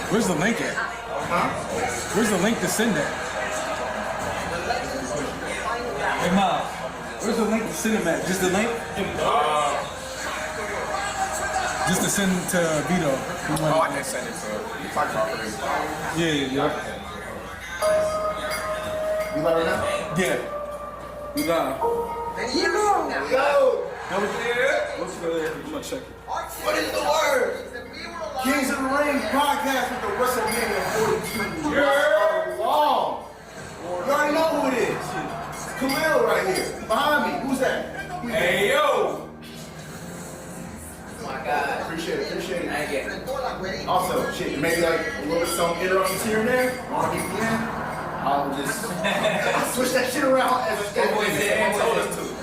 Where's the link at? Huh? Where's the link to send that? Hey, Mom. Where's the link to send him at? Just the link? Just to send to Vito. Oh, I can send it to him. You talking about it? Yeah. You live right now? Yeah. We live. Yo! What's good? I'm gonna check it. What is the word? Kings of the Ring podcast with the Wrestlemania 42 years long. You already know who it is. Khalil right here. Behind me. Who's that? Hey, yo! My God. Appreciate it. Thank you. Also, shit, maybe like a little bit some interruptions here and there. On EPN. I'll just switch that shit around as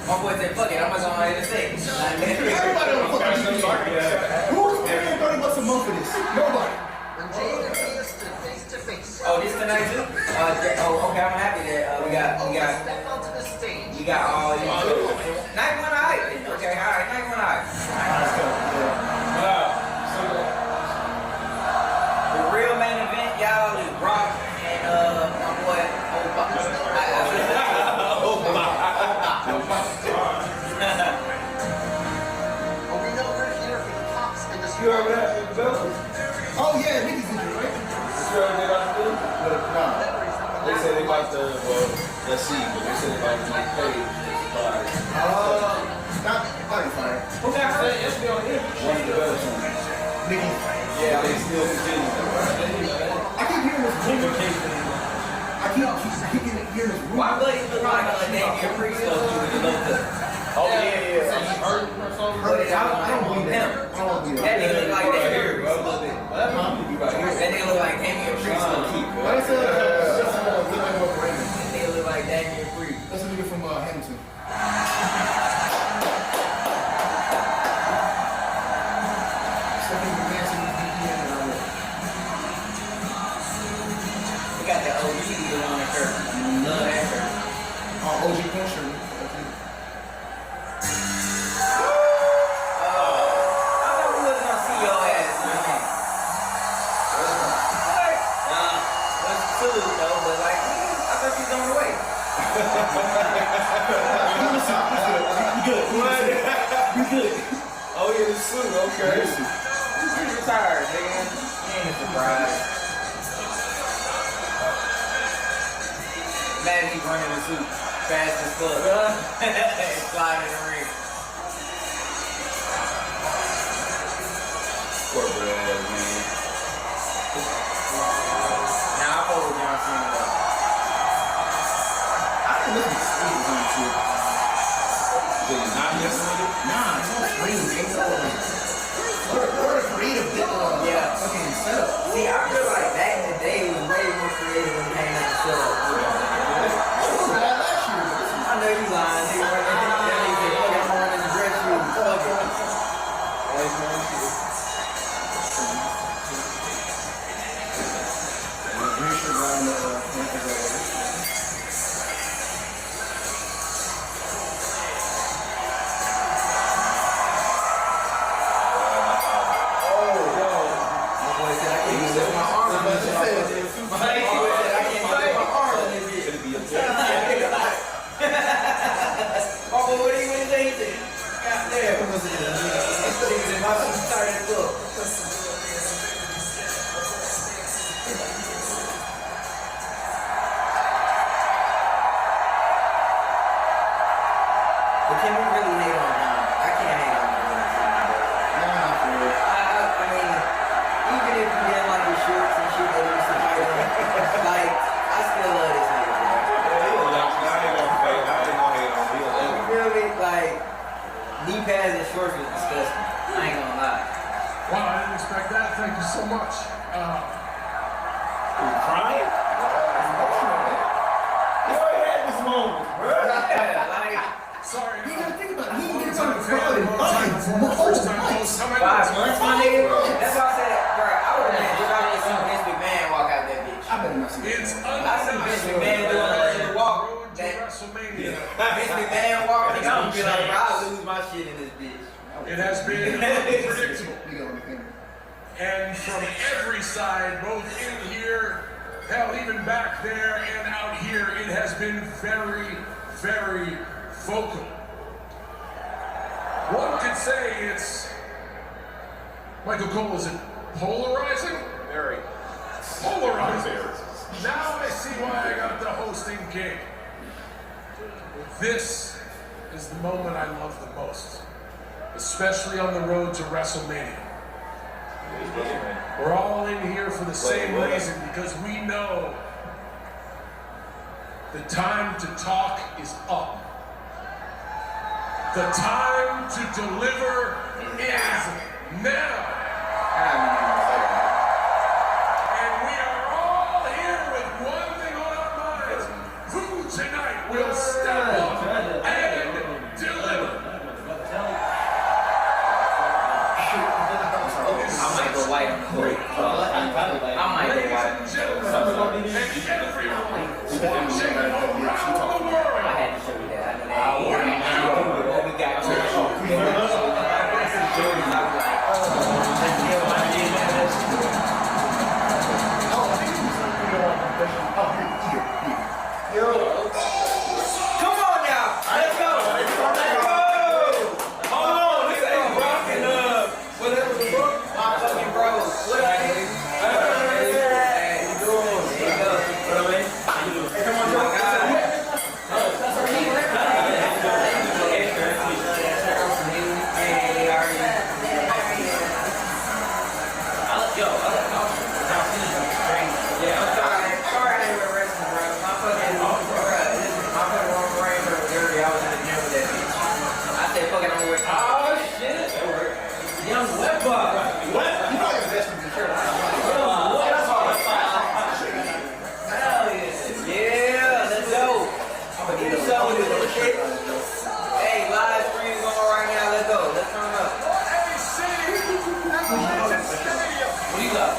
My boy said, fuck it, I'm not gonna let it stay. everybody on the fucking EPN. Who's paying $30 a month for this? Nobody. Oh, this tonight too? Okay, I'm happy that we got all these. Night one eye. Okay, alright, night one eye. The real main event, y'all, is Brock and my boy You heard that? Oh yeah, niggas did it, right? You heard they about to do? No. They said they about to, well, let's see, but they said they about to get paid. Not fire. Who got paid? It's still here. One of the better ones. Nikki. Yeah, they still continue. I keep hearing this rumor. I keep hearing this rumor. Why Blake look like a Damian Priest though? Oh, yeah. But I don't believe him. That nigga look like Damian Priest. That nigga look like Damian Priest. That's That nigga look like Damian Priest. a nigga from Hamilton. We got that OG on the curve. Love that curve. OG Punisher. I thought we wasn't gonna see your ass, man. What's salute though, but like, I thought you was on the way. You good. Oh, yeah, the suit, okay. He's retired, nigga. He ain't surprised. Imagine he running the suit fast as fuck. And sliding in the ring. Corporate ass, man. Now I fuck with John Cena though. I didn't listen to Steve on too. Did you not listen to it? Nah, it's all screen. What a creative Yeah. fucking setup. See, I feel like back in the day it was way more creative when it came out to setup. Last year, but this is I know you lying, nigga. That nigga said, fuck it, I'm running the dress shoes. Fuck it. But can we really hate on John? I can't hate on John. I mean, even if you didn't like his shorts and shit that he used to fight on, like, I still love this nigga, bro. You feel me? Like, knee pads and shorts was disgusting. I ain't gonna lie. Wow, I didn't expect that. Thank you so much. Crying? You already had this moment, bro. Yeah, like, Sorry. You gotta think about it. He didn't get on the crowd in months. 5 months, my nigga. That's why I said, bro, I would have been trying to see Vince McMahon walk out that bitch. I better not see It's that. I see Vince McMahon doing a walk. That WrestleMania. Vince McMahon walk, nigga, I'm gonna be like, bro, I'll lose my shit in this bitch. It has been unpredictable. You got on the camera. And from every side, both in here, hell, even back there and out here, it has been very, very vocal. One could say it's, Michael Cole, is it polarizing? Very. Polarizing. Now I see why I got the hosting gig. This is the moment I love the most, especially on the road to WrestleMania. We're all in here for the same reason, because we know the time to talk is up. The time to deliver is now. And we are all here with one thing on our minds. Who tonight will step up and deliver? I might go white on the court. I might go white. I had to show you that. What we got come on now. Let's go. Let's go. Hold on. This ain't rocking up. Whatever the fuck. My fucking bros. What I do? Hey, you doing? There you go. What I mean? Hey, come on, Joe. Hey, live stream going right now. Let's go. Let's turn up. What do you got?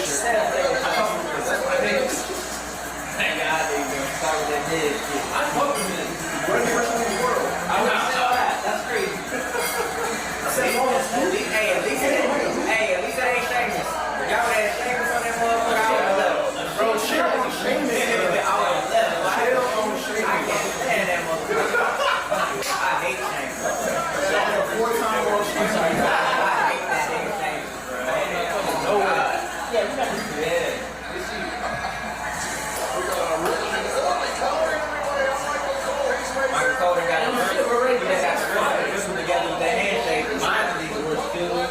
Seth. Thank God they start with that dead shit. I'm hoping it. We're the first one in the world. I know that. That's crazy. Hey, at least it ain't Sheamus. Y'all would have Sheamus on that motherfucker. I would have left. Bro, shit on Sheamus. I would have left. I can't stand that motherfucker. I hate Sheamus. Four-time world champion. I hate that nigga Sheamus, bro. No way. Yeah, you got to do that. Michael Cole got a already. They got the run. This one together with that handshake. Reminds me of what's still. Yo,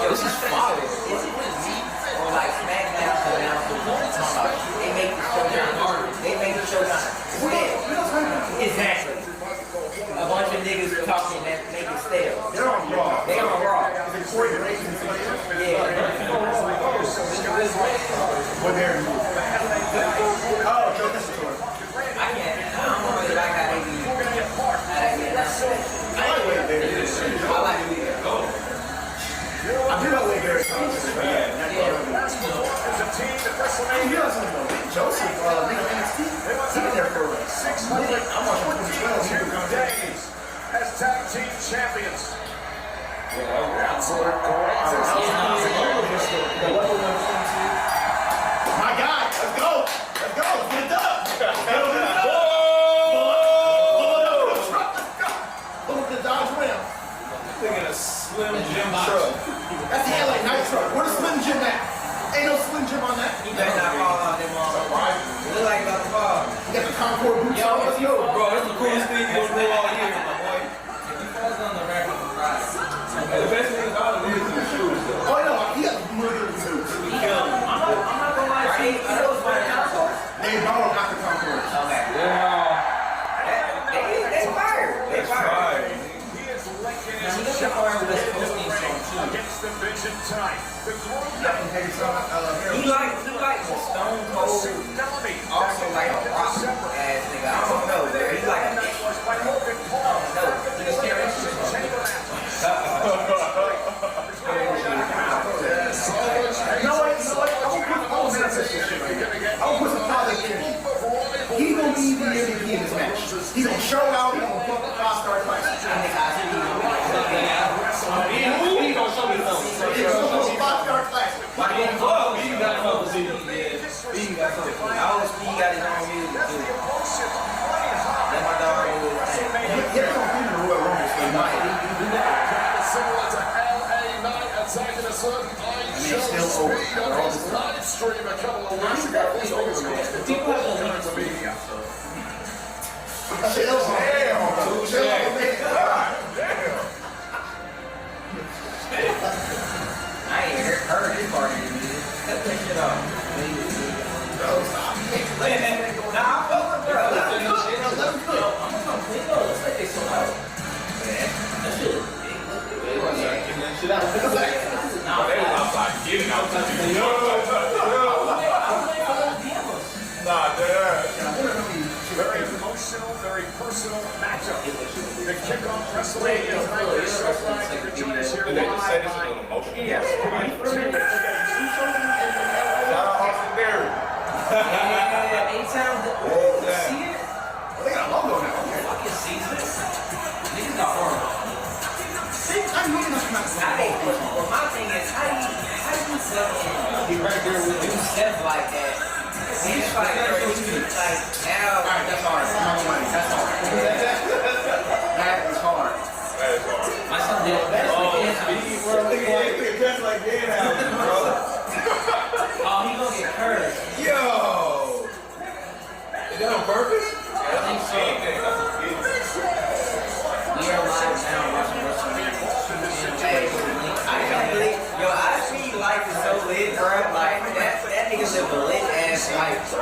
this is fire. Is it just me? Or like SmackDown to announce they make the showdown harder. They make the showdown stale. Exactly. A bunch of niggas talking that make it stale. They're on Raw. They on Raw. Is it Corey Graves and Slater? Yeah. What they're oh, Joe, this is Corey. I don't know really like how they do. I like way there. I like it. I do like way there. You know something? Joseph, NXT, he's been there for 6 months. I'm watching 12 days as tag team champions. My God, let's go. Let's go. Let's get it done. Look at the Dodge Ram. Thinking a Slim Jim truck. That's the LA Night truck. Where's the Slim Jim at? Ain't no Slim Jim on that. He better not fall out that motherfucker. It look like about to fall. You got the Concord boots Yo, on. Let's go. bro, that's the coolest thing you're gonna do all year, my boy. If he falls on the ramp, I'm surprised. The best thing about it is the shoes, though. Oh, no, he got murder boots. I'm not gonna lie to you. I know it's my console. They borrowed not the Concord. Okay. Yeah. They fired. They fired. He is linking Now, his he doesn't fire with his posting song, too. against the vision tonight. The group He like the Stone Cold, tsunami. also like a rock ass nigga. I don't know, bro. He like a I don't know. He just can't He's gonna be the MVP in this match. He's gonna show out. He's gonna fuck the 5-star fight. He gonna show me Speed on his live stream a couple of weeks ago. This thing is costing People have the to media. I ain't heard his part of it. Cut that shit off. Nah, I'm fucking bro. Let them cook. I'm gonna clean up. Let's make this so out. That shit is big. Nah, they was outside getting out. Very emotional, very personal matchup. The kickoff Wrestlemania tonight. We're so glad you could join us here live on ESPN. Yeah, anytime the see it? They got a logo now. Fucking season. Niggas got horrible. See, I'm looking at Well, my thing is, how do you do Seth like that? He's like, now, that's hard. That's hard. That is hard. My son did it best like that. Oh, he gonna get cursed. Yo! Is that on purpose? I think so. We are live now watching WrestleMania. I can't believe, yo, I see life is so lit, bro. Like, that nigga live a lit ass life, bro.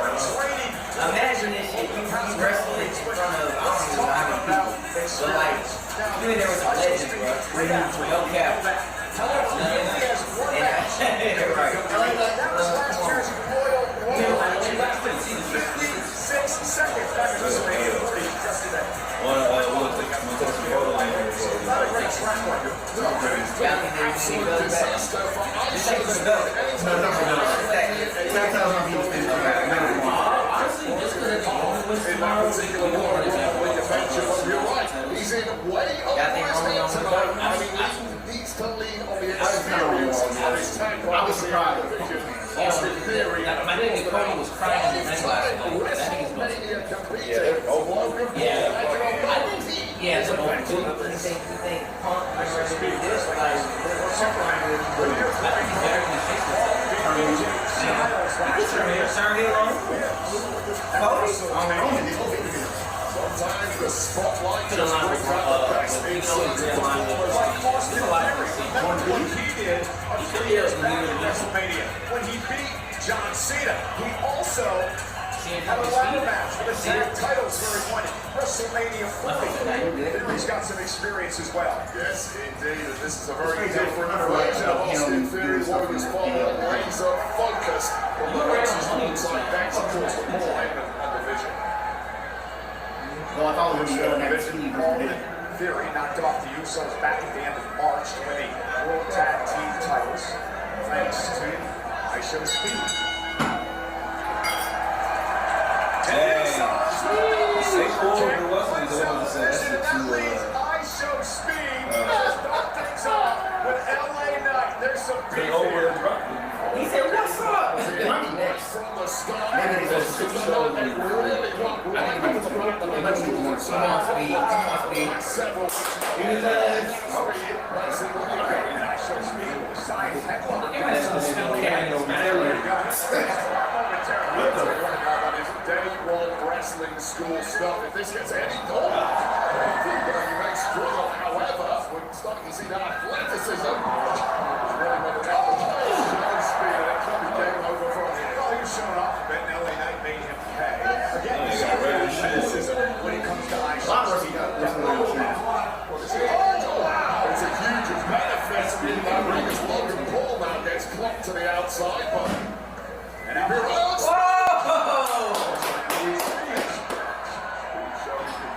Imagine this shit, you wrestling in front of, I don't even know how many people. But like, you in there with a legend, bro. No cap. Right. He's in way over tonight. I mean, he needs to lean on the experience of his tag. I was surprised. Austin Theory. My nigga Cody was crying in the ring last night. That nigga's going to. Yeah, it's over. You think Punk is ready to do this? Like, I think he's better than Sometimes the spotlight to the line with he can always be in line with what he did back in WrestleMania when he beat John Cena. He also had a ladder match for the tag titles where he won WrestleMania 40. He's got some experience as well. Yes, indeed. This is a very different version of Austin Theory. One of his followers laser focused on the races alongside Banks, of course, with Paul Heyman and division. Well, I thought we were going to next week. Theory knocked off the USOs back at the end of March to win the World Tag Team titles. Thanks to IShowspeed. IShowspeed just start things off with LA Knight. There's some big He said, what's up? from the start. Really want several day one wrestling school stuff. If this gets any gold, he may struggle. However, we're starting to see that athleticism. Really what the speed and it could be game over for him. Oh, he's showing off a bit. LA Knight made him pay. Again, you see athleticism when it comes to ice. It's a huge benefit in that ring as Logan Paul now gets clocked to the outside, but and here Rhodes.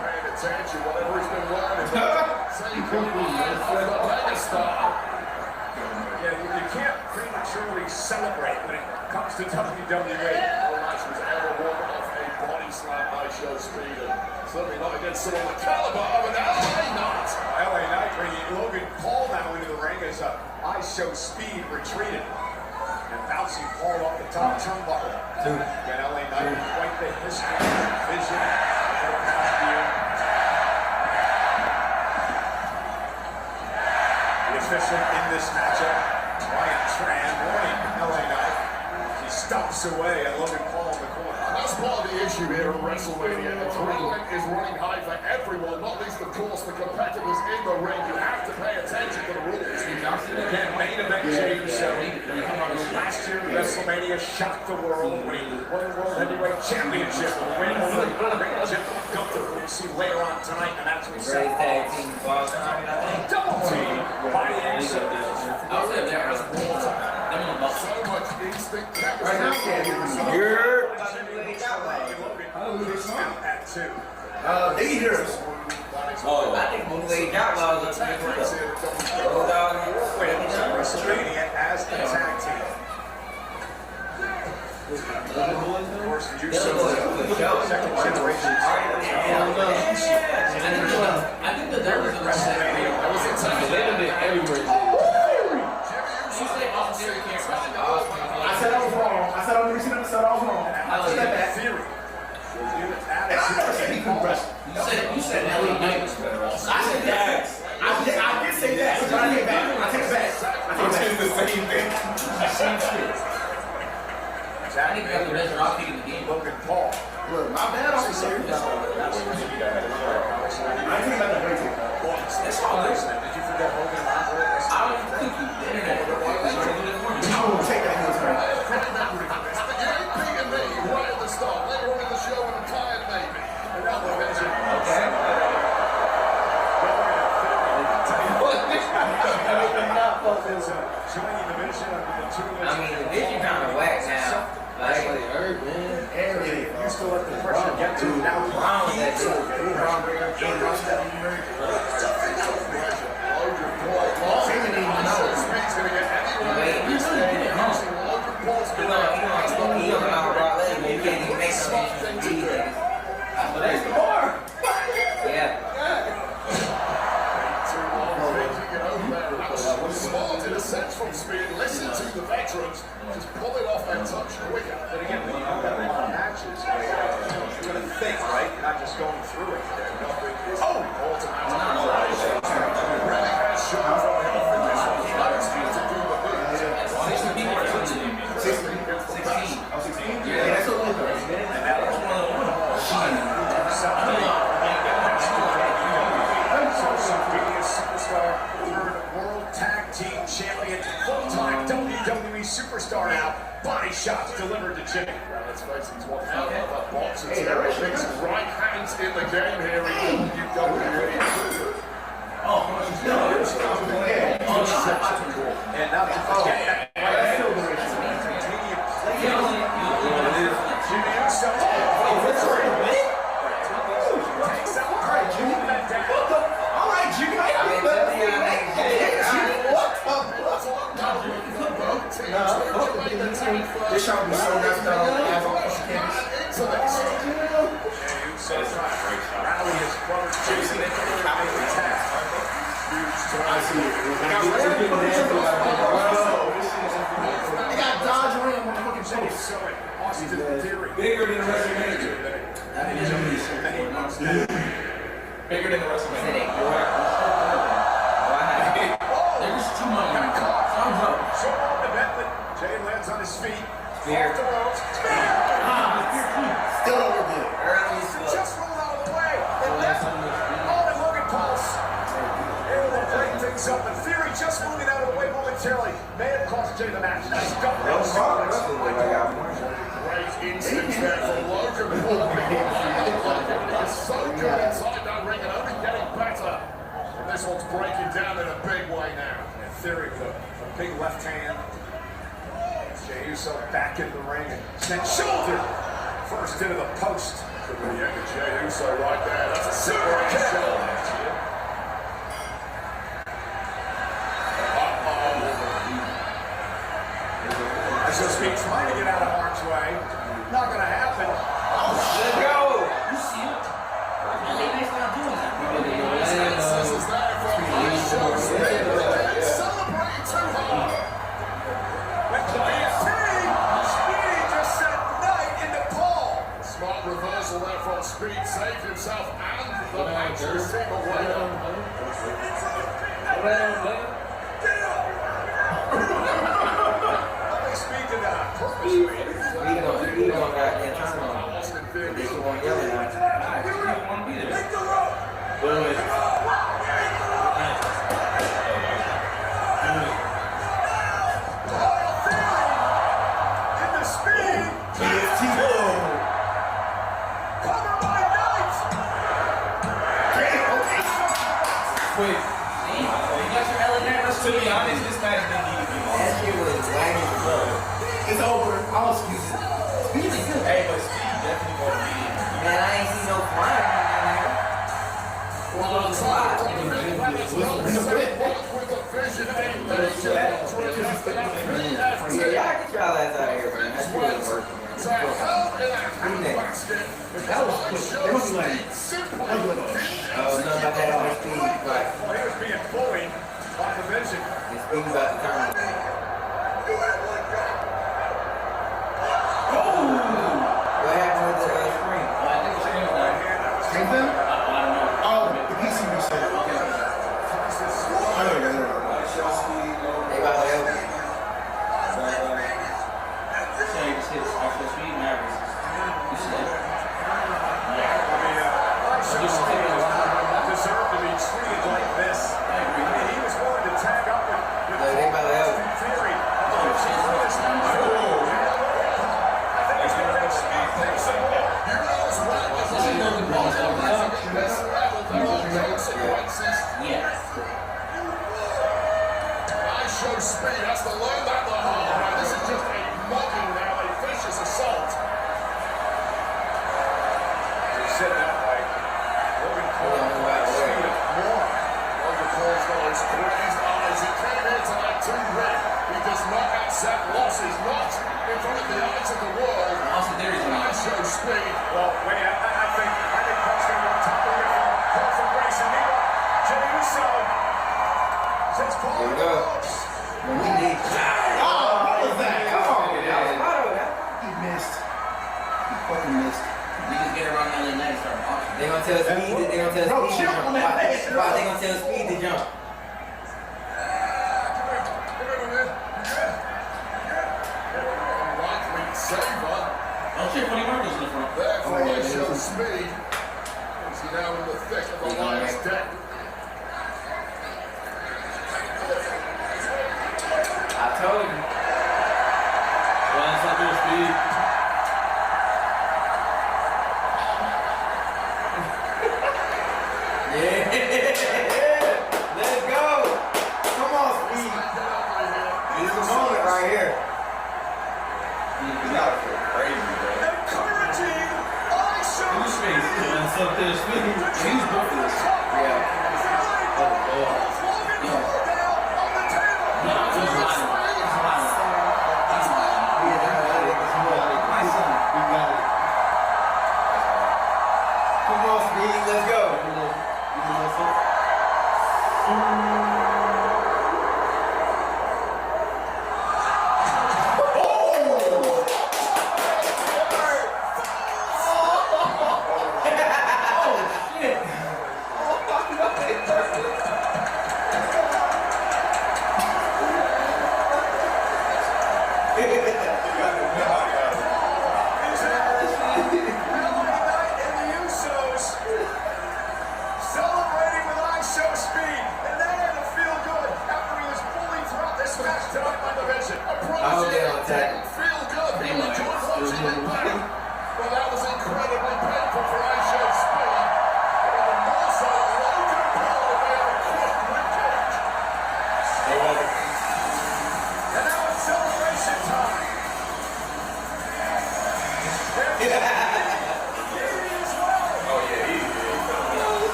Paying attention, whatever he's been learning. Same megastar. Yeah, you can't prematurely celebrate when it comes to WWE. No match was ever won off a body slam by IShowspeed, and certainly not against someone the caliber of an LA Knight. LA Knight bringing Logan Paul now into the ring as IShowspeed retreated. And bouncing Paul off the top turnbuckle. Again, LA Knight, quite the history, vision, for the past year. The official in this matchup, Ryan Tran, warning LA stomps away at Logan Paul in the corner. That's part of the issue here at WrestleMania. Adrenaline is running high for everyone, not least, of course, the competitors in the ring. You have to pay attention to the rules. Again, main event Jey Uso. Last year, WrestleMania shocked the world when he won the World Heavyweight Championship. Winning the World Heavyweight Championship with Gunther, we'll see later on tonight, and that's what Seth double team by the Usos. So much instinct. Right now, At two. they hear us. I think Moonlight Outlaws are tag team. WrestleMania as a tag team. Of course, the Usos, second generation. I think that there was a WrestleMania. That was everywhere. I said I was wrong. I said I was wrong. Step back. Theory. And I never said he couldn't wrestle. You said LA Knight was better. I said that. I did say that. But I take it back. I take it back. The same thing. I think we have the best rock kick in the game. Logan Paul. Look, my bad. I'm serious. I think about the break. That's all this. Did you forget Logan and Andre? I don't think you did it. I will take that heel turn. Right at the start, later on in the show, when I'm tired, maybe. Another mention. Okay. Showing you the vision of the two. I mean, the vision kind of whack now. Like, You still let the pressure get to now. Bron was that dude. From speed, listen to the veterans, just pull it off and touch quicker. But again, when you have that long matches, you're going to think, right? Not just going through it. Oh! Really has shown from him for this one. Loves to do the big. 16 people are doing it. 16. Yeah, that's a little bit. Superstar, third World Tag Team Champion, full-time WWE Superstar now. Body shots delivered to Jey. Let's face it, what hell of a box. It's right hands in the game here in WWE. And now the This shot will be so nice now. Rally his brother Jason into the attack. I see it. They got Dodge Ram on the fucking show. Austin Theory. Bigger than the WrestleMania. Bigger than the WrestleMania. There's too much. Thumbs up. So on the bet, but Jey lands on his feet. Spear. Off the ropes. Spear. Still don't look good. Just rolled out of the way. And Logan Paul's able to break things up. And Theory just moving out of the way momentarily may have cost Jey the match. Nice government. Great instinct there from Logan Paul. It's so good inside that ring and only getting better. And this one's breaking down in a big way now. And Theory with a big left hand. Jey Uso back in the ring and sent shoulder first into the post. Could be the end of Jey Uso right there. That's a super kick. IShowspeed trying to get out of harm's way. Not going to happen. Let's go. You see it? They're not doing that. This is there from IShowspeed. Celebrating too hard. With the Speedy just said night into Paul. Smart reversal there from Speed. Saved himself and the match to team away. Speed did that. purposely. He gonna goddamn turn on. This one yelling at you. In the speed. Cover by Knight. Wait. To be honest, this match didn't need to be long. That shit was wagging the blood. It's over. I'll excuse it. Hey, but Steve definitely gonna be in. Man, I ain't seen no flying in there. What's on the slide? With a vision and a major Yeah, y'all get y'all ass out of here, man. That shit wasn't working, man. It's a hell in a handbasket. That was quick. They must be like, Simple. Oh, nothing about that on the speed. Like, Well, he was being bullied by the vision. the speed about to turn. What happened with the screen? Screen them? Oh, the PC reset. I know you guys are. They about to help you. Deserved to be treated like this. He was willing to tag up with They about to help you. Theory. I think he's going to make speed take some more. Show speed, has to learn that the hard way. This is just a mugging now, a vicious assault. Sit that way. Logan Paul speed of more. Logan Paul's got his crazed eyes. He came here tonight too red. He does not accept losses, not in front of the eyes of the world. Show speed. Well, wait, I think Paul's going to go top of it from Grayson. Jey Uso says Paul. Here we go. We need. Oh, what was that? Come on. He missed. He fucking missed. We just get around LA and start boxing. They gonna tell Speed. They gonna tell Bro, Speed to chill jump. on that leg, bro. Why they gonna tell Speed to jump? Likely saver. Oh shit, funny Marcos in the front. Therefore, show speed. Is he now in the thick of the Lions' deck? I told you. Well, it's not good speed. Yeah. Let's go. Come on, Speed. This is the moment right here. You gotta feel crazy, bro. Encouraging IShowspeed. Who's face? It's up there, speed. He's both of this. Yeah. Oh, Lord. Come on, Speed. Let's go. Celebrating with IShowspeed, and they're in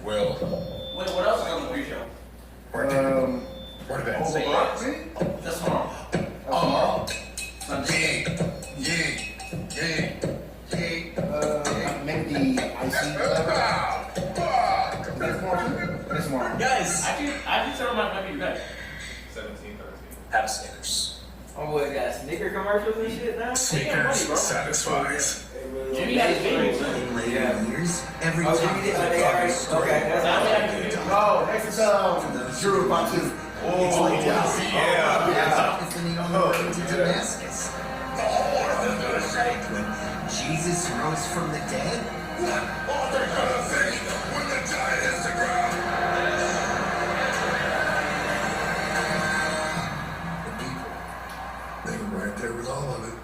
Well, Wait, what else is on the pre-show? what events? That's tomorrow. Sunday. Maybe the IC. This morning. Guys, I can tell my might be back. 17, 13. Have Snickers. Oh boy, got sneaker commercials and shit now. Sneakers satisfies. Jimmy got his video too. Every Oh, time Jimmy did. Okay, that's Oh, next is Drew Fatu. it's listening on the road to Damascus. When Jesus rose from the dead. All they're gonna think when the giant hits the ground. The people, they were right there with all of it.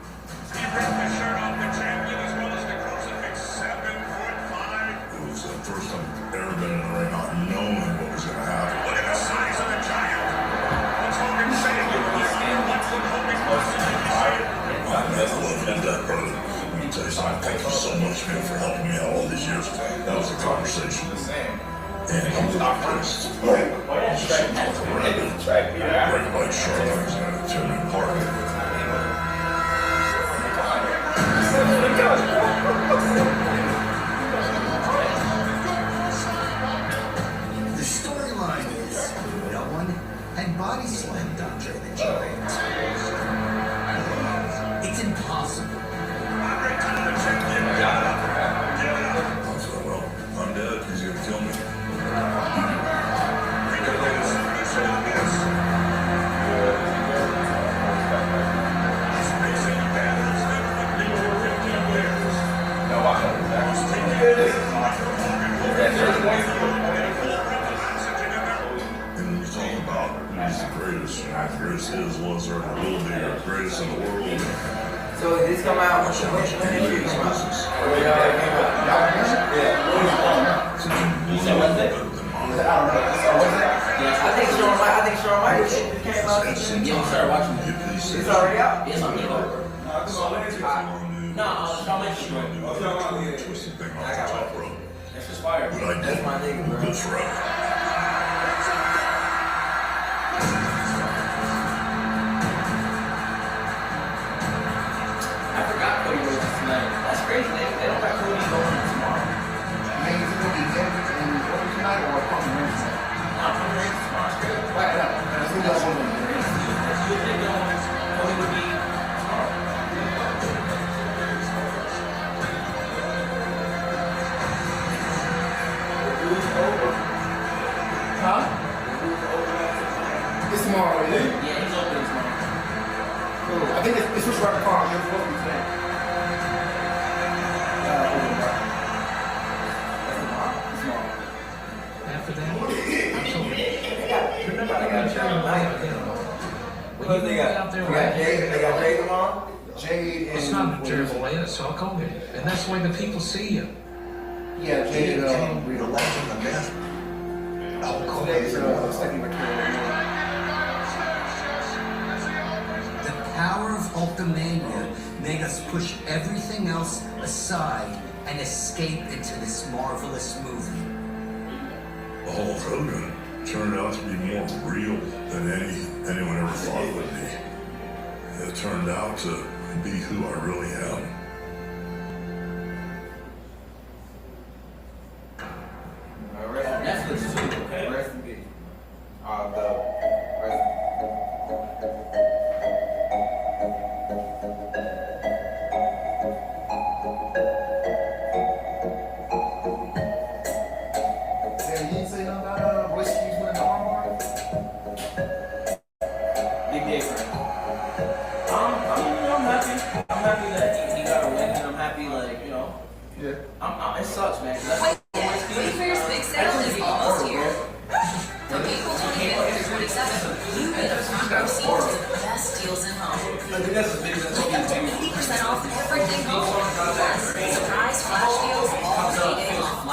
He ripped the shirt off the champion as well as the crucifix. 7'5". It was the first time I've ever been in the ring not knowing what was gonna happen. Look at the size of the giant. What's Hogan saying? What's the Hogan question? I love that, brother. Let me tell you something. Thank you so much, man, for helping me out all these years. That was a conversation. And I'm not first. Right by Charlotte's at Tillman Park. The storyline is no one had body slammed Andre the Giant. It's impossible. I said, well, I'm dead. He's gonna kill me. And he's talking about he's the greatest. The greatest is, was, or will be, or the greatest in the world. So this come out. When did it come out? I think Shawn Michaels came out. Yeah, started watching it. It's already out. It's on YouTube. No, Shawn Michaels. Twisted thing off the top rope. That's just fire. What I did, That's my nigga, bro. good forever. I forgot Cody Wins tonight. That's crazy. They don't got Cody going tomorrow. Maybe it's going to be Denver and Orton tonight or Pump Wednesday. Nah, Cody Wins tomorrow. Straight. Right now. Who does one of them? Cody would be tomorrow. Huh? It's tomorrow, isn't it? Yeah, he's open tomorrow. Cool. I think it's switched right to car. It's supposed to be today. After that, What do they got? They got Jay tomorrow? Jade and... It's not a terrible way to suck on it, and that's the way the people see you. Yeah, Jade the and... legend, the myth. Stephanie McCarroll. The power of Hulkamania made us push everything else aside and escape into this marvelous movie. Hulk Hogan turned out to be more real than anyone ever thought it would be. It turned out to be who I really am. Netflix too. Rest in peace. Sam, you didn't say nothing about Royce Hughes winning the armbar? Big day for him. I'm happy. I'm happy that he got a win, and I'm happy, like, you know. Yeah. It sucks, man. Wayfair's big sale is almost here. From April 25th through 27th, you get a front row seat to the best deals in home. With up to 50% off everything home, plus surprise flash deals all day long.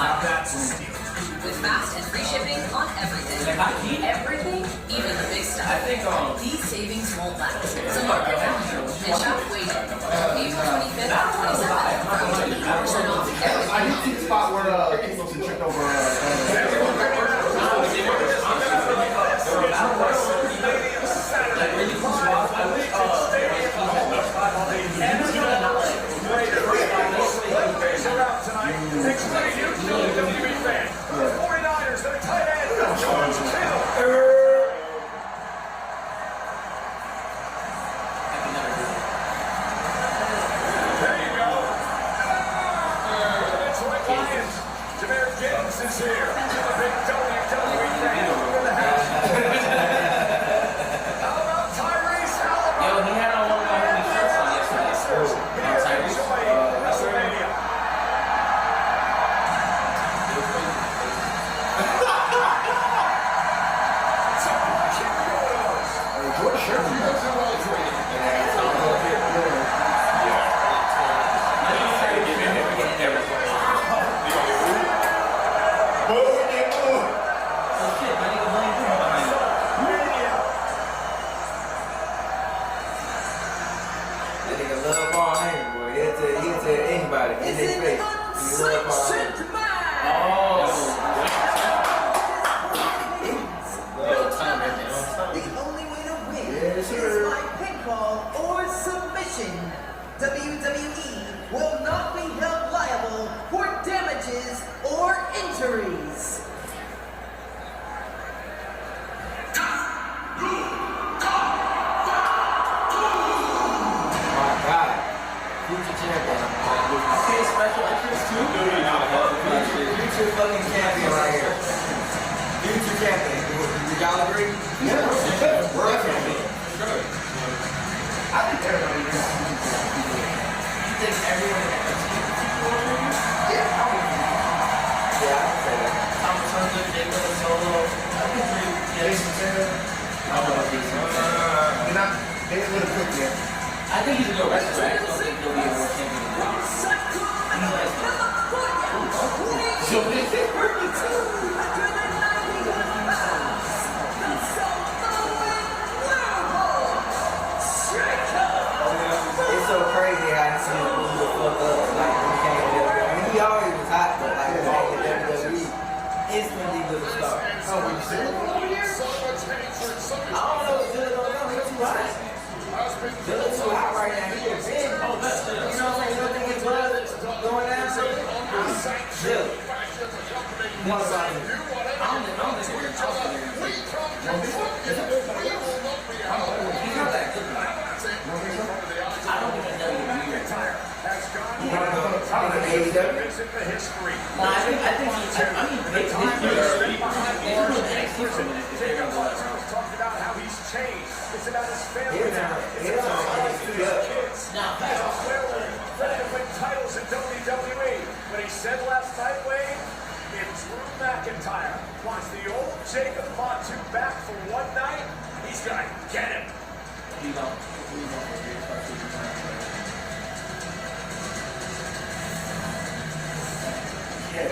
With fast and free shipping on everything. Everything, even the big stuff. These savings won't last. So mark your calendar and shop Wayfair. April 25th through 27th, for 50% off I everything. used to see the spot where Kingston tripped over Y'all agree? Yeah. Definitely. I think everybody You think everyone Yeah, I would. Yeah, I can say that. Thomas Hunter, Jay Wheeler, Solo? I think Jason Taylor. I don't know if he's They would have cooked yet. I think he's a good wrestler. I just don't think he'll be a world champion. It's so crazy how he seems to move the fuck up. Like, when he came to WWE. I mean, he always was hot, but like, when he came to WWE, instantly was a star. Oh, when you said it? I don't know if Dylan don't know. He's too hot. Dylan's too hot right now. He's big. You know what I'm saying? You don't think his blood is going down? Dylan. One side. I don't think we're talking there. He's not that good. I don't think he's WWE right now. No, I think his talked about how he's changed. It's about his family now. It's about his kids. Now, Ready to win titles in WWE. But he said last night, Wade, if Drew McIntyre wants the old Jacob Fatu back for one night, he's gonna get him. Yeah.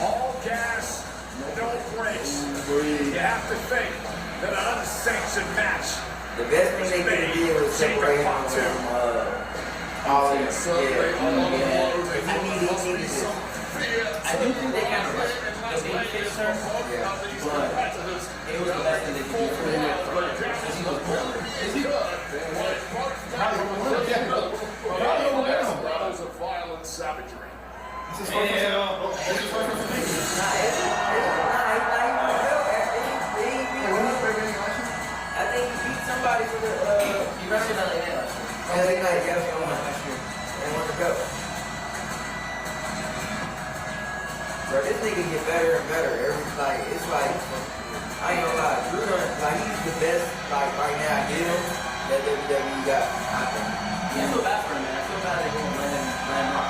All gas, no brakes. You have to think that an unsanctioned match. The best thing they could do was separate him from all this. So they are on the road. He needed this. I do think they kind of rushed the baby face her, but it was the best thing they could do for him because he was poor. Brothers of violent savagery. I think he beat somebody for the He wrestled LA last year. LA Knight, yeah, they won the belt. Bro, this nigga get better and better every it's like I ain't gonna lie, Drew like he's the best right now deal that WWE got, I think. Yeah, I feel bad for him, man. I feel bad they won't let him rock.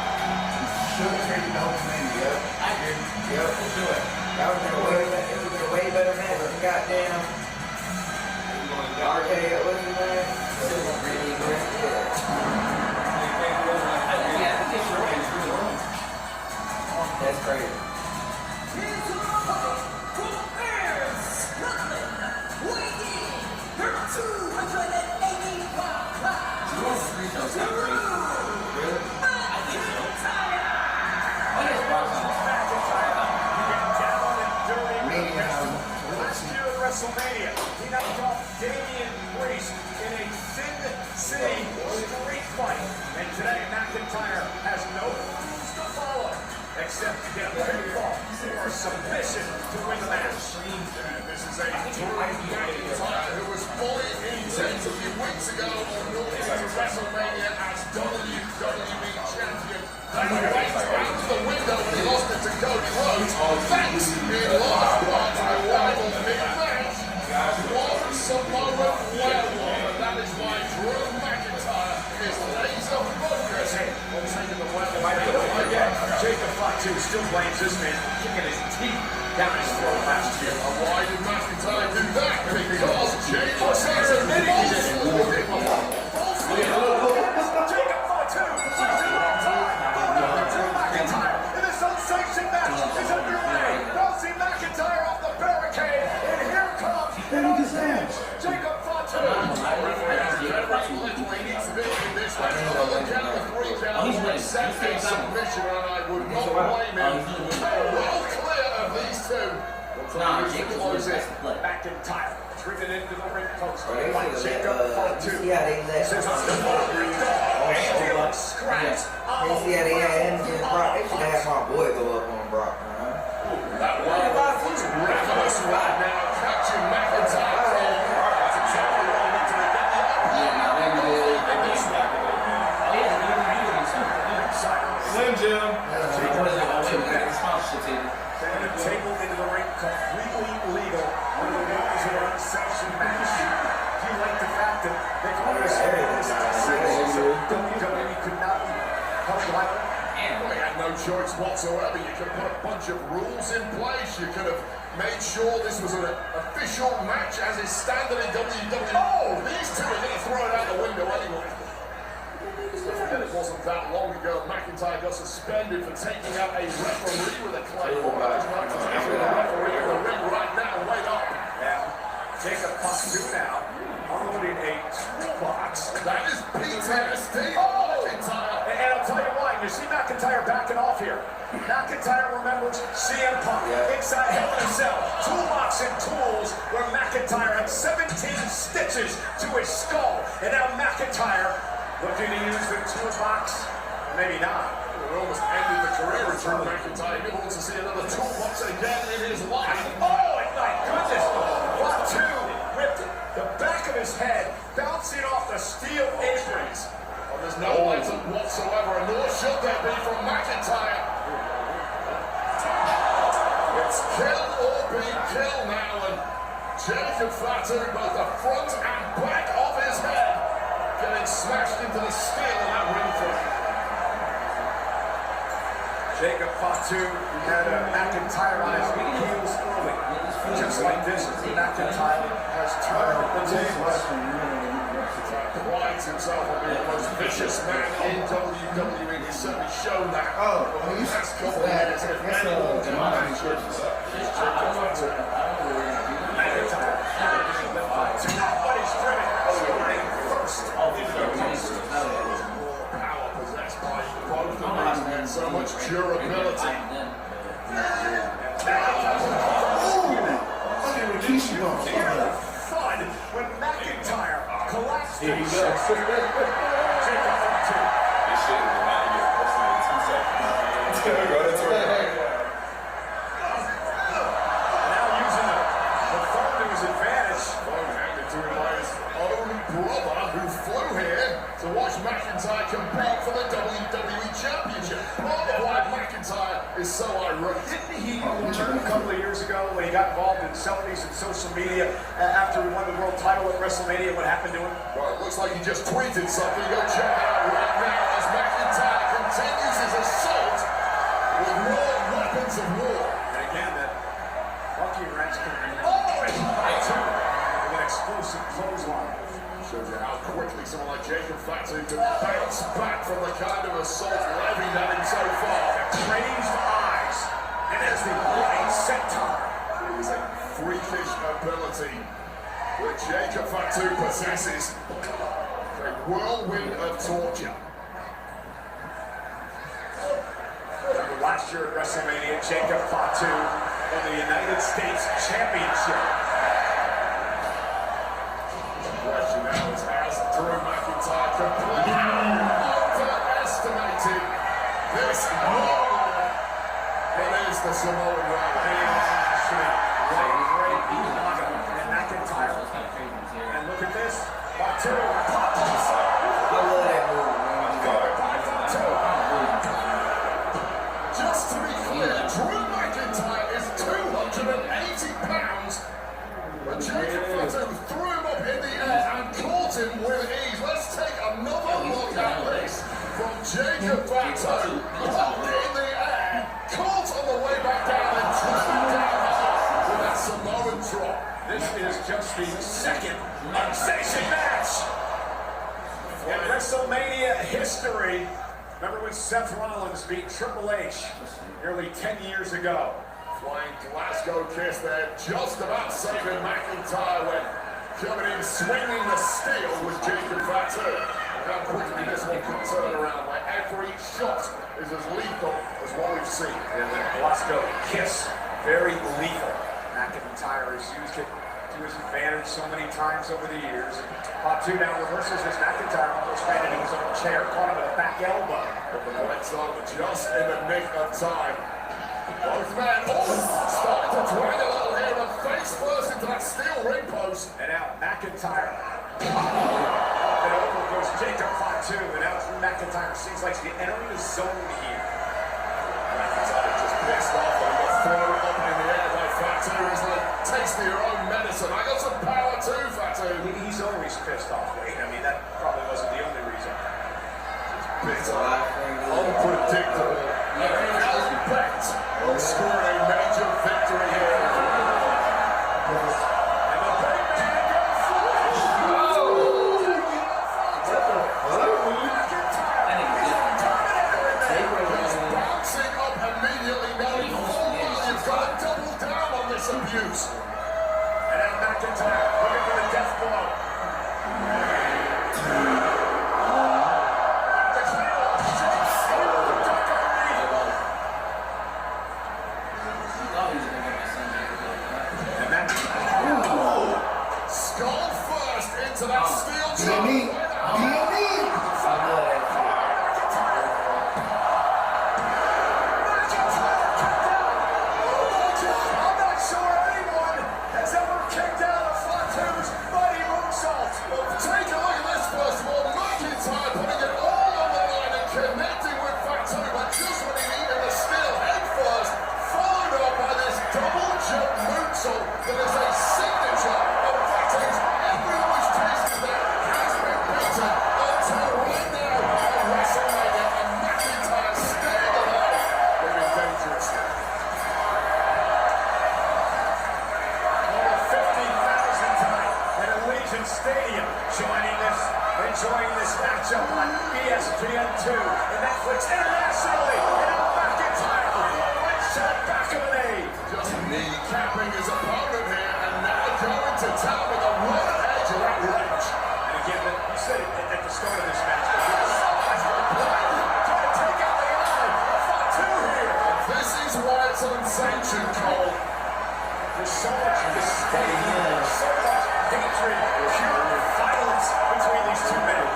Should have taken the whole thing, yeah. I agree. Yep. Let's do it. That would have been a way better match than goddamn RK, what's his name? Randy Grant. I think they should have Drew. That's crazy. WrestleMania. He knocked off Damian Priest in a Sin City street fight. And today, McIntyre has no rules to follow except to get a pinfall or submission to win the match. And this is a Drew McIntyre who was fully intent a few weeks ago on North WrestleMania as WWE champion. That went out the window when he lost it to Cody Wins. Thanks in large part to the rival big match. One Samoan werewolf, and that is why Drew McIntyre is laser focused on taking the world. Jacob Fatu still blames this man for kicking his teeth down his throat last year. And why did McIntyre do that? Because Jacob says it Jacob Fatu, wasting no time. Drew McIntyre in this unsanctioned match is underway. Bouncing McIntyre off the barricade, and here comes Jacob Fatu. Submission, and I would not blame him. Well clear of these two. Nah, Jacob's Close it. McIntyre driven into the ring post They by should Jacob have Fatu. see how they let Says I'm the Barbary dog. And feeling scratched. They see how they had him get Brock. They should have had my boy go up on Brock, man. That one was reckless right now. Catching McIntyre. That's exactly what he needs to get the Glenn. Well, you had no choice whatsoever. You could have put a bunch of rules in place. You could have made sure this was an official match as is standard in WWE. Oh, these two are going to throw it out the window anyway. And it wasn't that long ago McIntyre got suspended for taking out a referee with a claymore. The referee in the ring right now, wait up. Yeah, Jacob Fatu now unloading a toolbox. That is PTSD. Oh, McIntyre. And I'll tell you why. You see McIntyre backing off here. McIntyre remembers CM Punk inside Hell in a Cell. Toolbox and tools where McIntyre had 17 stitches to his skull. And now McIntyre looking to use the toolbox. Maybe not. It almost ended the career of Drew McIntyre. He never wants to see another toolbox again in his life. Oh, and my goodness. Fatu ripped the back of his head, bouncing off the steel aprons. Well, there's no legend whatsoever, and nor should there be from McIntyre. It's kill or be killed now, and Jacob Fatu, both the front and back of his head, getting smashed into the steel in that ring front. Jacob Fatu had McIntyre on his heels early. Just like this, McIntyre has turned the tables. Prides himself on being the most vicious man in WWE. He's certainly shown that. Oh, He's just couple of years. If anyone can manage it, it's Jacob Fatu. McIntyre. Nobody's driven. Scoring first. Power possessed by both of these men. So much durability. Fun when McIntyre collapsed. Here he goes. Jacob Fatu. This shit is about to get posted in 2 seconds. It's gonna go to Now using the phone to his advantage. Phone handed to him by his own brother, who flew here to watch McIntyre compete for the WWE Championship. Part of why McIntyre is so irate. Didn't he learn a couple of years ago when he got involved in selfies and social media after he won the world title at Wrestlemania? What happened to him? Well, it looks like he just tweeted something. Go check it out right now as McIntyre continues his assault with more weapons of war. And again, that monkey wrench coming in. Oh, and Fatu with an explosive clothesline. Shows you how quickly someone like Jacob Fatu can bounce back from the kind of assault levied at him so far. Raised eyes. And there's the right centaur. It is a freakish ability that Jacob Fatu possesses. A whirlwind of torture. Last year at WrestleMania, Jacob Fatu won the United States Championship. The question now is, has Drew McIntyre completely overestimated this moment? It is the Samoan Rider. And McIntyre. And look at this. Fatu. Just to be clear, Drew McIntyre is 280 pounds. But Jacob Fatu threw him up in the air and caught him with ease. Let's take another look at this from Jacob Fatu. Popped in the air, caught on the way back down and turned down with that Samoan drop. This is just the second unsanctioned match in WrestleMania history. Remember when Seth Rollins beat Triple H nearly 10 years ago? Flying Glasgow kiss there, just about saving McIntyre when coming in swinging the steel with Jacob Fatu. How quickly this one can turn around, where every shot is as lethal as what we've seen. And the Glasgow kiss, very lethal. McIntyre has used it to his advantage so many times over the years. Fatu now reverses as McIntyre almost ran into his own chair, caught him with a back elbow. But the legs on just in the nick of time. Both men starting to drag a little here and face first into that steel ring post. And now McIntyre. And over goes Jacob Fatu. And now Drew McIntyre seems like he's entering the zone here. McIntyre just pissed off and got thrown up in the air by Fatu. He's like, taste of your own medicine. I got some power too, Fatu. He's always pissed off, Wade. I mean, that probably wasn't the only reason. Bitter, unpredictable. Hell bet on scoring a major victory here. And the big man goes flash. He's bouncing up immediately now. You've got to double down on this abuse. And now McIntyre looking for the death blow. Skull first into that steel trap. I'm not sure anyone has ever kicked out of Fatu's mighty moonsault. Take a look at this first of all. McIntyre putting it all on the line and connecting with Fatu, but just when he needed the steel head first, followed up by this double jump moonsault that is a signature of Fatu's. Everyone who's tasted that has been beaten until right now at WrestleMania, and McIntyre staying alive, looking dangerously. Over 50,000 tonight at Allegiant Stadium enjoying this matchup on ESPN2 and Netflix internationally. And now McIntyre, right shot back of the knee. Just kneecapping his opponent here, and now going to town with a right edge of that wrench. And again, you said it at the start of this match, but he was trying to take out the eye of Fatu here. This is why it's unsanctioned, Cole. There's so much disdain, so much hatred, pure violence between these two men.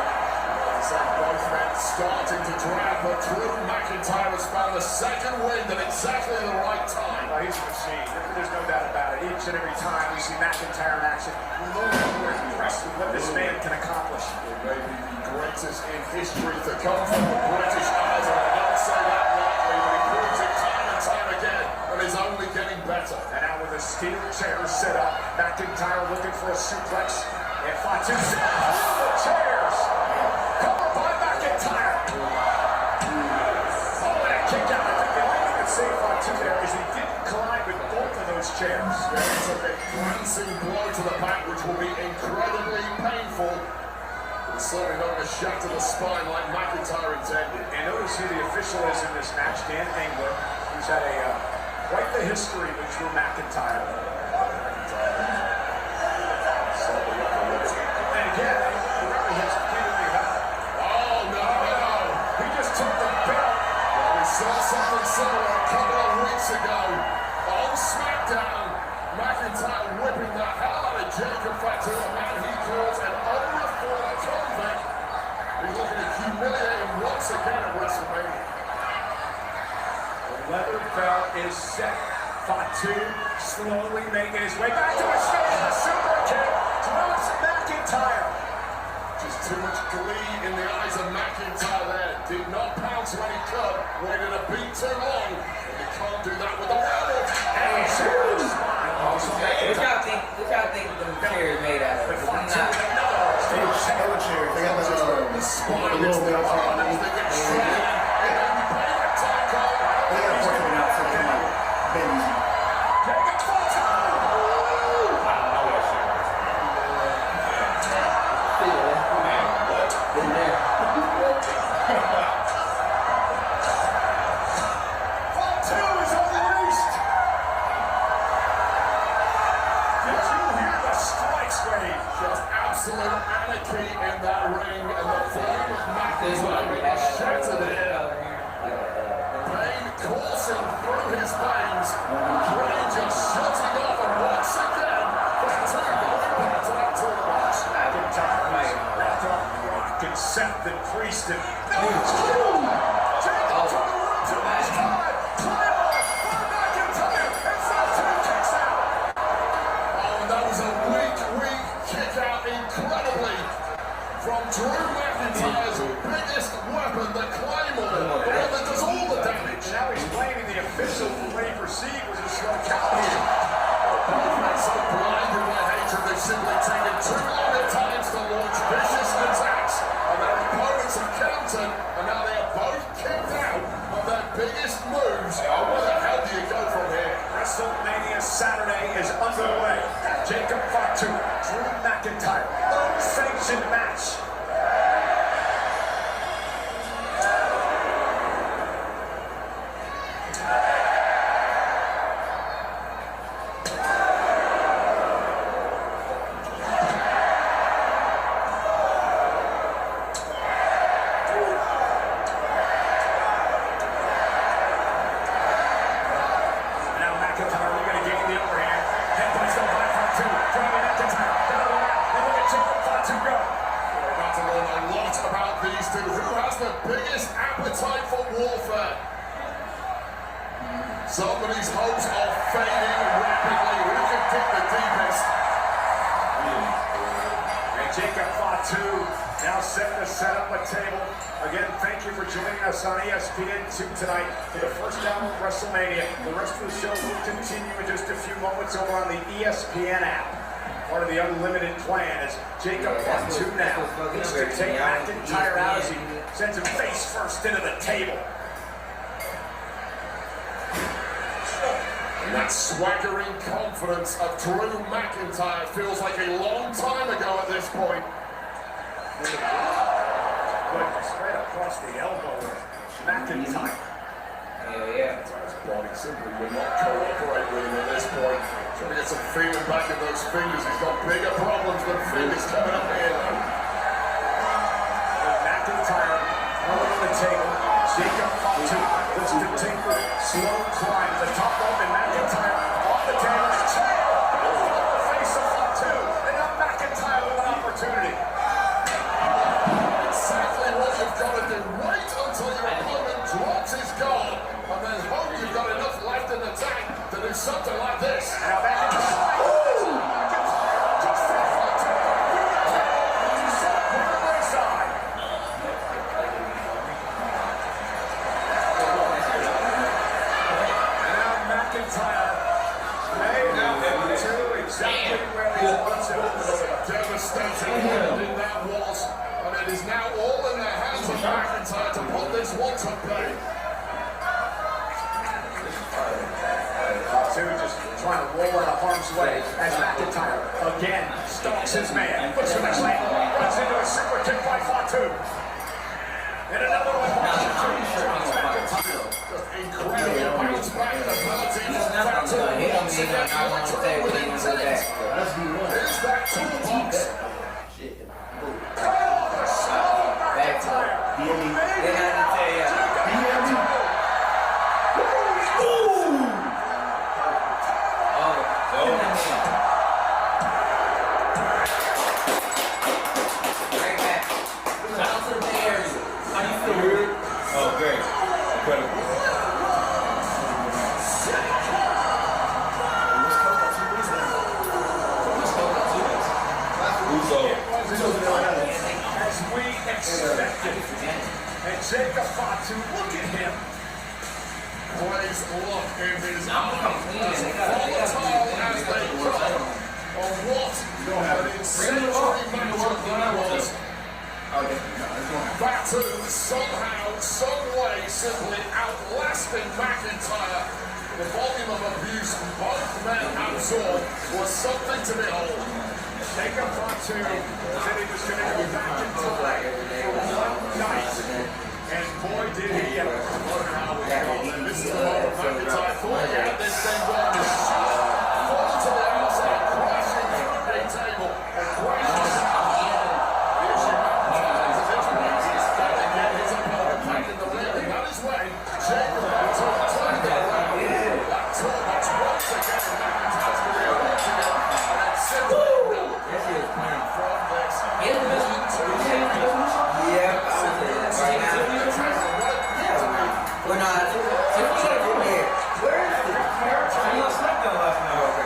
Both men starting to drag, but Drew McIntyre has found the second wind at exactly the right time. Well, he's a machine. There's no doubt about it. Each and every time we see McIntyre in action, we're impressed with what this man can accomplish. It may be the greatest in history to come from the British Isles, and I don't say that lightly, but he proves it time and time again, and is only getting better. And now with a steel chair set up, McIntyre looking for a suplex, and Fatu set up the chairs. Covered by McIntyre. Oh, that kick out. I think the only thing that saved Fatu there is he didn't collide with both of those chairs. It's a big glancing blow to the back, which will be incredibly painful. It's certainly not a shot to the spine like McIntyre intended. And notice who the official is in this match, Dan Engler, who's had quite the history with Drew McIntyre. And again, remember his penalty high. Oh, no. He just took the belt. Well, we saw something similar a couple of weeks ago on SmackDown. McIntyre whipping the hell out of Jacob Fatu, a man he calls an unreformed convict. He's looking to humiliate him once again at WrestleMania. The leather belt is set. Fatu slowly making his way back to his face. A super kick. Drops McIntyre. Just too much glee in the eyes of McIntyre there. Did not pounce when he could. Waited a beat too long. And you can't do that with a rabbit. And cheers. Look how I think the chair is made out of. They got the spine. They got absolute anarchy in that ring, and the flame of McIntyre is shattered here. Pain coursing through his veins, brain just shutting off, and once again, Fatu going back to that toolbox. McIntyre wrapped up Rock and Seth and Priest and Jacob to the root to his time. Climb off for McIntyre, and Fatu kicks out. Oh, and that was a weak kick out incredibly from Drew McIntyre's biggest weapon, the Claymore, that does all the damage. Now he's blaming the official for what he perceived was a slow count here. Both men so blinded by hatred, they've simply taken too long at times to launch vicious attacks, and their opponents have countered, and now they are both kicked out. to go. We're about to learn a lot about these two. Who has the biggest appetite for warfare? Somebody's hopes are fading rapidly. Who can dig the deepest? And Jacob Fatu now setting to set up a table. Again, thank you for joining us on ESPN2 tonight for the first down of WrestleMania. The rest of the show will continue in just a few moments over on the ESPN app. Part of the unlimited plan is Jacob Fatu now needs to take McIntyre out as he sends him face first into the table. That swaggering confidence of Drew McIntyre feels like a long time ago at this point. Straight across the elbow with McIntyre. His body simply will not cooperate with him at this point. Trying to get some feeling back in those fingers. He's got bigger problems than fingers coming up here. McIntyre on the table. Jacob Fatu looks to take the slow climb to the top rope, and McIntyre off the table. The face of Fatu, and now McIntyre with an opportunity. Exactly what you've got to do. Wait until your opponent drops his guard, and then hope you've got enough left in the tank to do something like this. Now McIntyre just for Fatu. To set up on the ringside. And now McIntyre may have Fatu exactly where he wants it. Devastating ending that was, and it is now all in the hands of McIntyre to put this one to bed. Fatu just trying to roll out of harm's way as McIntyre again stalks his man. Looks for the slam, runs into a super kick by Fatu. And another one by Fatu. Just incredible bounce back ability from Fatu. Once again, electric within minutes. Here's that toolbox. The slow McIntyre. Oh, great. Incredible. As we expected. And Jacob Fatu, look at him. Plays luck in his arm. As volatile as they come. On what an incendiary matchup that was. Fatu somehow, some way, simply outlasting McIntyre. The volume of abuse both men absorbed was something to behold. Jacob Fatu said he was going to go back in time for one night. And boy, did he ever. This is the moment McIntyre thought he had this thing going. Fall to the outside, crashing through the table, and crashes. The issue McIntyre is got to get his opponent back in the ring, and that is when Jacob Fatu turned it around. That toolbox once again, McIntyre's career once again, and then simply from this. We're not. Where is the SmackDown last night?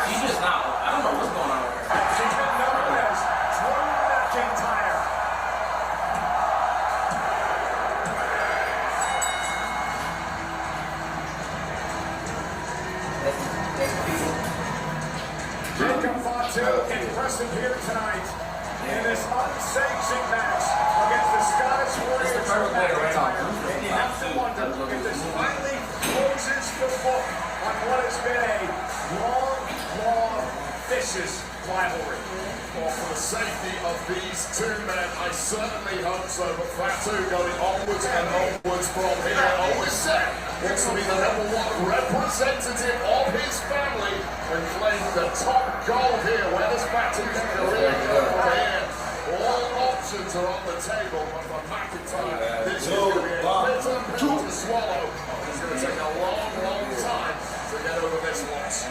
She's just not. I don't know what's going on with her. She's been known as Drew McIntyre. Jacob Fatu impressive here tonight in this unsanctioned match against the Scottish Warriors. And you have to wonder if this finally closes the book on what has been a long, vicious rivalry. Well, for the safety of these two men, I certainly hope so. But Fatu going onwards and onwards from here. Always said wants to be the #1 representative of his family and claiming the top goal here. Where does Fatu's career go from here? All options are on the table, but for McIntyre, this is going to be a bitter pill to swallow. It's going to take a long time to get over this loss.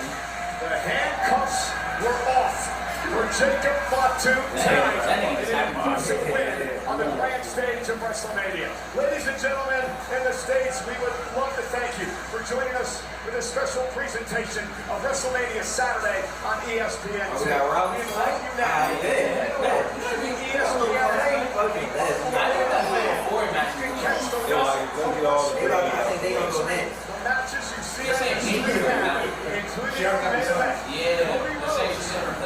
The handcuffs were off for Jacob Fatu tonight. An impressive win on the grand stage of WrestleMania. Ladies and gentlemen, in the States, we would love to thank you for joining us for this special presentation of WrestleMania Saturday on ESPN. We got Rollins. We'd like you now. Matches you see including the main event.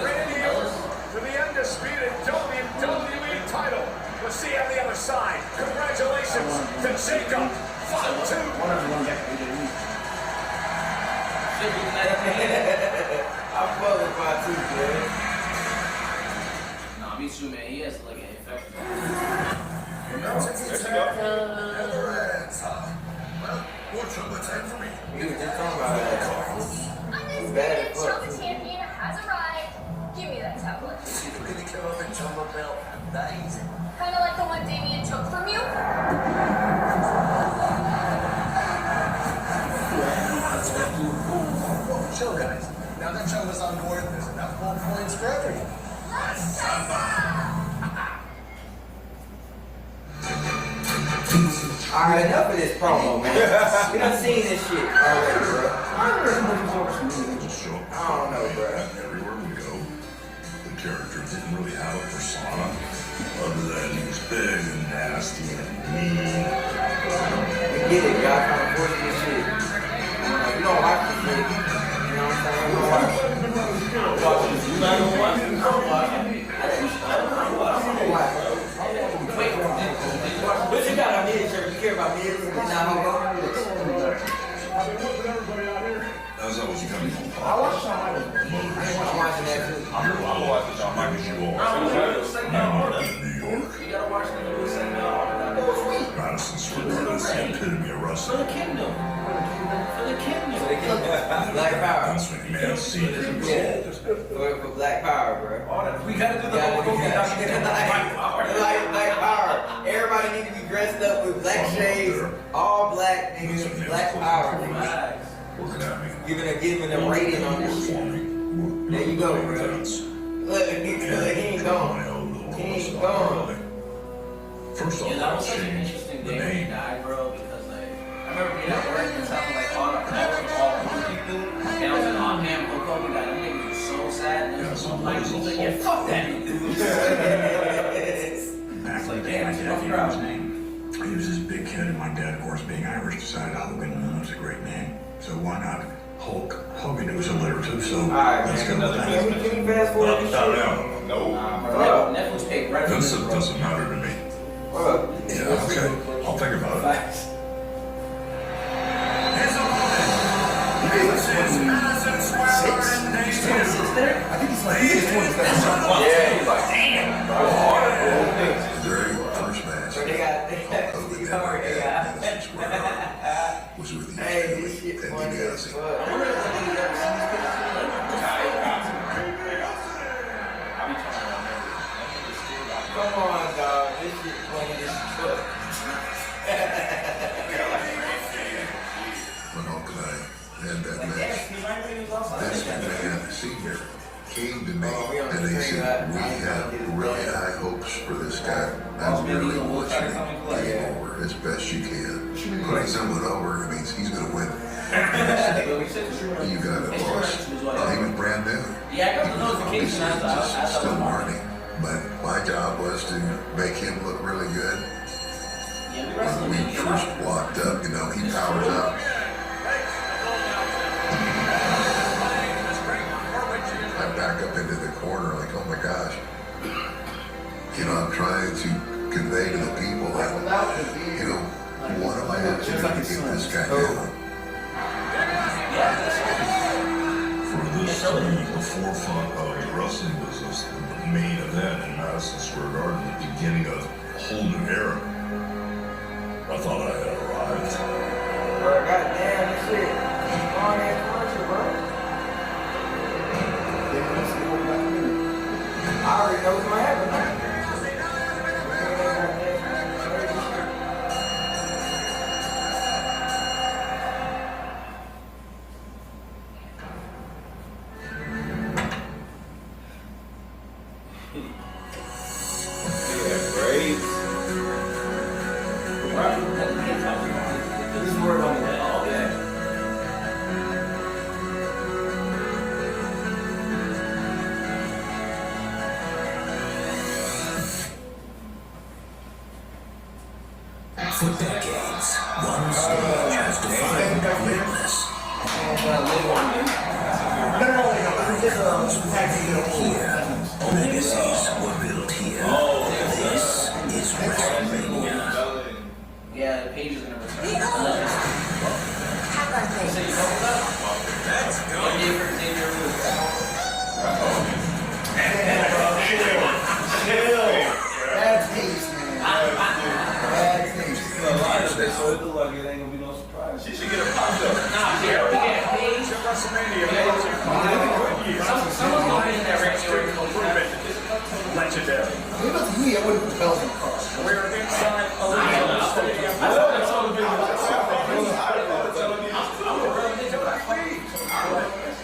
Randy Orton for the undisputed WWE title. We'll see you on the other side. Congratulations to Jacob Fatu. I'm fucking Fatu, man. Nah, me too, man. He has like an infection. What's up, what's that for me? We were just talking about that. Undisputed Choke Champion has arrived. Give me that tablet. Really come up and jump up belt. That easy. Kinda like the one Damien took from you. Chill, guys. Now that Joe is on board, there's enough ball points for everyone. Let's take Alright, enough of this promo, man. We done seen this shit already, bro. I don't know, bro. Everywhere we go, the character didn't really have a persona, other than he was big and nasty and mean. We get it, y'all trying to force this shit. You don't watch this shit. You know what I'm saying? You don't watch it. You not gonna watch it? I'm watching. What you got on me, sir? You care about me? As I was coming home, I'm watching that too. I'm watching John Michael you all. In New York. You gotta watch the new segment. Madison Square Garden is the epitome of wrestling. For the kingdom. Black Power. Vince McMahon Cena involved. For Black Power, bro. We gotta do the whole movie. Like Black Power. Everybody need to be dressed up with black shades, all black niggas, Black Power niggas. Giving a rating on this shit. There you go, bro. Look, he ain't gone. He ain't gone. First off, Yeah, that was such an change interesting the day when he name. died, bro, because like I remember being at work and talking like all the people, and I was like, oh man, bro, Kobe died. That nigga was so sad. And I was like, yeah, fuck that dude. Back Like, in the damn, I day, should my fuck dad his was name. He was this big kid, and my dad, of course, being Irish, decided Halloween was a great name. So why not Hulk Hogan was a alliterative, so let's go with that. Can you fast forward this shit? No. Netflix paid right for this, bro. Doesn't matter to me. Bro. Yeah, okay. I'll think about it. Facts. His opponent, this is Madison Square Garden, I think he's like, Yeah, he's like, damn, bro. The very first match. They got Hogan covered, ever they had got. in Madison Square Garden was with the Hey, this shit and funny as DiBiase. fuck. I wonder if you ever seen this Come on, dog. This shit funny as fuck. When Hulk and I had that match, Vince McMahon Sr. came to me and they said, we have really high hopes for this guy. I really want you to put him over as best you can. Putting someone over means he's going to win. You got it, boss. He was brand new. Yeah, I got the notification. Obviously, just still learning. But my job was to make him look really good. When we first walked up, you know, he powers up. I back up into the corner like, oh my gosh. You know, I'm trying to convey to the people that, you know, what am I opportunity to get this guy down? For this to be the forefront of the wrestling business, the main event in Madison Square Garden, the beginning of a whole new era, I thought I had arrived. Bro, goddamn, this shit. Long ass commercial, bro. I already know what's gonna happen, man. For decades, one stage has defined greatness. Here, legacies were built here. This is Wrestlemania. Yeah, Paige is gonna return. How about So you this? know that? Let's go. One day for Xavier Woods. Chill. Bad taste, man. Bad taste. A lot of this, so it look like it ain't gonna be no surprise. She should get a pop up. Nah, here we get Paige. WrestleMania. Someone's going in there right here. Legendary. If it was me, I wouldn't put bells in the car. We're inside Allegiant Stadium.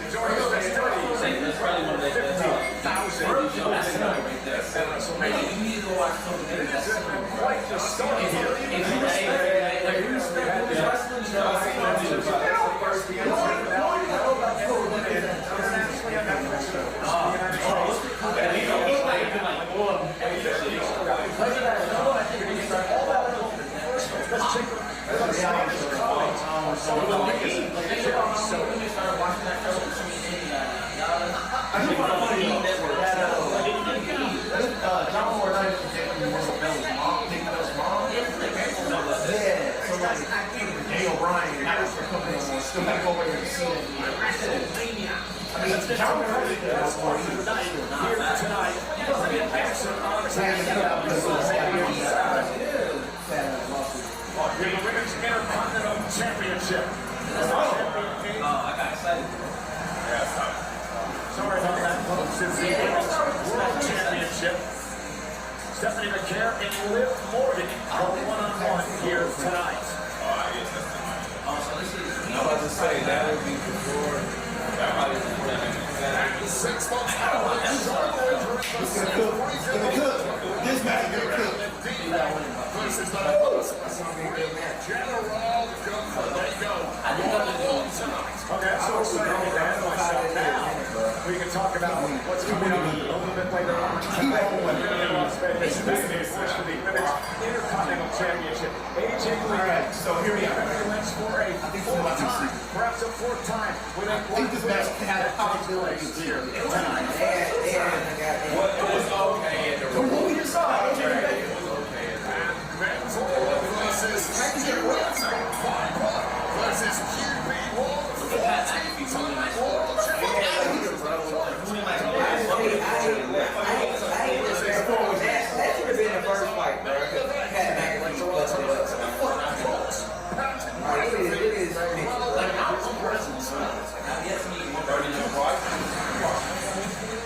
Enjoy the festivities. That's probably one of the best. That's another right there. You need to go watch some of It's been quite the story here. Still gotta go over there and see it. I mean, John Cena is more here tonight. In the Women's Intercontinental Championship. I got excited. Sorry about that, folks. It's the Women's World Championship. Stephanie Vacquer and Liv Morgan go one-on-one here tonight. I'm about to say that would be before. That might be before that. 6 months out, It's gonna cook. It's gonna cook. This match is gonna cook. versus the General Gunther. There you go. Okay, so excited to have myself now. We can talk about what's coming up a little bit later on. This is for the Women's Intercontinental Championship. AJ Lynch. So here we are. Becky Lynch for a fourth time, perhaps a fourth time. I think this match had a possibility here tonight. What was okay in the From what we just saw, AJ and Becky. Men's World versus versus QB1 World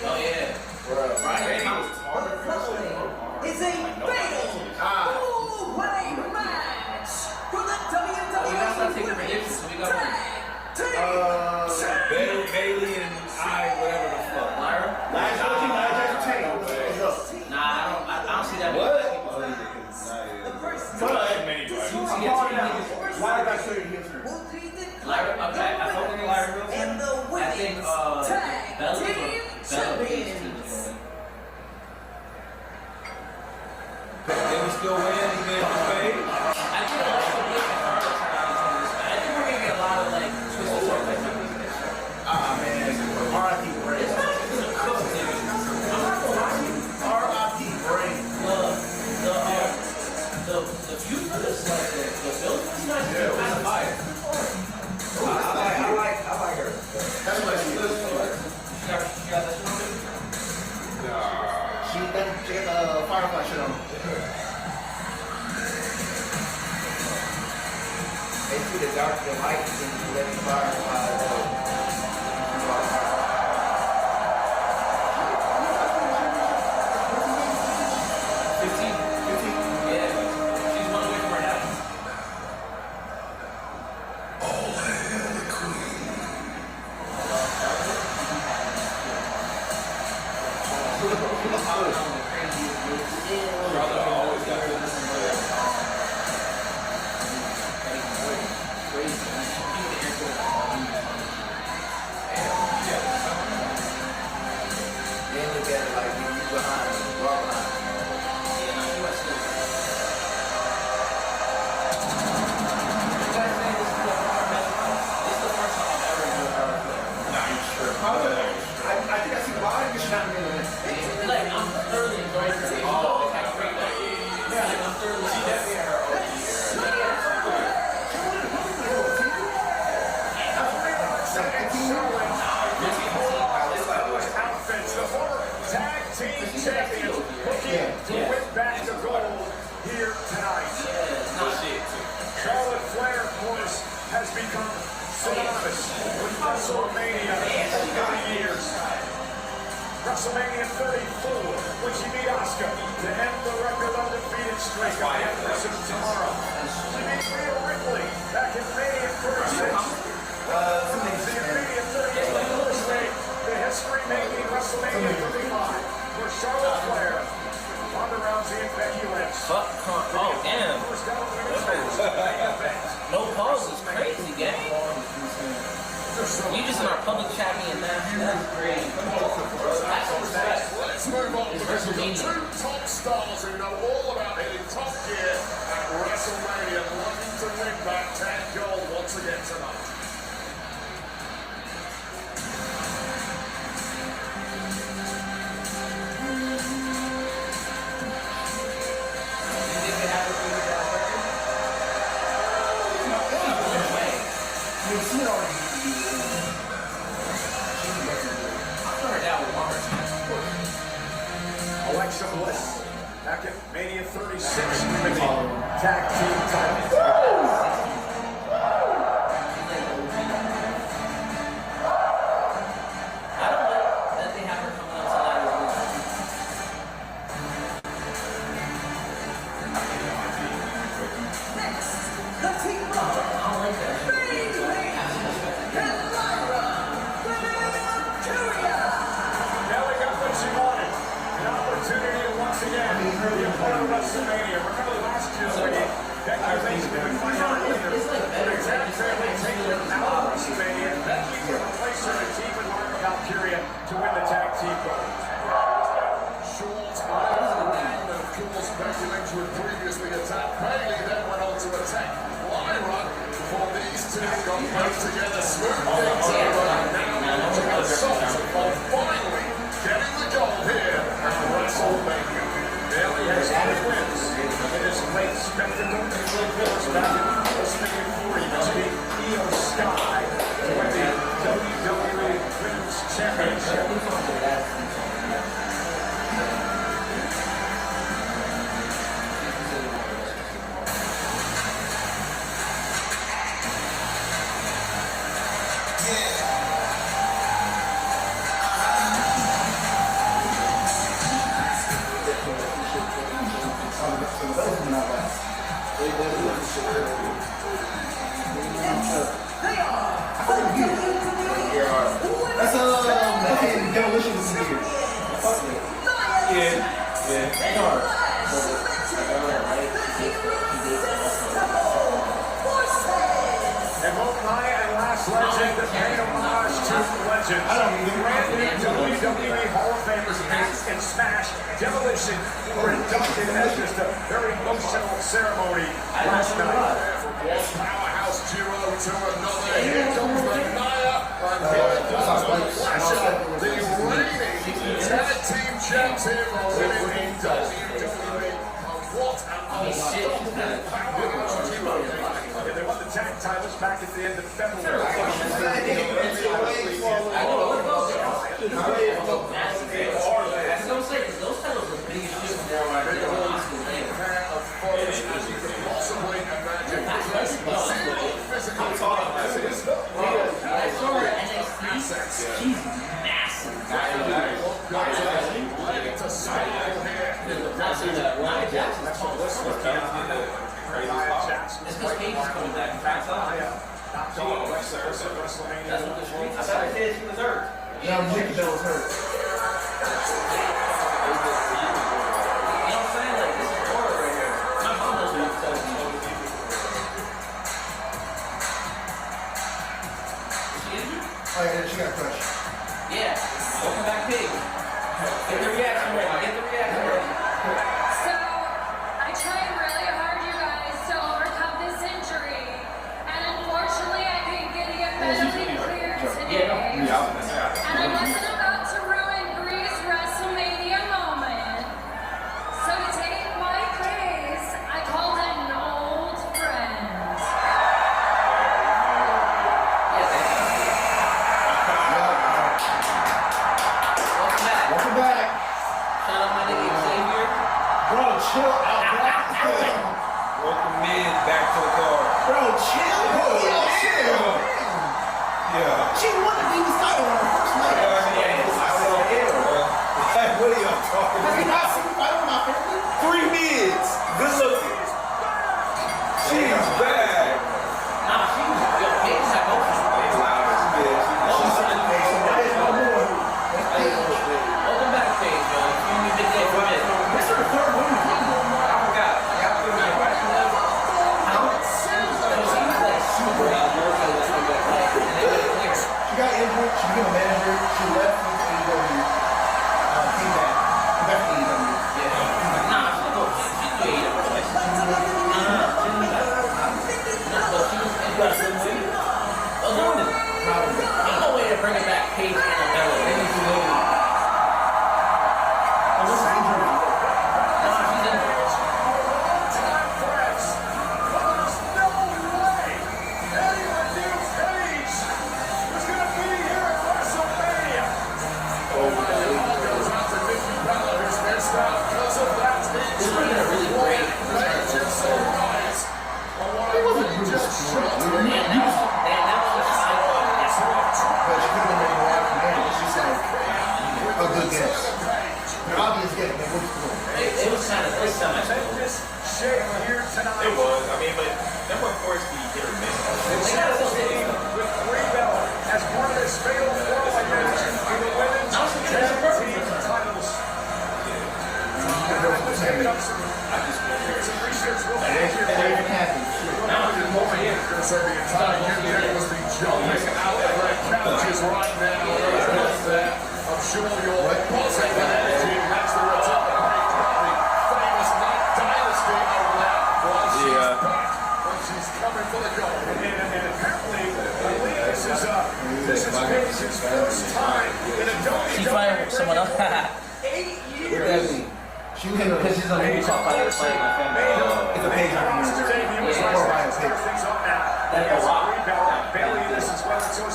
Oh yeah. It's a fatal four-way match for the WWE Bailey and whatever the fuck. Lyra? Nah, I don't see that. What? Lyra, okay, I thought we were Lyra real quick. and the I think women's tag Bella team champions. They was still winning again for Paige. I think we're also good for her to turn out and turn this back. I think we're gonna get a lot of like twisted stuff like that. R.I.P. Brain. R.I.P. Brain. The feud for this, like the build for this match is kind of fire. I like her. That's what she is. She got that shit on it? She got Firefly shit on. They see the dark, the light, and then let the Firefly. to win back the gold here tonight. Charlotte Flair, of course, has become synonymous with WrestleMania over the years. WrestleMania 34, when she beat Asuka to end the record undefeated streak of the Empress of Tomorrow. She beat Rhea Ripley back in Mania 36. The immediate 38 anniversary, the history-making WrestleMania 35, for Charlotte Flair, Ronda Rousey, and Becky Lynch. Oh, damn. First ever women's match of the main event. No pause is crazy, gang. You just in our public chat being that's crazy. Let's move on because we've got two top stars who know all about hitting top gear at WrestleMania, looking to win back 10 gold once again tonight. Alexa Bliss, back at Mania 36, winning tag team titles. I don't know that they have her coming out to Next, the team of Becky Lynch and Lyra, Valkyria. Nelly got what she wanted. An opportunity to once again be a part of WrestleMania. Remember last year's winning, Becky Lynch didn't find out either. But exactly taking her out of WrestleMania, Becky can replace her in team with Lyra Valkyria to win the tag team gold. Short and of course Becky Lynch would previously attack Bailey, then went on to attack Lyra before these two got both together, smooth things over, and now launching an assault on finally getting the gold here at WrestleMania. Bailey has Cody Wins in his late spectacle. Goes back in WrestleMania 40 to beat Io Sky to win the WWE Women's Championship. They are That's fucking demolition is here. And both Nia and Last Legend paid homage to legends. Brand new WWE Hall of Famers Axe and Smash Demolition were inducted as just a very emotional ceremony last night. One powerhouse duo to another. Here comes the Nia, and here comes the Flasher, the reigning tag team champs here for women in WWE. What an unstoppable powerhouse duo. They won the tag titles back at the end of February. those titles were big as shit for Possibly imagine physical assets. She's massive. Ready to spiral here in the Nia Jackson's tall. Nia Jackson It's because Paige is coming back in fact. knocked off WrestleMania. That's what the streets. I thought I said she was hurt. Yeah, Nikki Bell was hurt. You know what I'm saying? Like, this is horror right here. My mom knows what I'm telling you. Is she injured? Oh yeah, she got crushed. Yeah. Welcome back, Paige. Get the reaction ready. Get the reaction ready. So, I tried really hard, you guys, to overcome this injury. And unfortunately, I couldn't get it medically cleared today. And I wasn't about to chill out. Welcome mid back to the car. Bro, chill. Yo, chill. Yeah. She won the Divas title on her first night. What are y'all talking Have you about? not seen the fight with my family? 3 mids. Good looking. She's bad. Nah, she was yo, Paige had both. Welcome back, Paige, yo. You need to get from it. This is the third woman. I forgot. She got injured. She became a manager. She left with AEW. Came back. Back to AEW. Ain't no way to bring it back, Paige and Belair. A good guess. An obvious guess, but what's cool? It was kind of this time. It was. I mean, but them were forced to be hit or miss. With 3 belts as part of this fatal 4-way match for the women's tag team titles. Let's give it up some research real quick here. So the entire unit was the jumping out of their couches right now. I'm sure you're buzzing with energy. That's the return of the famous Night Dynasty over there. Well, she's back, and she's coming for the gold. And apparently, this is Paige's first time in a WWE. She's fighting someone else. 8 years. She was in the Because she's on the move called Fighting My Family. It's a Paige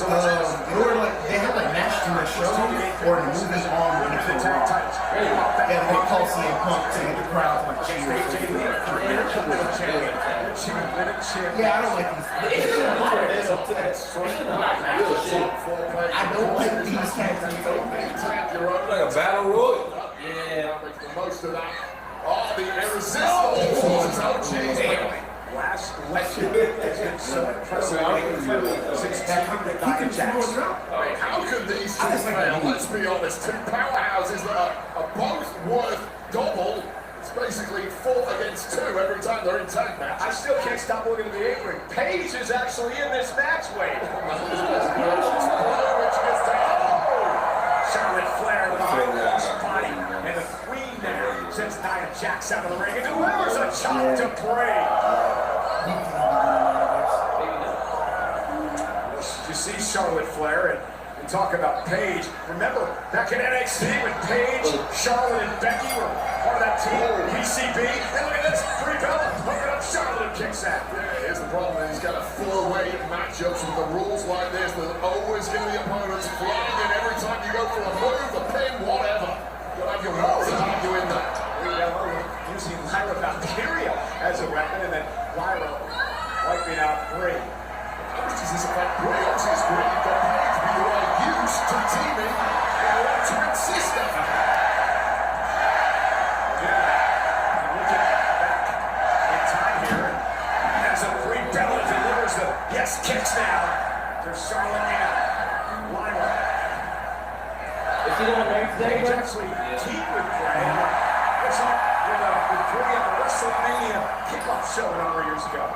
That's a lot. in order like they had like match in the show or to move this on when it's so wrong. And they call CM Punk to get the crowd like cheer. Yeah, I don't like these. I don't like these cats. Like a battle royal. Yeah. Make the most of that. Oh, the irresistible forces. Oh, jeez. Last election has been so impressive since 200 Jacks. How could these two fail? Let's be honest, two powerhouses that are both worth double. It's basically 4 against 2 every time they're in tag match. I still can't stop looking at the apron. Paige is actually in this match. Wait. Charlotte Flair with a hard body and the queen now sends Nia Jax out of the ring and delivers a chop to Bray. You see Charlotte Flair and talk about Paige. Remember back in NXT when Paige, Charlotte, and Becky were part of that team, PCB. And look at this, Brie Bella hooking up Charlotte and kicks that. Yeah, here's the problem. He's got a 4-way matchups with the rules like this. There's always going to be opponents flying in every time you go for a move, a pin, whatever. You'll have your rules and argue in that. Brie Bella using Lyra Valkyria as a weapon, and then Lyra wiping out Brie. How much does this affect Brie? Obviously, it's great. You've got Paige, but you are used to teaming with your twin sister. Yes, kicks now. There's Charlotte and Lyra. Is she doing there today, Paige bro? actually teamed with Bray. What's up with Bray at the WrestleMania kickoff show a number of years ago?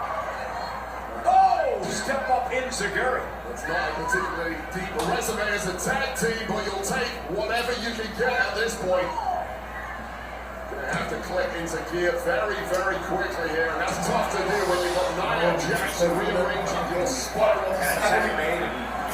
Oh, step up in Zaguri. It's not a particularly deep resume as a tag team, but you'll take whatever you can get at this point. Gonna have to click into gear very, very quickly here, and that's tough to do when you've got Nia Jax rearranging your spiral.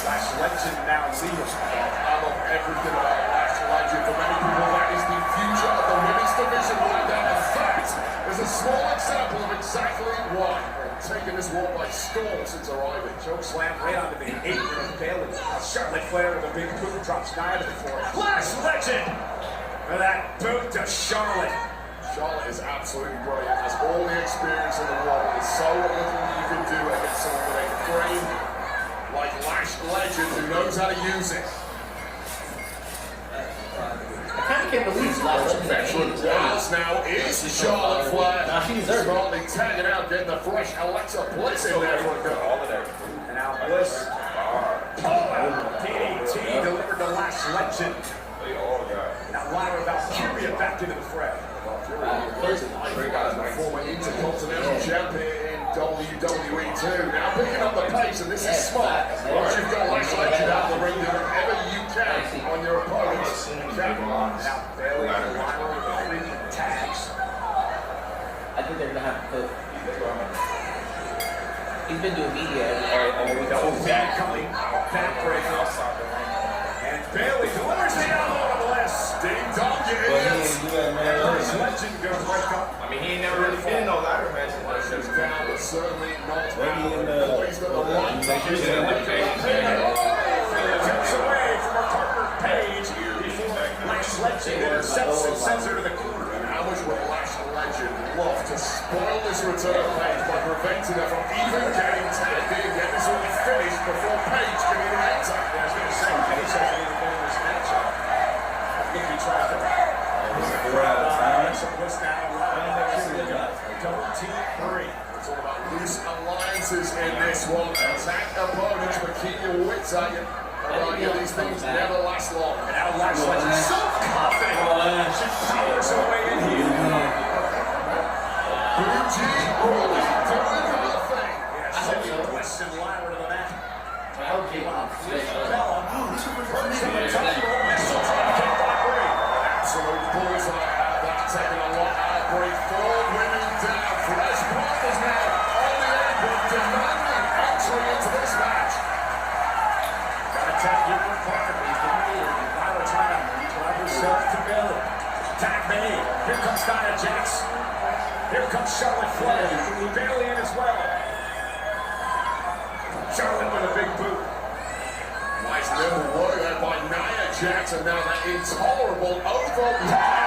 Last legend now leaders. I love everything about Last Legend. For many people, that is the future of the women's division right now. In fact, there's a small example of exactly why. Taking this war by storm since arriving. Choke slam right onto the apron of Bayley. Charlotte Flair with a big boot drops Nia to the floor. Last legend! For that boot to Charlotte. Charlotte is absolutely brilliant. Has all the experience in the world. There's so little you can do against someone with a frame like Lash Legend who knows how to use it. I kind of can't believe Veteran Rollins now is Charlotte Flair. Nah, she deserves it. Smartly tagging out, getting the fresh Alexa Bliss in there for a go. And now Bliss. DDT delivered to Lash Legend. Now Lyra Valkyria back into the fray. Former Intercontinental Champion in WWE too. Now picking up the pace, and this is smart. Once you've got Lash Legend out the ring, do whatever you can on your opponents. Now Bailey and Lyra with 3 tags. I think they're gonna have to put. He's been doing media every day. Coming backbreaker. And Bailey delivers the elbow to Bliss. Ding dong, you idiots. Lash Legend gonna break up. I mean, he ain't never really been in no ladder matches. Legends down, but certainly not Maybe in out. He's got the one. Takes away from her partner Paige before Lash Legend intercepts and sends her to the corner. And how much would Lash Legend love to spoil this return of Paige by preventing her from even getting tagged in? Get this all finished before Paige can even enter. I was going to say, Paige hasn't even been in this matchup. I think he tried to. Bliss now. Double team 3. It's all about loose alliances in this one. Attack opponents, but keep your wits at you. These things never last long. And now Lash Legend so confident. She powers her way in here. Bougie Rolling doing her thing. Yes, Bliss and Lyra to the mat. Absolute bullseye at that, taking a lot out of Brie. 4 women down. Fresh partners now on the apron, demanding entry into this match. Gotta tag your partner. Lyra trying to drive herself to Bailey. Tag made. Here comes Nia Jax. Here comes Charlotte Flair. Bailey in as well. Charlotte with a big boot. Nice little work there by Nia Jax, and now that intolerable overpower.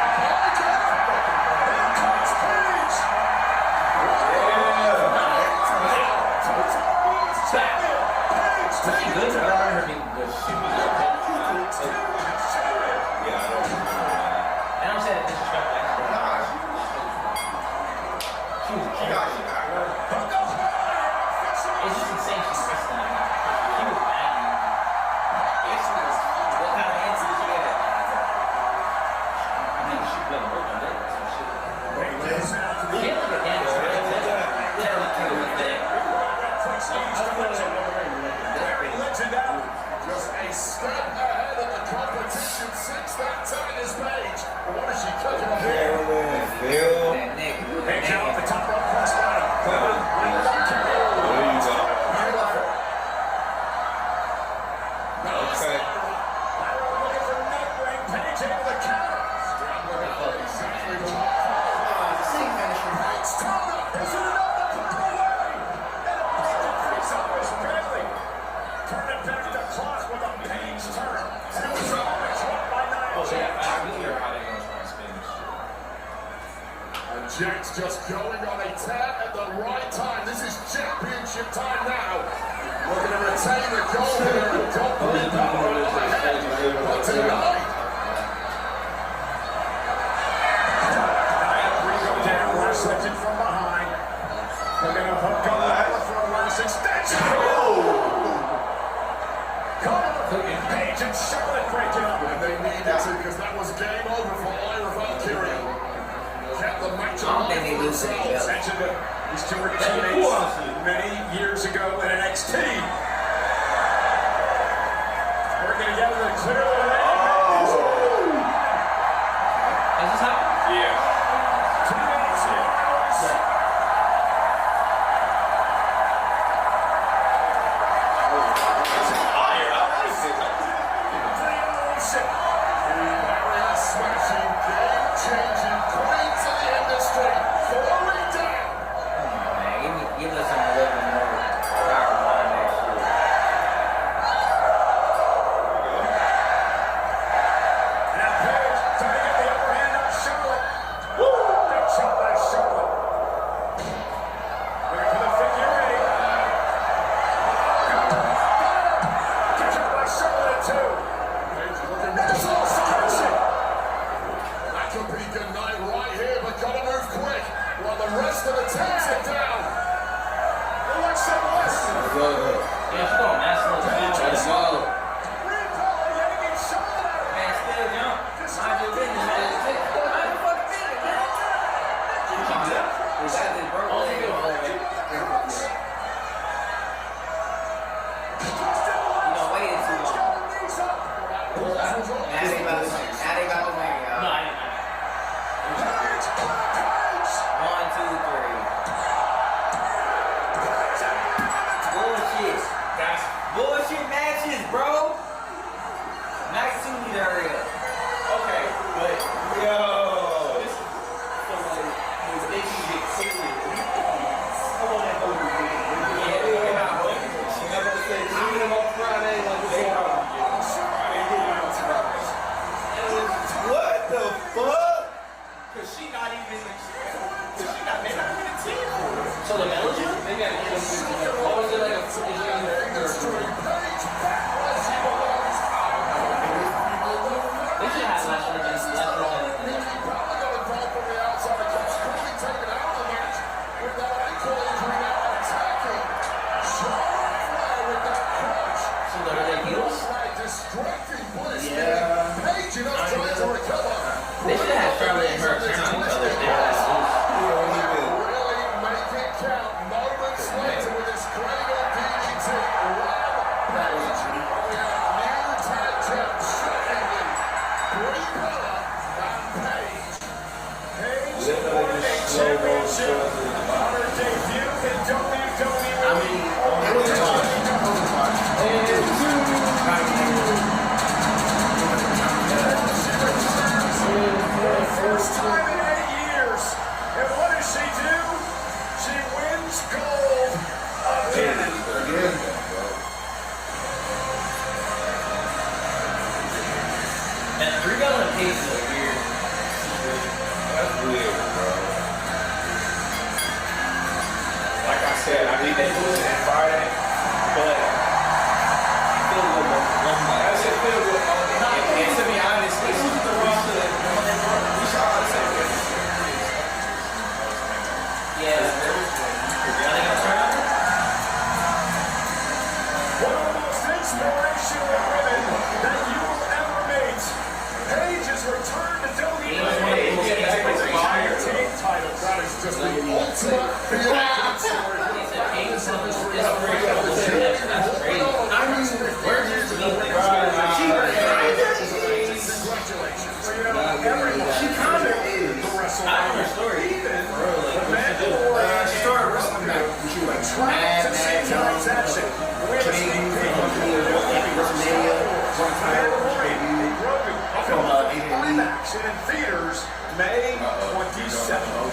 Just a step ahead of the competition since that time is Paige. What is she cooking up here? Paige out at the top rope cross body. Okay. Lyra looking for neck break. Paige able to counter. It's Tona. Is it enough to put her away? And a big face up was Bailey. Turn it back to clock with a Paige turn. And it was dropped by Nia Jax. And Jax just going on a tear at the right time. This is championship time now. We're going to retain the gold here and don't bring power ahead. But tonight, Down, Lash Legend from behind. They're going to hook up Lyra for a last extension. Caught up with Paige and Charlotte breaking up. and they needed to, because that was game over for Lyra Valkyria. Kept the match alive for themselves. Mentioned that these two were teammates many years ago in NXT. Working together to clear the way. Is this happening? Yeah. 2 minutes here. Smashing, game-changing, queen to the industry, falling down. Man, give us some 11 more power line next year. takes it down. Alexa Bliss. Yeah, she's going master. Let's go. Rico yanking Charlotte out. Man, still jump. Mind your business, man. Mind your fucking business, man. Got this broke leg. You know, waited too long. Now they about to win, y'all. No, I didn't. 1, 2, 3. Bullshit. Guys, bullshit matches, bro. Max 2 need to hurry up. Okay, but yo, this so like they can get Cena. Come on, that whole thing. Yeah, they're not hungry. She never said leave them on Friday like they are. What the fuck? Cause she not even the champ. Cause she not. They not even a team for her. So the Belgian? They got to get them. What was it like a They should have last legends. So are they heels? Yeah. Paige, you know, trying to recover. They should have Charlotte and her turn on each other if they were last Really make it count. Moments later with this cradle DDT. Paige, we have new tag champ, shockingly. Brie Bella and Paige. Paige won a championship on her debut in WWE. I mean, it was hard. For the first time in 8 years. And what does she do? She wins gold again. And Brie Bella and Paige is a weird. That's weird, bro. Like I said, I think they losing it Friday, but I feel a little I just feel a little. And to be honest, this is the we should all say this. Yeah. Are they gonna turn on her? One of the most inspirational women that you will ever meet. Paige has returned to WWE. Team title. That is just the ultimate. That's crazy. I mean, Where's your team? Congratulations. So, you know, everyone. she kind of is. I don't know her story. The Mandalorian. She started wrestling back when she was like Trying to see tonight's action. WrestleMania, one time, debut. Live action in theaters May 27th.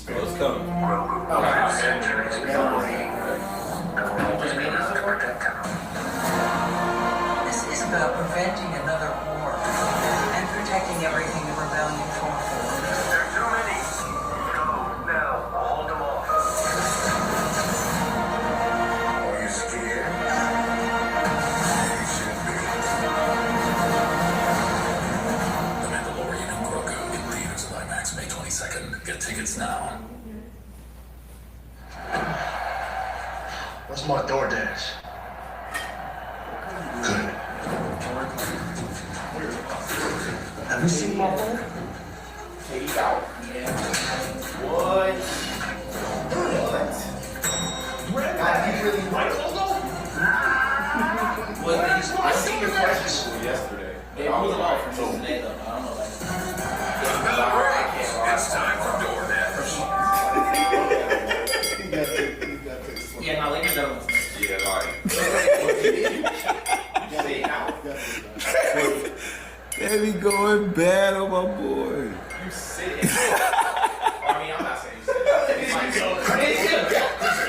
Let's go. This is about preventing another war and protecting everything the rebellion fought for. There are too many. Go now. Hold them off. Are you scared? You should be. The Mandalorian and Grogu in theaters of IMAX May 22nd. Get tickets now. What's my DoorDash? Good. Have you seen my phone? Take out. What? God, you really like I seen your question yesterday. It was a lot for me today, though. I don't know. It's time for DoorDash. Yeah, my ladies don't. Yeah, like. They be going bad on my boy. You sick. I mean, I'm not saying you sick.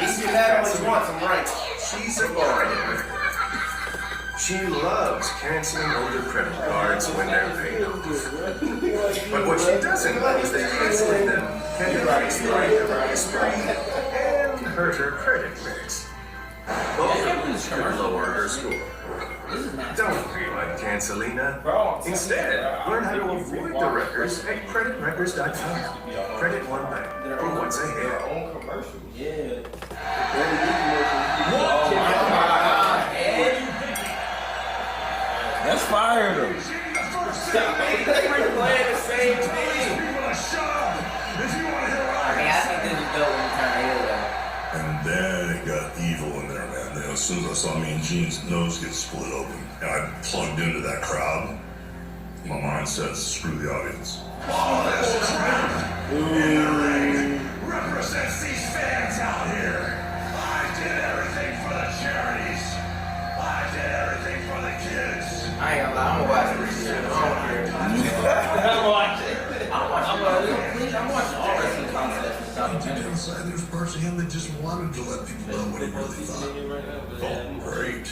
He's that only once, I'm right. She's a bargain. She loves canceling older credit cards when they're paid off. But what she doesn't love is that canceling them can increase the rate of her spree and hurt her credit mix. Both of which could lower her score. Don't feel like Cancelina. Instead, learn how to avoid the records at creditrecords.com. Credit one night for what's ahead. Own commercial. Yeah. That's fire though. Stop playing the same thing. I think this is dope when you turn heel though. And then it got evil in there, man. As soon as I saw me and Gene's nose get split open, and I plugged into that crowd, my mind says, screw the audience. This crowd in the ring represents these fans out here. I did everything for the charities. I did everything for the kids. I ain't gonna lie, I'm gonna watch this shit. I don't care. I'm watching. I'm watching all wrestling contests. Deep inside, there's parts of him that just wanted to let people know what he really thought. Felt great.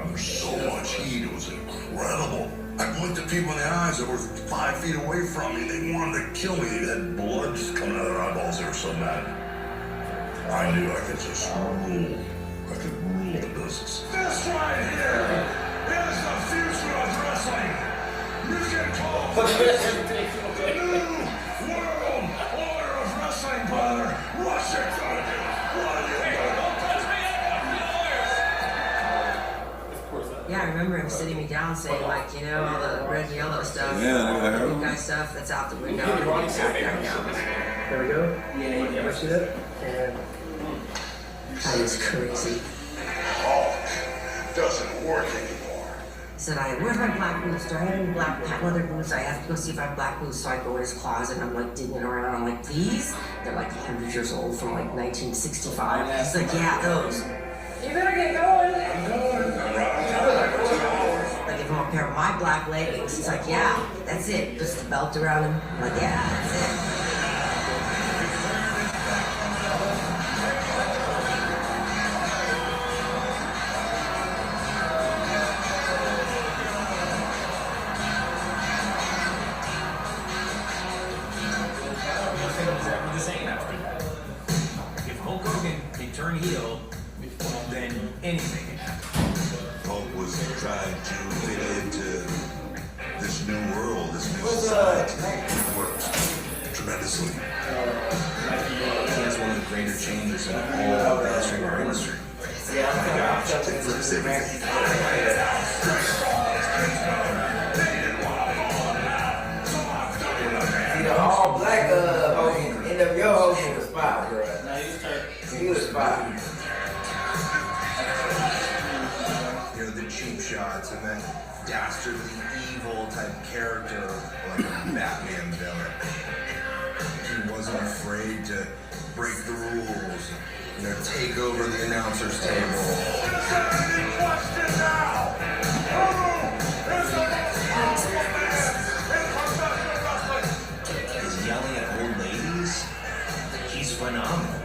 Under so much heat, it was incredible. I blinked at people in the eyes that were 5 feet away from me. They wanted to kill me. They had blood just coming out of their eyeballs. They were so mad. I knew I could just rule. I could rule the business. This right here is the future of wrestling. You can call this the new world order of wrestling, brother. What's it gonna do? What do you think? Yeah, I remember him sitting me down saying, like, you know, all the red and yellow stuff, all the good guy stuff that's out the window. There we go. Yeah. Ever see that? And That is crazy. Doesn't work anymore. He said, where's my black boots? Do I have any black leather boots? I have to go see if I have black boots. So I go in his closet and I'm like digging around. I'm like, these? They're like 100 years old from like 1965. He's like, yeah, those. You better get going. Like, give him a pair of my black leggings. He's like, yeah, that's it. Just the belt around him. I'm like, yeah, that's it. If Hulk Hogan can turn heel, then anything can happen. Hulk was trying to fit into this new world, this new society. It worked tremendously. That's one of the greater changes in all the history of our industry. The all black Hogan, NWO Hogan was spot, bro. No, he was spot. You know, the cheap shots and that dastardly evil type character like a Batman villain. He wasn't afraid to break the rules, you know, take over the announcer's table. He's yelling at old ladies. He's phenomenal.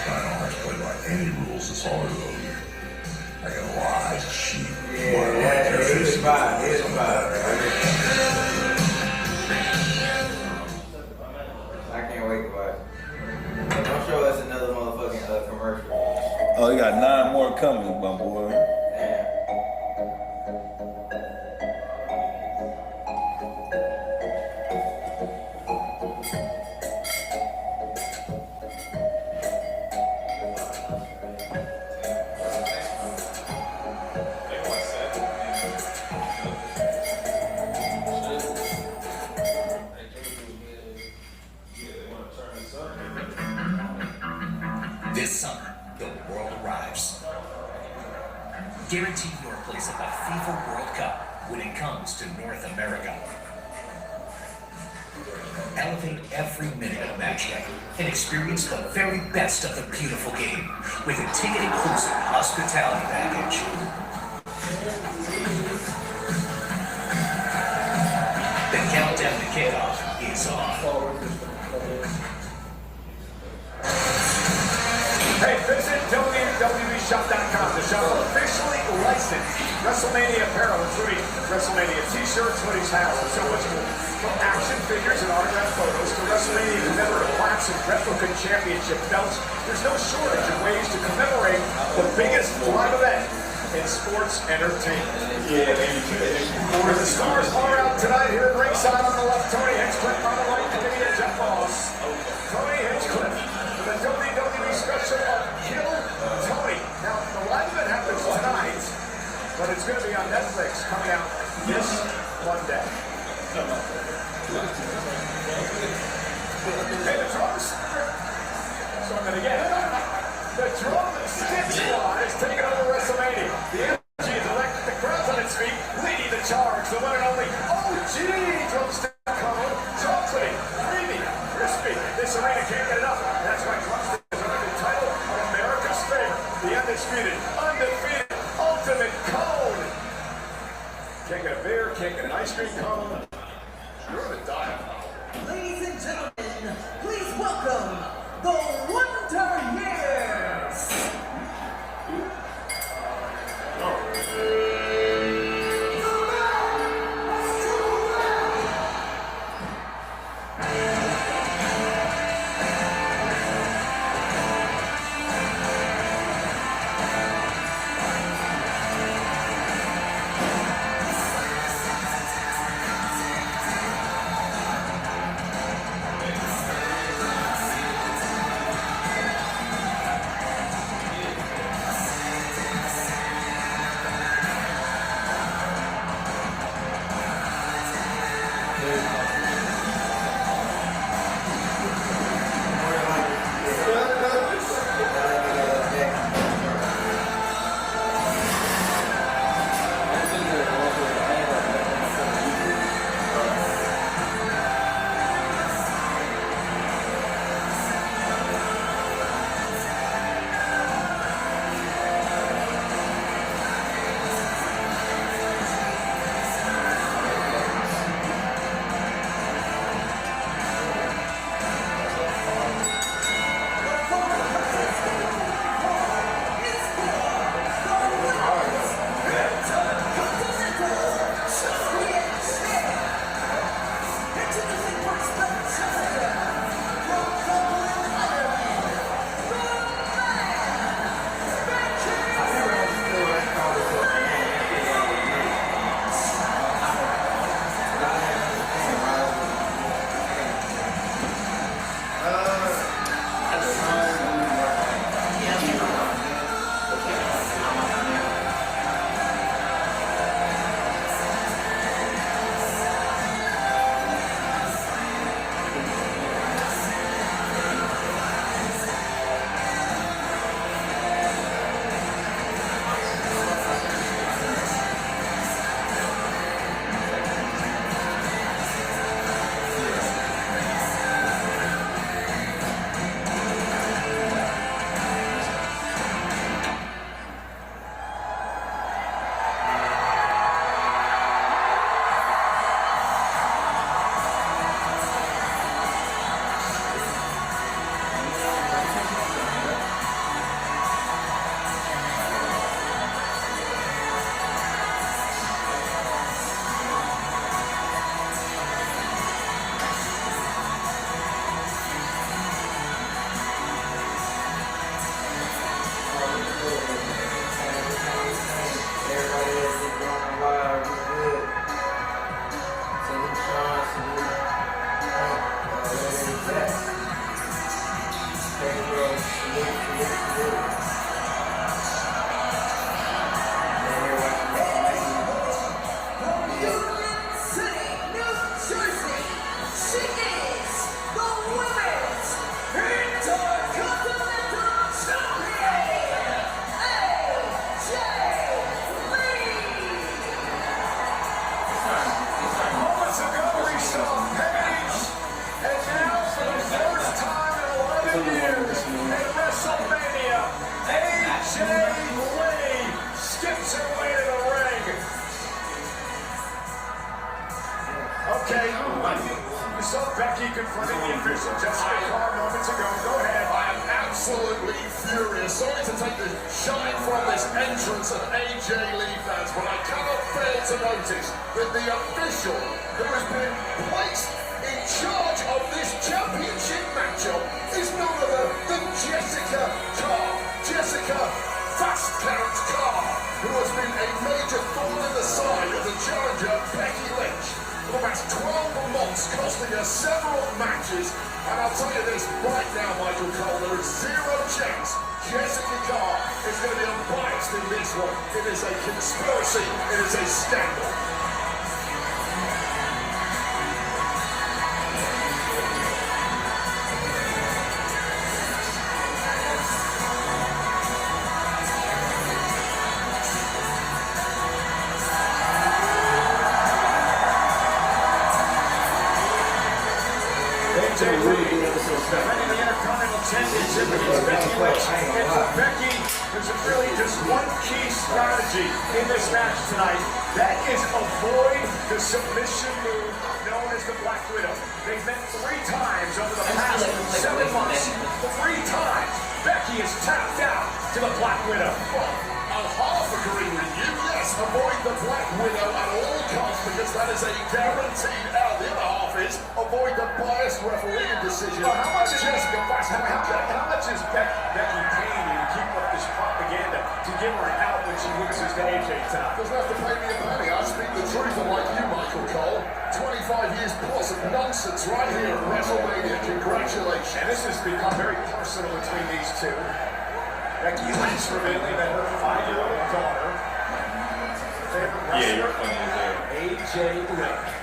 I don't have to play by any rules. It's Hollywood. I got a lot of cheap. It's fine. I can't wait to watch. Don't show us another motherfucking commercial. Oh, you got 9 more coming, my boy. This summer, the world arrives. Guarantee your place at the FIFA World Cup when it comes to North America. Elevate every minute of match day and experience the very best of the beautiful game with a ticket-inclusive hospitality package. The countdown to kickoff is on. hey, visit shop.com to shop officially licensed WrestleMania apparel, including WrestleMania t-shirts, hoodies, hats, and so much more. From action figures and autographed photos to WrestleMania commemorative plaques and replica championship belts, there's no shortage of ways to commemorate the biggest live event in sports entertainment. Yeah, baby. Where the stars are out tonight, here at ringside on the left, Tony Hinchcliffe, on the right, Committee and Jeff Moss. Tony Hinchcliffe for the WWE special of Kill Tony. Now, the live event happens tonight, but it's going to be on Netflix coming out this Monday. Hey, the drums. So I'm going to get it. The drum skip squad is taking over WrestleMania. The energy is electric. The crowd's on its feet, leading the charge. The one and only OG drumstick combo, chocolatey, creamy, crispy. This arena can't get enough. That's why drumstick is under the title of America's favorite, the undisputed, undefeated, ultimate cone. Can't get a beer, can't get an ice cream cone. You're on a diet. Ladies and gentlemen, please welcome the Wonder Years. Becky confronting the official just a car moments ago. Go ahead. I am absolutely furious. Sorry to take the shine from this entrance of AJ Lee fans, but I cannot fail to notice that the official who has been placed in charge of this championship matchup is none other than Jessica Carr. Jessica Fast Count Carr, who has been a major thorn in the side of the challenger Becky Lynch for the past 12 months, costing her several matches. And I'll tell you this right now, Michael Cole, there is zero chance Jessica Carr is going to be unbiased in this one. It is a conspiracy, it is a scandal. Defending the Intercontinental Championship against Becky Lynch. And for Becky, there's really just one key strategy in this match tonight. That is avoid the submission move known as the Black Widow. They've met 3 times over the past 7 months. 3 times. Becky is tapped out to the Black Widow. I'll half agree with you. Yes, avoid the Black Widow at all costs because that is a guaranteed L. The other half is avoid the biased refereeing decision. Well, how much is Jessica Fast? How much is Becky paying you to keep up this propaganda to give her an out when she loses to AJ tonight? Doesn't have to pay me a penny. I speak the truth, unlike you, Michael Cole. 25 years plus of nonsense right here at WrestleMania. Congratulations. And this has become very personal between these two. Becky Lynch revealing that her 5-year-old daughter, favorite wrestler, AJ Lee.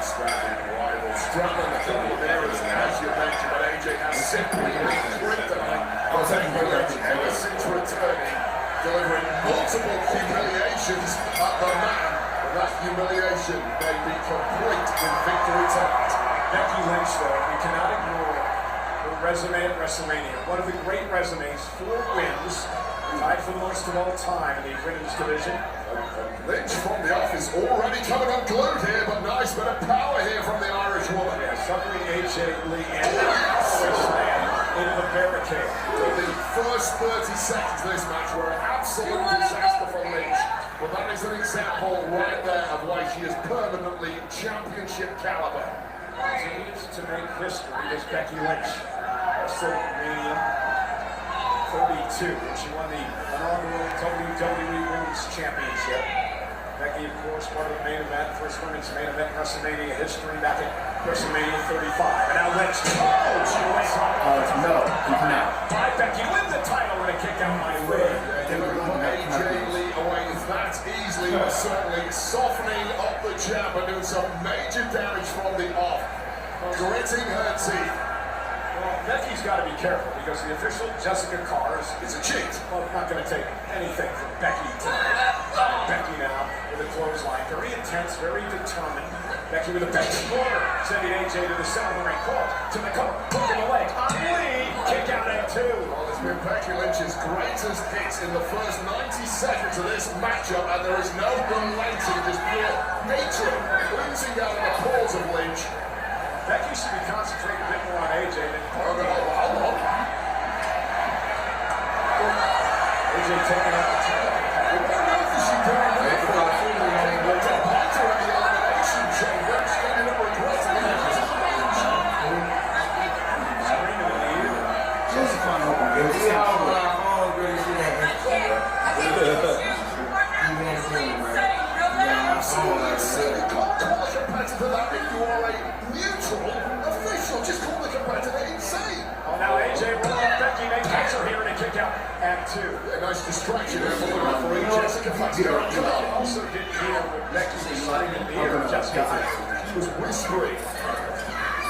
Scrapping rivals, struggling a couple of areas, as you mentioned, but AJ has simply been great tonight. I'll take Becky ever since returning, delivering multiple humiliations at the man. And that humiliation may be complete in victory tonight. Becky Lynch, though, we cannot ignore her resume at WrestleMania. One of the great resumes, 4 wins, tied for the most of all time in the women's division. Lynch from the office already coming unglued here, but nice bit of power here from the Irish woman. Yeah, suffering AJ Lee and power slam into the barricade. The first 30 seconds of this match were an absolute disaster for Lynch. But that is an example right there of why she is permanently championship caliber. Continues to make history is Becky Lynch. WrestleMania 32, when she won the inaugural WWE Women's Championship. Becky, of course, part of the main event, first women's main event in WrestleMania history back at WrestleMania 35. And now Lynch, she wins. No, cannot. By Becky, win the title with a kick out my way. AJ Lee away that easily, but certainly softening up the jab and doing some major damage from the off. Gritting her teeth. Well, Becky's got to be careful because the official, Jessica Carr, is a cheat. Well, not going to take anything from Becky tonight. Becky now with a clothesline, very intense, very determined. Becky with a Becky corner, sending AJ to the center of the ring. Call to the cover, hook in the leg. On Lee, kick out at 2. Well, it's been Becky Lynch's greatest hits in the first 90 seconds of this matchup, and there is no relenting, just pure hatred oozing out of the pores of Lynch. Becky should be concentrating a bit more on AJ than hold on. AJ taking out the title. What on earth is she doing there? To bite her in the elimination chamber, she ended up regretting it. She's a fun open girl. See how all girls do that. You can't call a competitor that if you are a neutral official. Just call the competitor insane. Oh, now AJ rolling up Becky. They catch her here in a kick out at 2. Yeah, nice distraction there from the referee, Jessica Fatu. Also didn't hear what Becky was screaming in the ear of Jessica. She was whispering.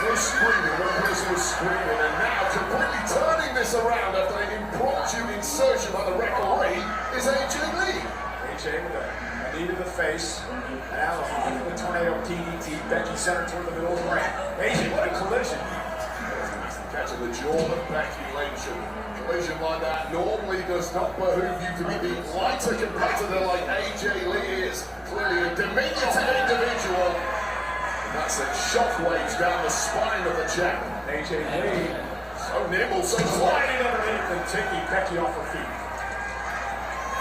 No screaming, one person was screaming, and now completely turning this around after an impromptu insertion by the referee is AJ Lee. AJ with a knee to the face, and now the tornado DDT. Becky centered toward the middle of the ring. AJ, what a collision. Catching the jaw of Becky Lynch. A collision like that normally does not behoove you to be the lighter competitor like AJ Lee is. Clearly a diminutive individual. And that sent shockwaves down the spine of the champ. AJ Lee So nimble, so Sliding underneath and taking Becky off her feet.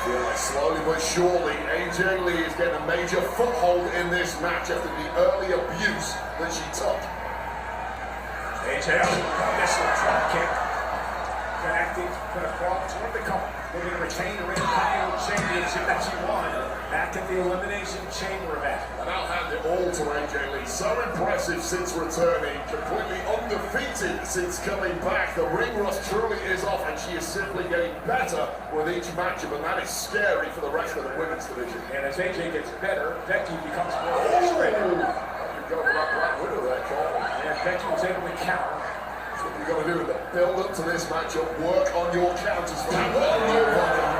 Feel like slowly but surely, AJ Lee is getting a major foothold in this match after the early abuse that she took. AJ on this one, drop kick. Connecting, put a cross toward the couple. Looking to retain the Intercontinental Championship that she won back at the Elimination Chamber event. And I'll hand it all to AJ Lee. So impressive since returning, completely undefeated since coming back. The ring rust truly is off, and she is simply getting better with each matchup, and that is scary for the rest of the women's division. And as AJ gets better, Becky becomes more frustrated. You go for that Black Widow there, Cole. And Becky was able to counter. That's what you've got to do in the build up to this matchup. Work on your counters for that one move on them.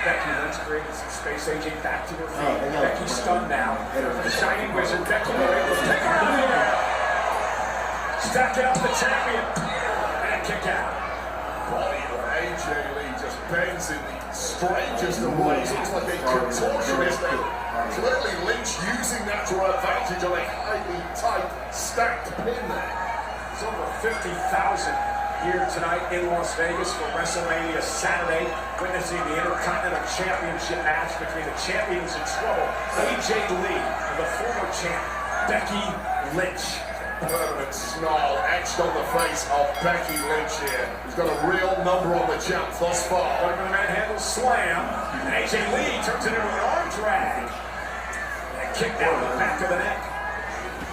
Becky Lynch created some space. AJ back to her feet. Becky stunned now. The Shining Wizard. Becky able to take her out of the air. Stacking up the champion. And kick out. Body of AJ Lee just bends in the strangest of ways. Looks like a contortionist. Clearly Lynch using that to her advantage on a highly tight, stacked pin there. It's over 50,000 here tonight in Las Vegas for WrestleMania Saturday, witnessing the Intercontinental Championship match between the champions in trouble, AJ Lee and the former champ, Becky Lynch. Permanent snarl etched on the face of Becky Lynch here. He's got a real number on the champ thus far. Going for the manhandle slam, and AJ Lee turns it into an arm drag. And kick down the back of the neck.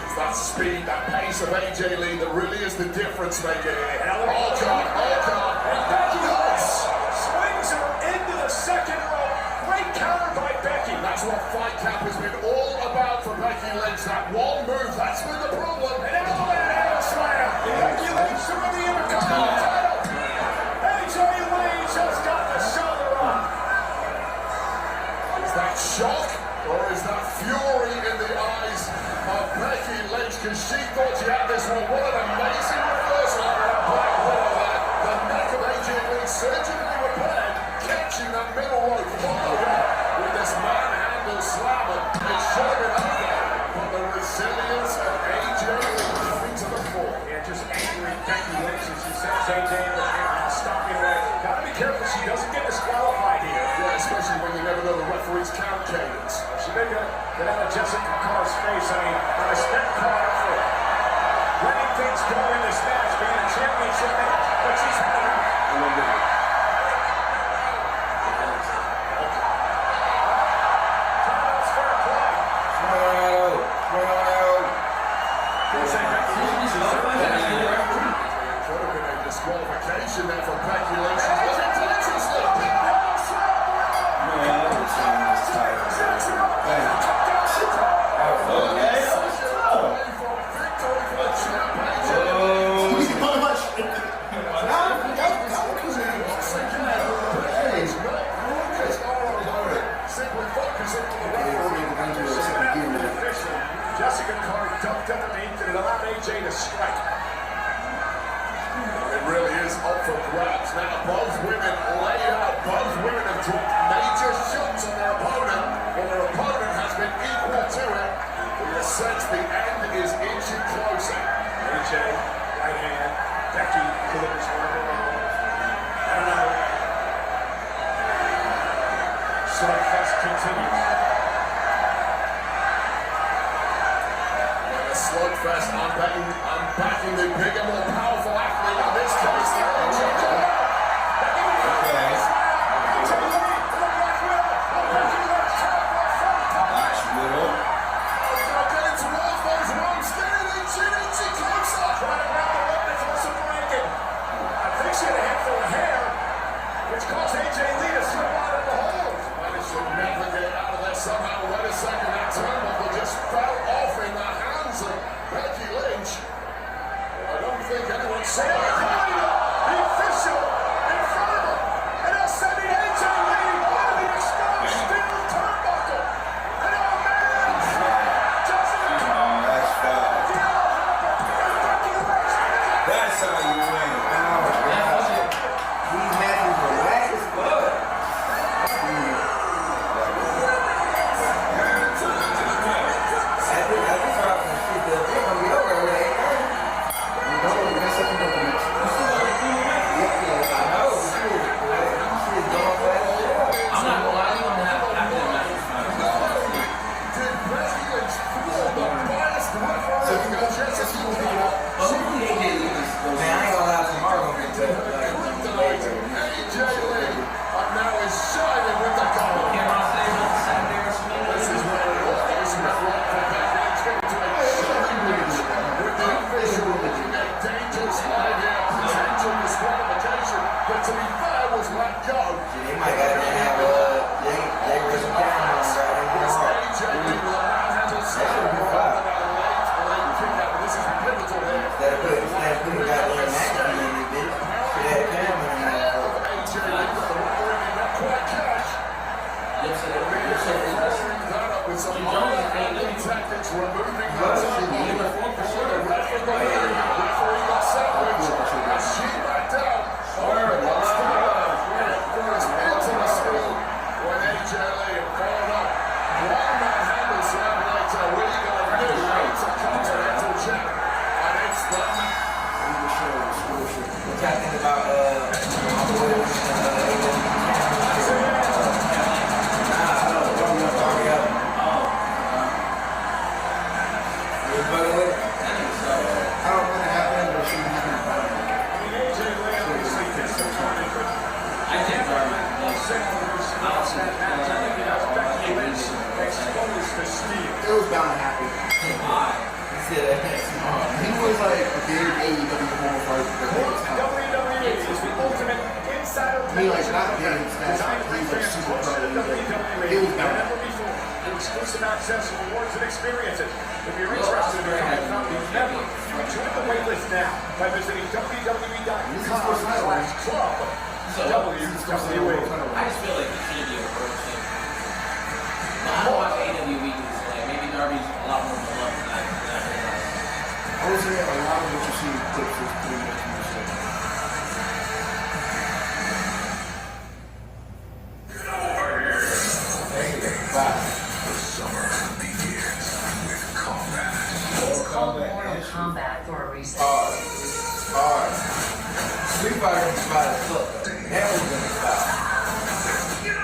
It's that speed, that pace of AJ Lee that really is the difference maker here. Oh God, oh God. And Becky Lynch swings her into the second rope. Great counter by Becky. That's what Fight Camp has been all about for Becky Lynch. That one move, that's been the problem. And now the manhandle slam. Becky Lynch to win the Intercontinental title. AJ Lee just got the shoulder up. Is that shock or is that fury in the eyes of Becky Lynch? Because she thought she had this one. What an amazing reversal of that Black Widow there. The neck of AJ Lee surgically repaired, catching that middle rope. With this manhandle slammer, it should have been over. But the resilience of AJ Lee coming to the fore. Yeah, just angry Becky Lynch as she sends AJ in the ring and stopping away. Gotta be careful she doesn't get disqualified here. Yeah, especially when you never know the referee's count cadence. She may get out of Jessica Carr's face. I mean, I respect Carr for letting things go in this match, being a championship match, but she's had it. Disqualification there for Becky Lynch. She's looking dangerously. Jessica Carr ducked underneath and it allowed AJ to strike. It really is up for grabs now. Both women laid out. Both women have took major shots on their opponent, but their opponent has been equal to it. In a sense, the end is inching closer. AJ, right hand. Becky delivers one of her own. I don't know. Slugfest continues. Slugfest, I'm backing the bigger, more powerful athlete in this case. Somehow, wait a second, that turnbuckle just fell off in the hands of Becky Lynch. I don't think anyone saw that. tactics, removing the time. The ref of the ring, referee got sandwich. As she backed out, Rhodes first into the spill when AJ Lee followed up. Bron handles him like a legal new. It's a continental check on Ace Button. What y'all think about It was bound to happen. He was like a big AEW home fight. WWE is the ultimate insider. I mean, like, not big, he's like super pro. It was bound to happen. Exclusive access, rewards, and experiences. If you're interested in becoming a founding member, join the waitlist now by visiting www.com/club. WWE. I just feel like it should be a world thing. I don't watch AW weekly, so like maybe Darby's a lot more beloved than I realize. I would say a lot of what you see in clips is pretty much new stuff. The summer begins with combat. It's called Mortal Kombat for a reason. Hard. Street Fighter is about as fuck. That was gonna stop.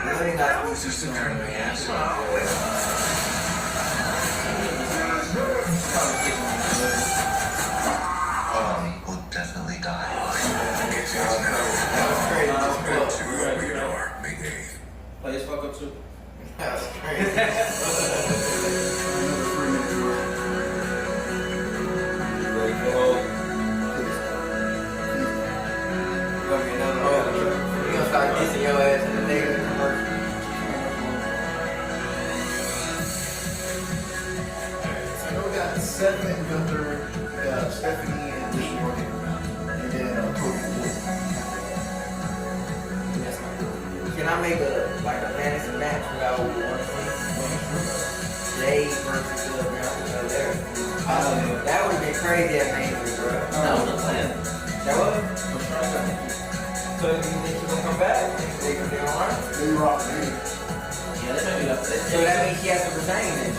Really not Just to turn the ass will definitely die. It's May 8th. Play this fuck up too. That's crazy. You gonna start kissing your ass in the nigga commercial. I know we got Seth and Gunther, Stephanie and Orton, and then Cody Wins. Can I make a fantasy match without one Jade versus Belair? That would be crazy at Mania, bro. That was the plan. That was? So you think she's gonna come back? They gonna run? They rock me. Yeah, that's maybe up. So that means she has to retain it.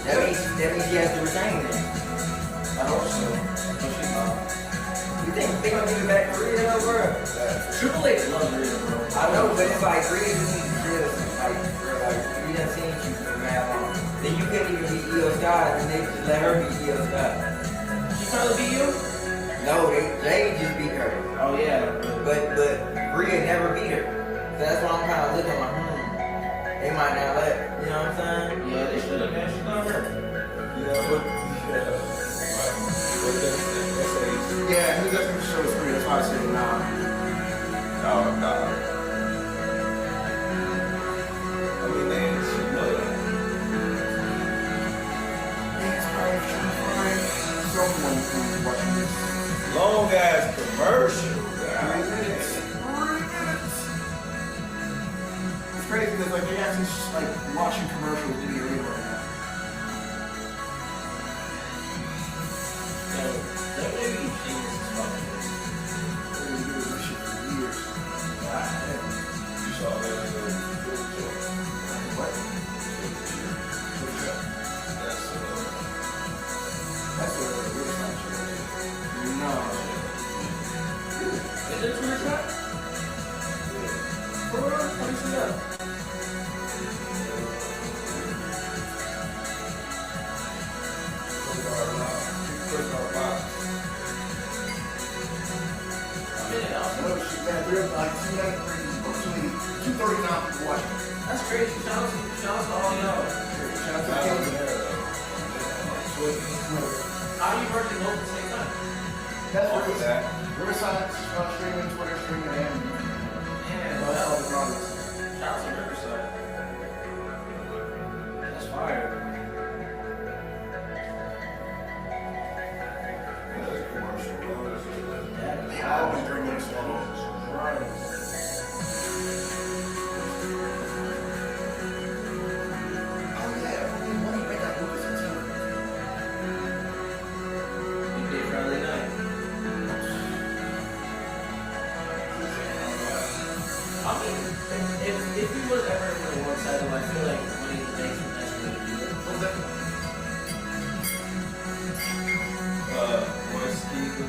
That means she has to retain it. I hope so. You think they're gonna give it back to Rhea though, bro? Triple H loves Rhea, bro. I know, but it's like Rhea just needs to feel like we done seen you for mad long. Then you couldn't even be Io Sky, and they just let her be Io Sky. She trying to be you? No, they just beat her. Oh yeah. But Rhea never beat her. So that's why I'm kind of looking like, they might not let, you know what I'm saying? Yeah, they should have, man. She's not hurt. Yeah, he definitely shows free. That's why I said nah. No. I mean, they should know that. It's probably fine. Someone who's watching this. Long ass commercial, 3 minutes. It's crazy because like they actually like watching commercials in the arena right now. Is it true shot? For real? Let me see that. That's crazy. Shout out to all y'all. How are you working both at the same time? That's what it's at. Riverside, streaming, Twitter, streaming, and all the products. Shout out to Riverside. That's fire. They always bring in stuff. So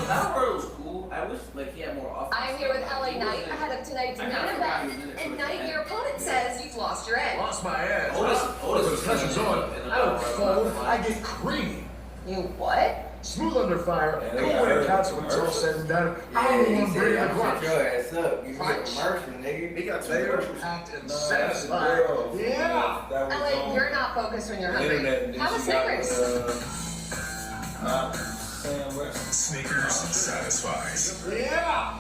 Battle Royal was cool. I wish like he had more offense. I'm here with LA Knight ahead of tonight's main event. And Knight, your opponent says you've lost your edge. Lost my edge. Otis The pressure's on. I don't fold. I get creamy. You what? Smooth under fire. Cool when it counts when it's all said and done. I don't want to bring the grunt. Your ass up. You get commercial, nigga. He got two They are commercials. packed and satisfied. Yeah. LA, you're not focused when you're hungry. Have a Snickers. Sneakers satisfies. Yeah.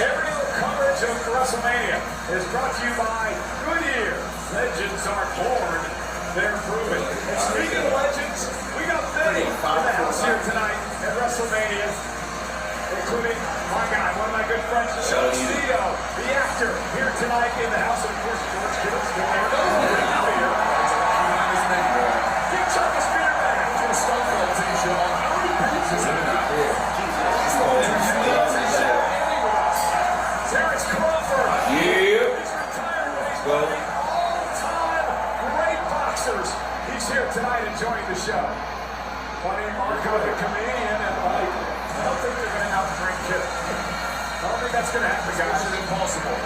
Aerial coverage of WrestleMania is brought to you by Goodyear. Legends are born, they're proven. And speaking of legends, we got Betty in the house here tonight at WrestleMania, including my guy, one of my good friends, Cena, the actor, here tonight in the house. And of course, George Kittle's still there. Big Chuck is Spear Man. To the Stone Cold T-shirt. How many pieces have we got? Terrence Crawford. Yeah. He's retired, but he's one of the all-time great boxers. He's here tonight enjoying the show. Funny Marco, the comedian, and like, I don't think they're going to outbring Kittle. I don't think that's going to happen, guys. It's impossible.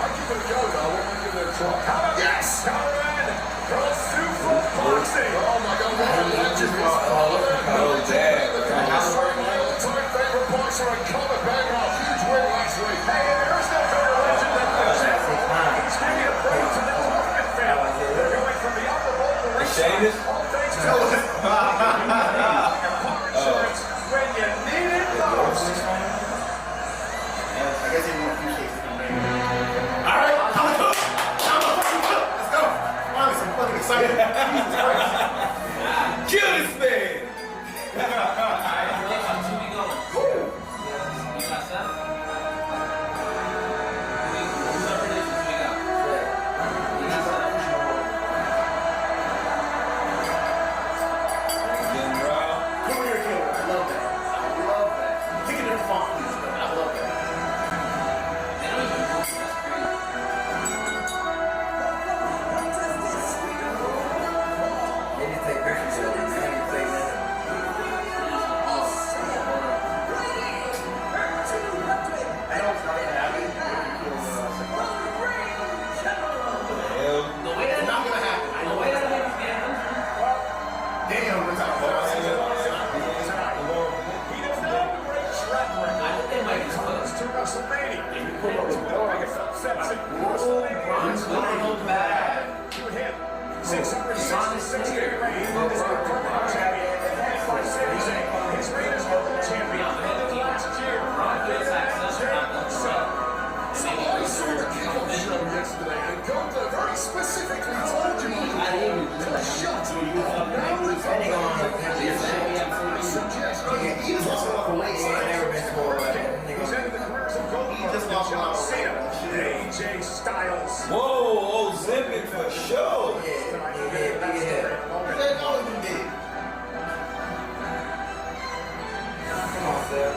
I'll give it a go, though. We'll give it a try. How about yes? Conrad from Super Boxing. Oh, my God. What a legend. Oh, damn. All-time favorite boxer and cover banger. A huge win last week. Hey, there is no better legend than Seth. He's giving a break to the Orton family. They're going from the upper bowl to the ringside. All thanks to insurance when you need it most. I guess he won't appreciate it. All right, I'm cook. Let's go. Finally, some fucking excitement. Jesus Christ. Kill this man. Career killer. I love that. I love that. Take it in the font, please. I love that. They just take pictures of it. They ain't say nothing. The way that Not gonna happen. I know the way it's that not. nigga's getting Damn, we're talking about He does not have a great track record. I think they might be Comes to WrestleMania. Bron's going on bad. To him, 666 reign is the current champion. And by Sami Zayn, his reign as world champion ended last year. I saw the kickoff show yesterday, and Gunther very specifically told you to shut up. Now the Depending on I suggest He just lost a lot of weight. he ain't never been scored like that. He's ended the careers of Goldberg, just lost a lot John of Cena, weight. and AJ Styles. Whoa, Ozempic for sure. They've always been big. Come on, Seth.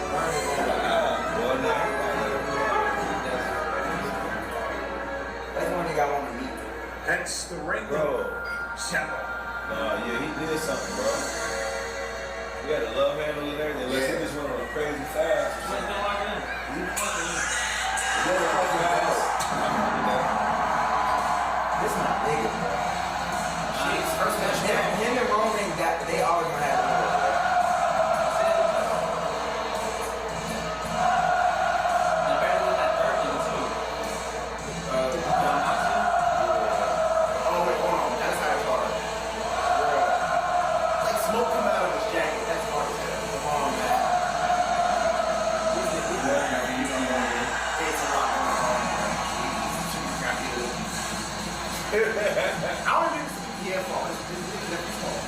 That's one thing I want to meet. Hence the ring Bro. shadow. Nah, yeah, he did something, bro. You got a love handle in there, and he just went on a crazy fast. This is my nigga, bro. Him and Roman, they always gonna have Oh, wait, hold on. That's how it's hard. Like smoke coming out of his jacket. That's hard as hell. Come on, man. It's a lot. I don't think it's EPF fault. It's Jeff's fault.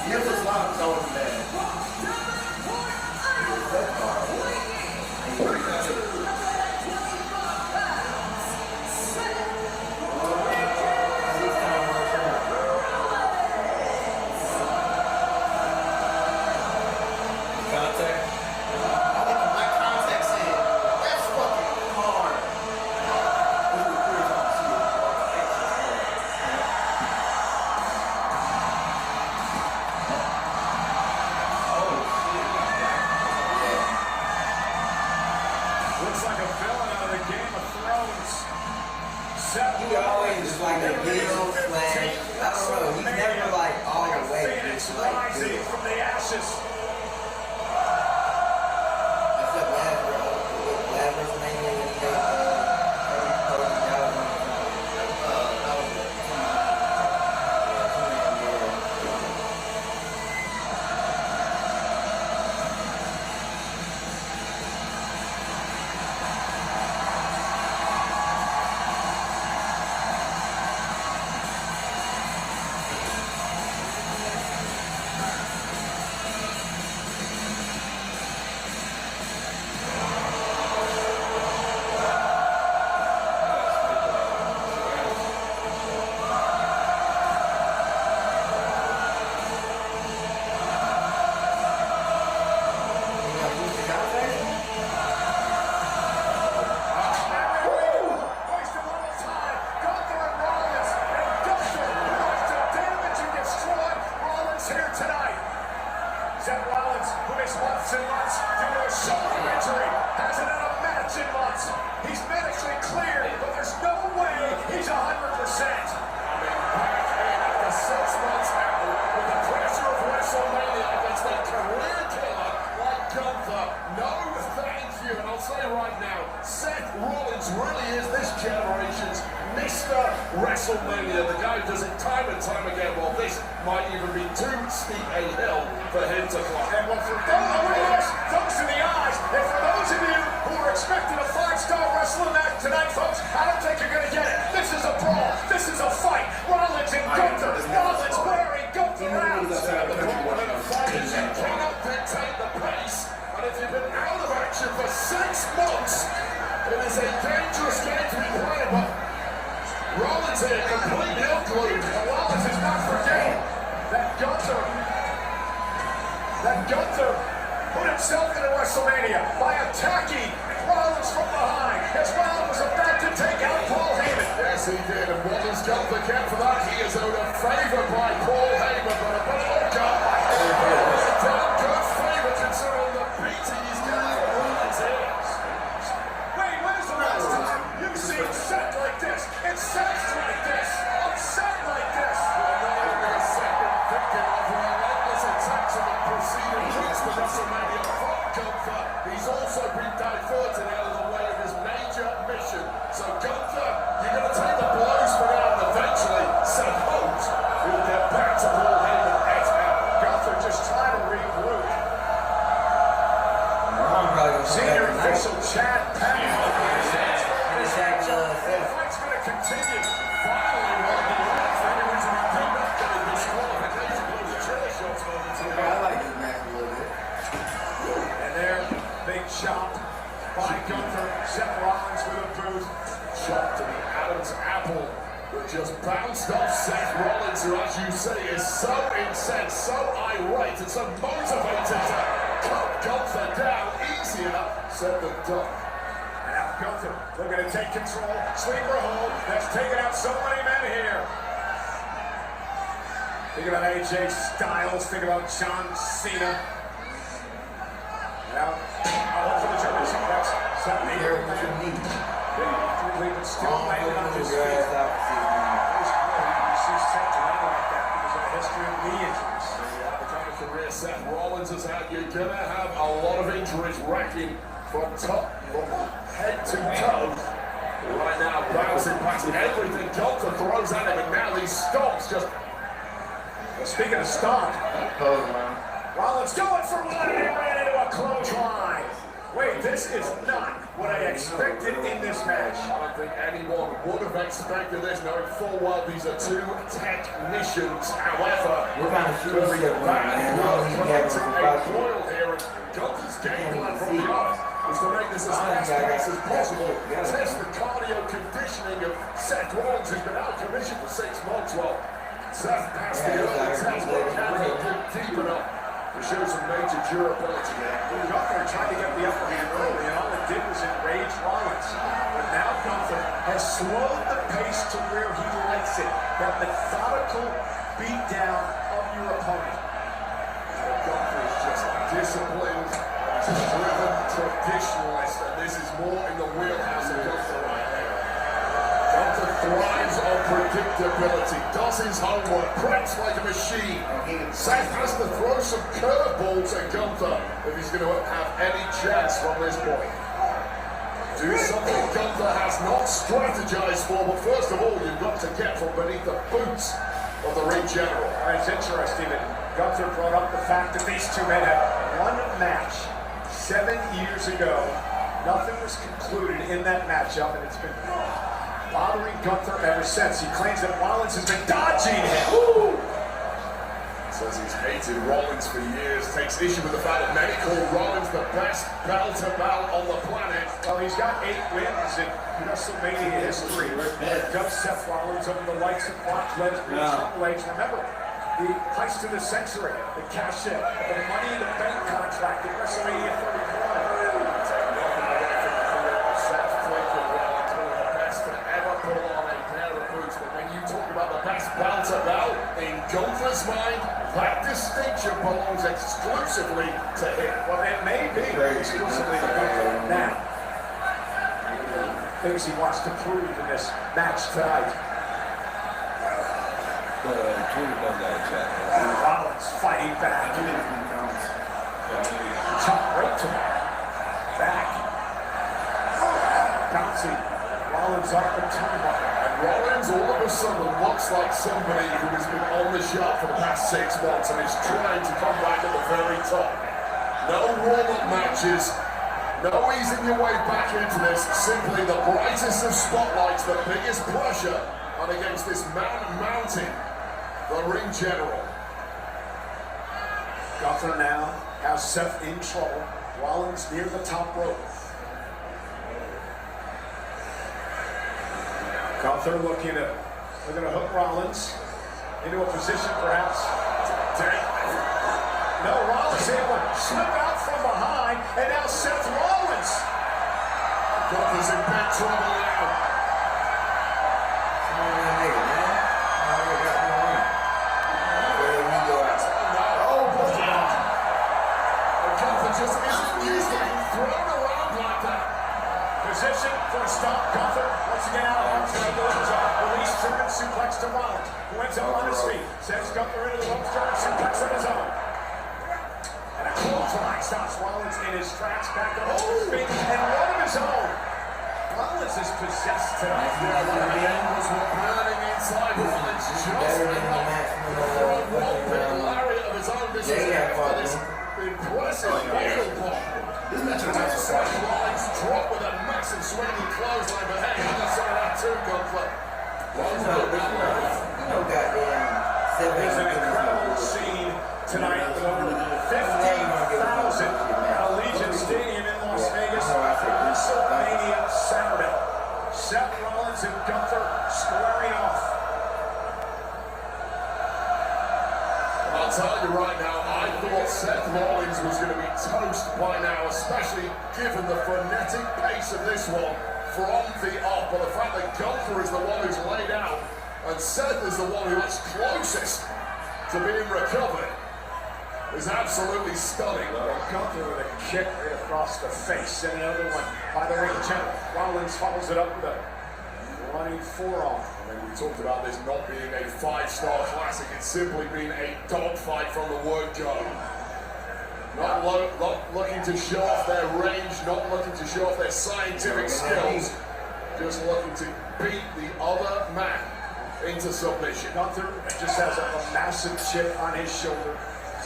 Jeff looks loud. It's always bad. Contact. I think the black contacts in. That's fucking hard. Gunther, no thank you. And I'll say right now, Seth Rollins really is this generation's Mr. WrestleMania. The guy does it time and time again. Well, this might even be too steep a hill for him to climb. And well, for those in the eyes, and for those of you who are expecting a 5-star wrestling match tonight, folks, I don't think you're going to get it. This is a brawl. This is a fight. Rollins and Gunther. Rollins wearing Gunther out. The problem in a fight is you cannot dictate the pace. And if you've been out of action for 6 months, it is a dangerous game to be playing. But Rollins here completely unglued. And Rollins is not forgetting that Gunther put himself into WrestleMania by attacking Rollins from behind as Rollins was about to take out Paul Heyman. Yes, he did. And what does Gunther get for that? He is owed a favor by Paul Heyman. But oh God, a damn good favor considering the beating he's getting from Rollins here. Wait, where's the last time you've seen Seth like this? It's Seth like this. Upset like this. Thinking of relentless attacks in the preceding weeks for WrestleMania from Gunther. He's also been diverted out of the way of his major mission. So Gunther, you're going to take the blows for now, and eventually Seth Rhodes will get back to Paul Heyman et al. Gunther just trying to regroup. Senior official Chad Patton. The fight's going to continue. Finally, I like this match a little bit. and there, big chop by Gunther. Seth Rollins with a boot. Chop to the Adam's apple that just bounced off Seth Rollins, who, as you say, is so incensed, so irate, and so motivated to cut Gunther down easier said than done. And now Gunther looking to take control. Sleeper hold. That's taken out so many men here. Think about AJ Styles. Think about John Cena. Now, for the German suplex. Seth here. Still landing on his feet. You see Seth land like that because of the history of knee injuries. The kind of career Seth Rollins has had, you're going to have a lot of injuries racking from head to toe. Right now, bouncing past everything Gunther throws at him, and now these stomps just... Speaking of stomp, Rollins going for one, and he ran into a clothesline. Wait, this is not what I expected in this match. I don't think anyone would have expected this, knowing full well these are two technicians. However, What kind of shoes we got a boil here, and Gunther's game plan from the off is to make this as fast pace as possible. Test the cardio conditioning of Seth Rollins, who's been out of commission for 6 months. Well, Seth passed the early test, but can he dig deep enough to show some major durability there? Gunther tried to get the upper hand early, and all it did was enrage Rollins. But now Gunther has slowed the pace to where he likes it. That methodical beatdown of your opponent. Gunther is just disciplined, he's a driven traditionalist, and this is more in the wheelhouse of Gunther right there. Gunther thrives on predictability, does his homework, preps like a machine. Seth has to throw some curveballs at Gunther if he's going to have any chance from this point. Do something Gunther has not strategized for, but first of all, you've got to get from beneath the boots of the ring general. It's interesting that Gunther brought up the fact that these two men had one match 7 years ago. Nothing was concluded in that matchup, and it's been bothering Gunther ever since. He claims that Rollins has been dodging him. Woo! Says he's hated Rollins for years, takes issue with the fact that many call Rollins the best bell-to-bell on the planet. Well, he's got 8 wins in WrestleMania history. Dubbed Seth Rollins over the likes of Brock Lesnar and Triple H. Remember, the heist of the century, the cash-in, the Money in the Bank contract at WrestleMania 31. Bell in Gunther's mind, that distinction belongs exclusively to him. Well, it may be exclusively to Gunther now. Things he wants to prove in this match tonight. Rollins fighting back. Top right to back. Bouncing. Rollins up the turnbuckle. And Rollins all of a sudden looks like somebody who has been on the shop for the past 6 months and is trying to come back at the very top. No warm-up matches. No easing your way back into this. Simply the brightest of spotlights, the biggest pressure, and against this man mounting the ring general. Gunther now has Seth in trouble. Rollins near the top rope. Gunther looking to hook Rollins into a position perhaps. No, Rollins able to slip out from behind, and now Seth Rollins. Gunther's in big trouble now. Just isn't used to being thrown around like that. Position for a stop. Gunther once again out of bounds. Going to lose his arm. Release German suplex to Rollins, who ends up on his feet. Sends Gunther into the ropes. German suplex on his own. And a clothesline stops Rollins in his tracks. Back up to his feet and one of his own. Rollins is possessed tonight. Yeah, one of the angles were burning inside Rollins. Just enough to throw one big lariat of his own. This is impressive muscle block. Rollins dropped with a massive swinging clothesline, but hey, you can say that too, Gunther. No goddamn. There's an incredible scene tonight with over 15,000 at Allegiant Stadium in Las Vegas for WrestleMania Saturday. Seth Rollins and Gunther squaring off. I'll tell you right now, I thought Seth Rollins was going to be toast by now, especially given the frenetic pace of this one from the off. But the fact that Gunther is the one who's laid out and Seth is the one who is closest to being recovered is absolutely stunning. Gunther with a kick right across the face, and another one by the ring general. Rollins follows it up with a running forearm. We talked about this not being a 5-star classic, it's simply been a dogfight from the word go. Not looking to show off their range, not looking to show off their scientific skills, just looking to beat the other man into submission. Gunther just has a massive chip on his shoulder.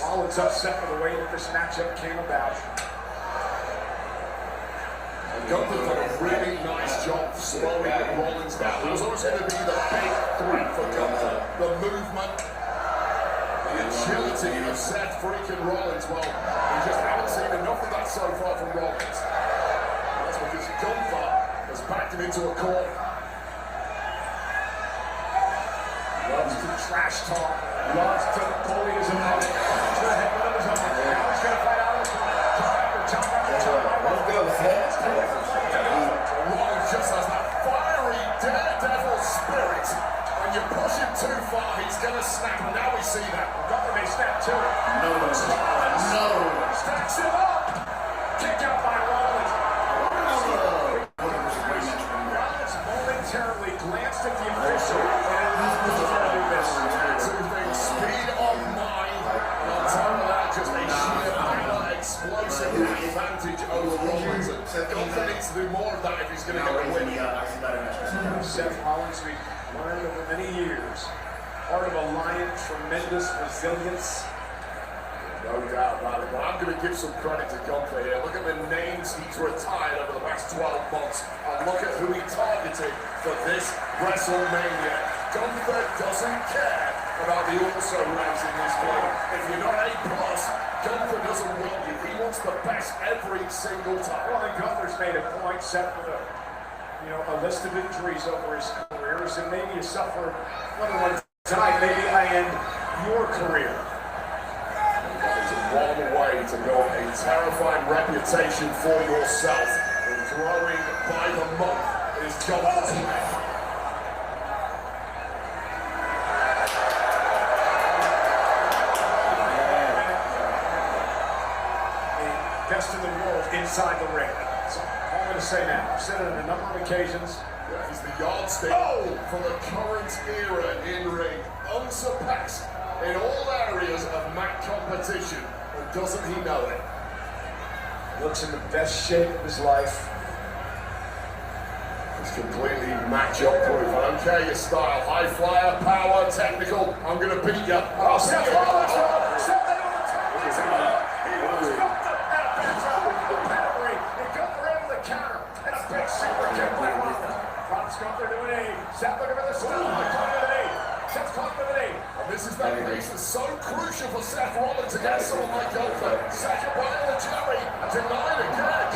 Rollins upset with the way that this matchup came about. Gunther done a really nice job slowing Rollins down. That was always going to be the big threat for Gunther. The movement, the agility of Seth freaking Rollins. Well, we just haven't seen enough of that so far from Rollins. That's because Gunther has backed him into a corner. Loves to trash talk, loves to bully his opponent. He's going to hit one of his own. Now he's going to fight out of the corner. Let's go, Seth. Rollins just has that fiery daredevil spirit. When you push him too far, he's going to snap. And now we see that. Gunther may snap too. No. Stacks him up. Kick out by Rollins. Rollins momentarily glanced at the official. Speed on 9, and on top of that, just a sheer power, explosive advantage over Rollins. Gunther needs to do more of that if he's going to get a win. Seth Rollins, we've learned over many years, part of a lion, tremendous resilience. No doubt about it, but I'm going to give some credit to Gunther here. Look at the names he's retired over the past 12 months, and look at who he targeted for this WrestleMania. Gunther doesn't care about the also rans in this game. If you're not A+, Gunther doesn't want you. He wants the best every single time. Well, and Gunther's made a point, set with a list of injuries over his career. So maybe you suffer one tonight, maybe I end your career. It's a long way to go. A terrifying reputation for yourself. And growing by the month is Gunther's way. Best in the world inside the ring. So all I'm going to say now, I've said it on a number of occasions. Yeah, he's the yardstick for the current era in ring. Unsurpassed in all areas of mat competition. And doesn't he know it? looks in the best shape of his life. It's completely match-up proof. I don't care your style. High flyer, power, technical. I'm going to beat you. Oh, Seth Rollins! Seth, they overturned his arm. He was Gunther and a big drop with the pedigree. And Gunther able to counter. And a big super kick by Gunther. Drops Gunther to an knee. Seth looking for the stop. Caught with a knee. Seth's caught with a knee. And this is that piece that's so crucial for Seth Rollins against someone like Gunther. Second by the cherry. Denied again.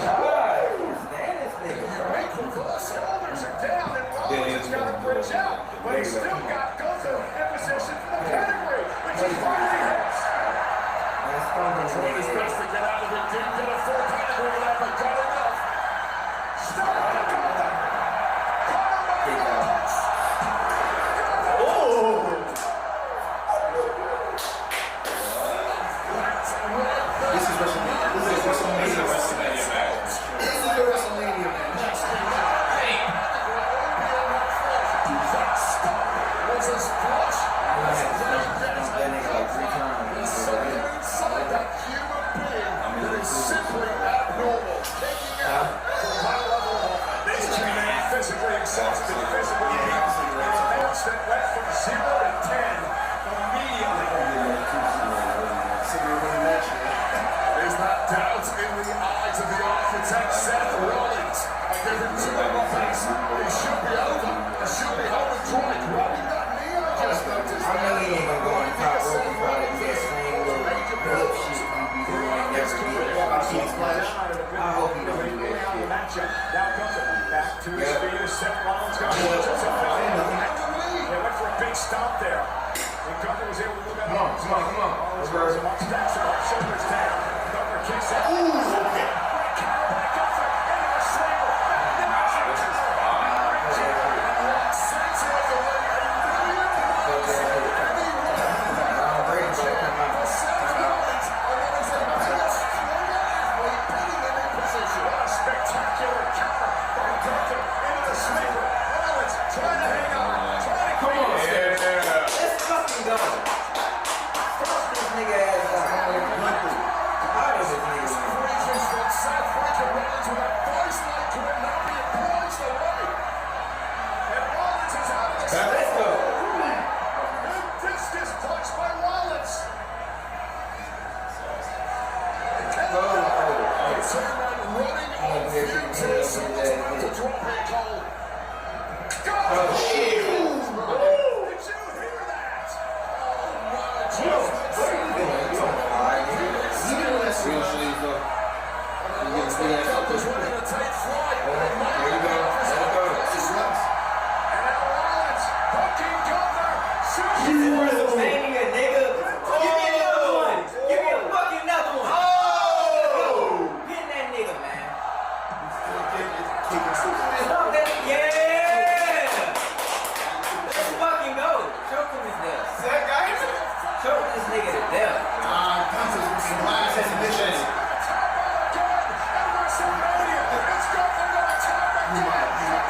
Great reversal. Shoulders are down and Rollins has got to bridge out. But he's still got Gunther in position for the pedigree, which he finally hits. Tried his best to get out of it. Didn't get a full pedigree there, but got enough. Stop to Gunther. This is WrestleMania. This is WrestleMania. This is the WrestleMania match. Was as flush as inside that human being that is simply abnormal. Taking out from high level of This man physically exhausted, physically beaten. It's a match that went from 0 to 10 immediately. There's not doubt in the eyes of the architect, Seth Rollins. And give him 2 more pace. It should be over. It should be home and dry. Grabbing that knee, I just noticed. I know he ain't gonna go on the top rope and probably do that same little build shit he be doing and never get it. I hope he don't do that shit. Now Gunther back to his feet as Seth Rollins got They went for a big stomp there. And Gunther was able to move that Come on. Let's go. Stacks him up, shoulders down. Gunther kicks out. Counter by Gunther into the sleeper. Spectacular counter by Gunther into the sleeper. Rollins trying to hang on. Let's fucking go. First this nigga ass out. How does this nigga win? Seth Rollins with a voice like could not be poised away. And Rollins is out of the Let's go. Good discus punch by Rollins. Running on fumes. Someone's about to drop it, Cole. Oh shit. Did you hear that? And now Rollins hooking Gunther. WrestleMania, nigga. Give me another one. Give me a fucking another one. Oh! Get that nigga, man. Yeah! Let's fucking go. Choke him to death. Choke this nigga to death. Gunther's some last exhibition. WrestleMania. It's Gunther going to tap again.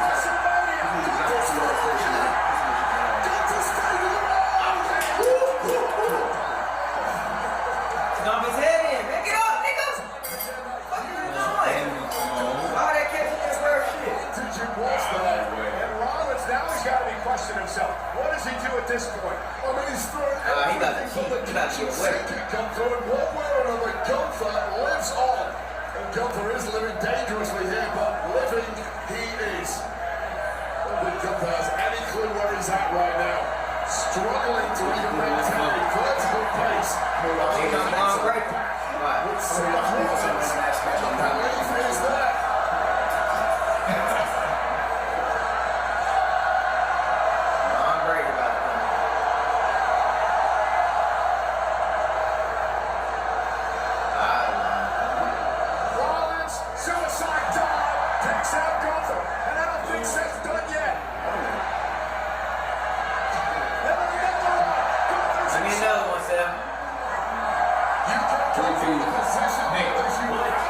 WrestleMania. Gunther's taking it Stomp his head in. Man, get up, nigga. What are you doing? All that catching this first shit. And Rollins now has got to be questioning himself. What does he do at this point? I mean, he's throwing He about to cheat. He about to get wet. Gunther, in one way or another, Gunther lives on. And Gunther is living dangerously here, but living he is. I don't think Gunther has any clue where he's at right now. Struggling to even maintain a vertical pace. He's on long break. So the belief is there. Long break about to come. Rollins, suicide dive, takes out Gunther. And I don't think Seth's done yet. Give me another one, Seth. You can keep the position as you like.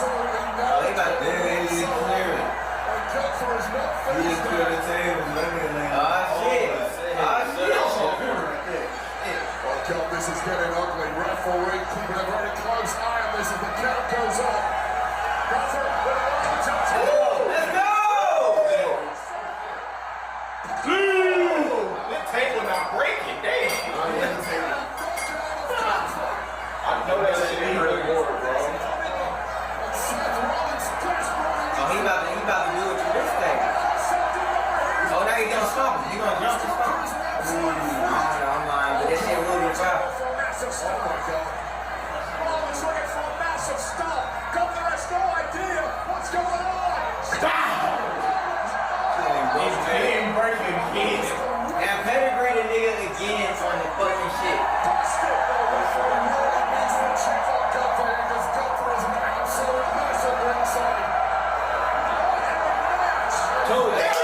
absolutely no They got Yeah, they didn't clear it. Gunther is not He didn't finished clear yet. the table. Let me land. shit. Oh God, this is getting ugly. Referee keeping a very close eye on this as the count goes on. Gunther with a one touch. Let's go! This table not breaking, damn. I know that shit ain't really water, bro. Seth Rollins desperately. Oh, he about to do it to this thing. Oh, now he's gonna stop him. He's gonna jump and stop him. I'm lying, but this shit will be foul. For a massive stop. Oh my God. Rollins looking for a massive stop. Gunther has no idea what's going on. Stop! He's getting breaking again. And pedigree the nigga again on the fucking shit. Busted. Really needs to check on Gunther because Gunther is an absolute mess at ringside. What a match.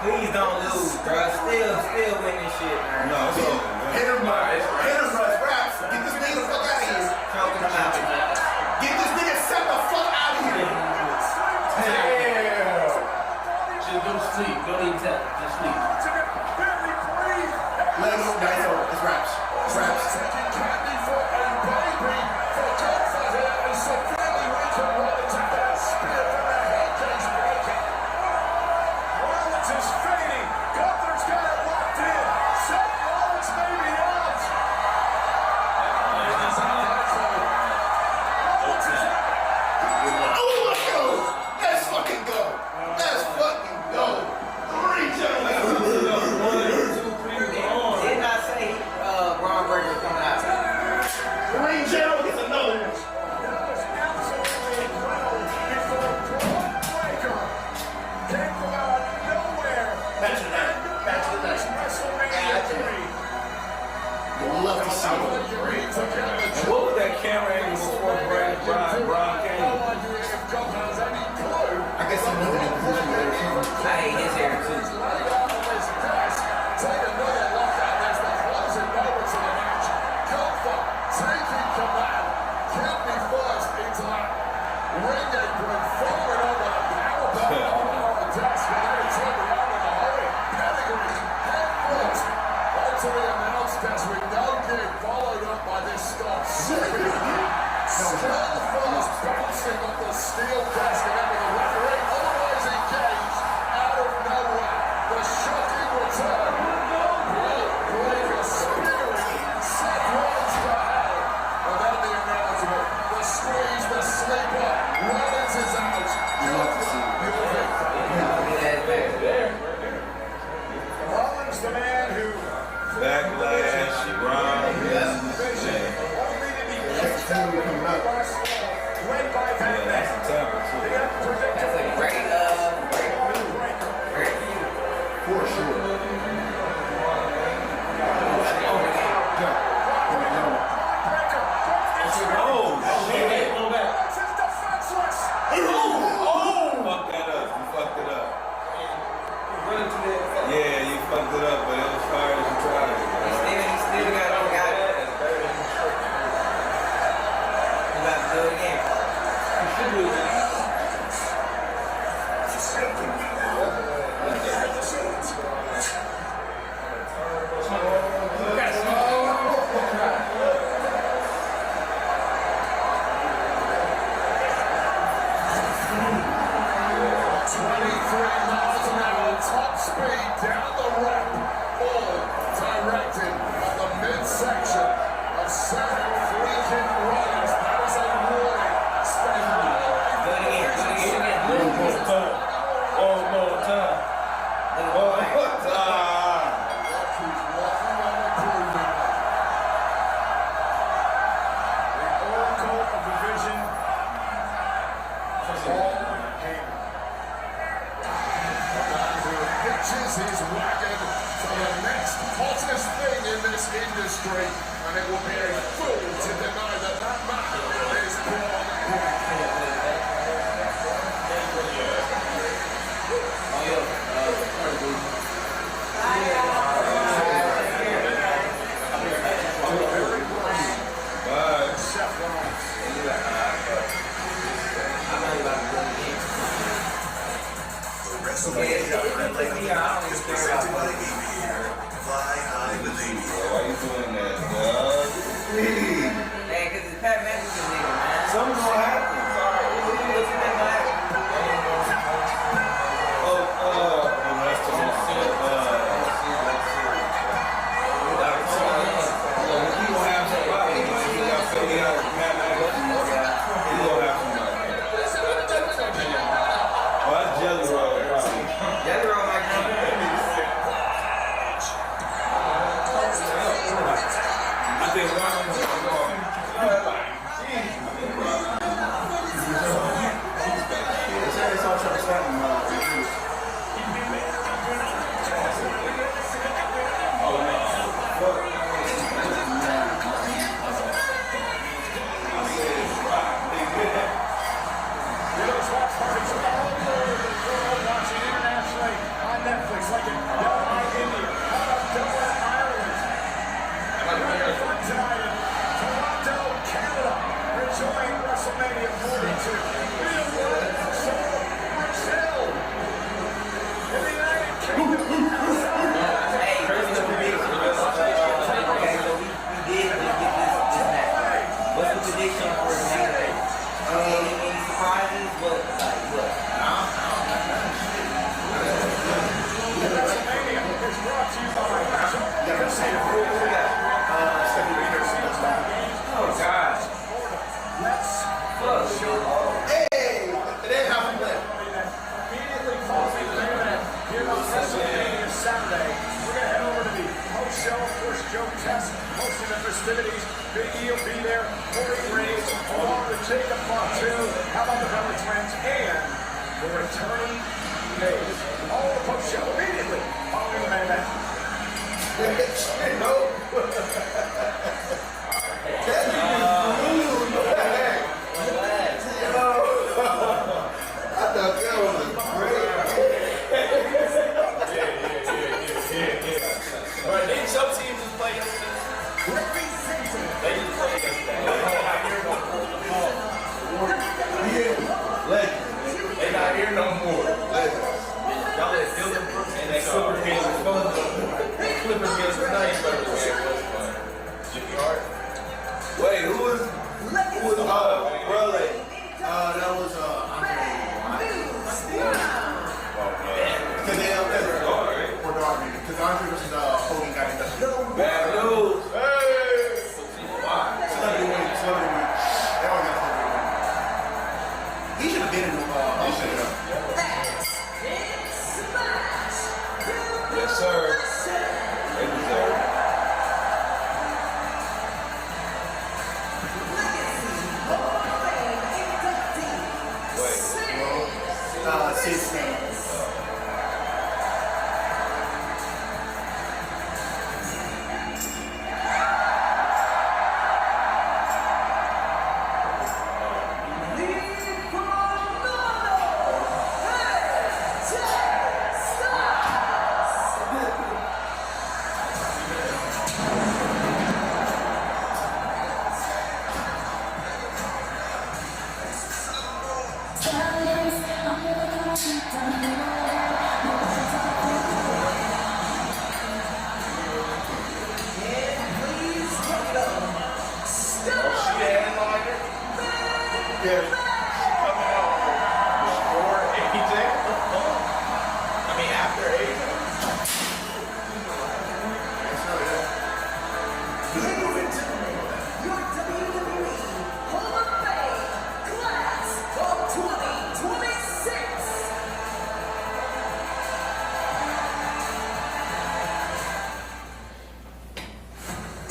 Please don't lose, bro. Still winning shit, man. No, it's over, man. Hitters rush, raps. Get this nigga the fuck out of here. Choking him out. Get this nigga Seth the fuck out of here. Damn. Just go to sleep. Go to eat that. Just sleep. Let him know it's over. It's raps. It's raps. Taking candy for a baby for Gunther here is severely weakened. Rollins had that spear from the head case breaking. Rollins is fading. Gunther's got it locked in. Seth Rollins may be out. Rollins is out. Oh, let's go. Let's fucking go. Let's fucking go. Three gentlemen. Did not say Bron Breaker coming out. Three gentlemen gets another one. That was absolutely incredible before Bron Breakker came from out of nowhere. Match of the night. Match of the night. WrestleMania 3. We'll love to see it. And what was that camera angle before Bron came? I guess he knew that position where it came from. I hate his hair too. Take another look at this. The closing moments of the match. Gunther taking command. Can't be forced into that ring apron. Forward over the powerbomb on the desk. And then he turned around in a hurry. Pedigree. Head first. Onto the announce desk with no gig. Followed up by this stop. Still first. Bouncing off the steel desk. And then with the referee always engaged. Out of nowhere. The shocking return. Breakker spearing Seth Rollins to hell. And then the announcement. The squeeze, the sleeper. Rollins is out. Rollins, the man who Backlash, Bron. only to be led by Van That's the temper, too. the unpredictable. That's a great For sure. Fuck that up. You fucked it up. Yeah, you fucked it up, but it was fire as you tried. He still got it. He about to do it again. He should do it again. Top speed down the ramp. uses his wagon for the next hottest thing in this industry, and it will be a fool to deny that that man is Bron. Seth Rollins. WrestleMania is presented by Amy here. Fly high with Amy. Why you doing that, dog? Man, because it's Pat McAfee, nigga, man. Something's gonna happen. Sorry, what you think gonna happen? That's the most he gonna have somebody. He got Pat McAfee. He gonna have somebody. Oh, that's Jelly Roll. Jelly Roll might come in. I think Rollins is going. It's all trying to start him. Watching internationally on Netflix, like in Dubai, India, how about Dubai, Ireland? We're having fun tonight in Toronto, Canada, enjoying WrestleMania 42. Real one, so Brazil. In the United Kingdom. Hey, crazy to me. Okay, so we did get this match. What's the prediction for Saturday? Any surprises? What? WrestleMania is brought to you by Oh, God. Let's Hey! It ain't how we play. immediately following the main event here on WrestleMania Saturday. We're going to head over to the post-show. Of course, Joe Test hosting the festivities. Big E will be there. Cody Wins, along with Jacob Fatu. How about the Belair twins? And the returning Paige. All the post-show immediately following the main event. No. I thought that was a great. But didn't some teams just play yesterday? They just played yesterday. They not here no more. Y'all let Dylan Brooks and that Clipper get his phone. Clipper gets his name, but it was fun. Jimmy Hart. Wait, who was brother? That was because Andre was holding guy in Bad news. Hey! Celebrity win. They all got celebrity win. He should have been in the Yes, sir. They deserve it. Wait. 16.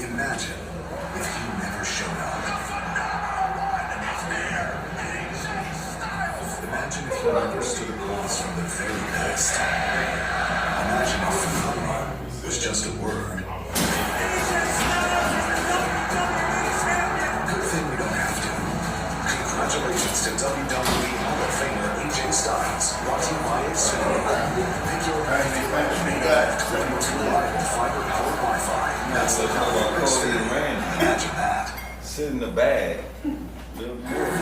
Imagine if you never showed up. Imagine if you never stood across from the very best. Imagine just a word. Good thing we don't have to. Congratulations to WWE Hall of Famer AJ Styles, brought to you by IShowspeed. Pick your fiber-powered Wi-Fi. That's the kind of Cody Wins. Imagine that. Sit in the bag. Little good.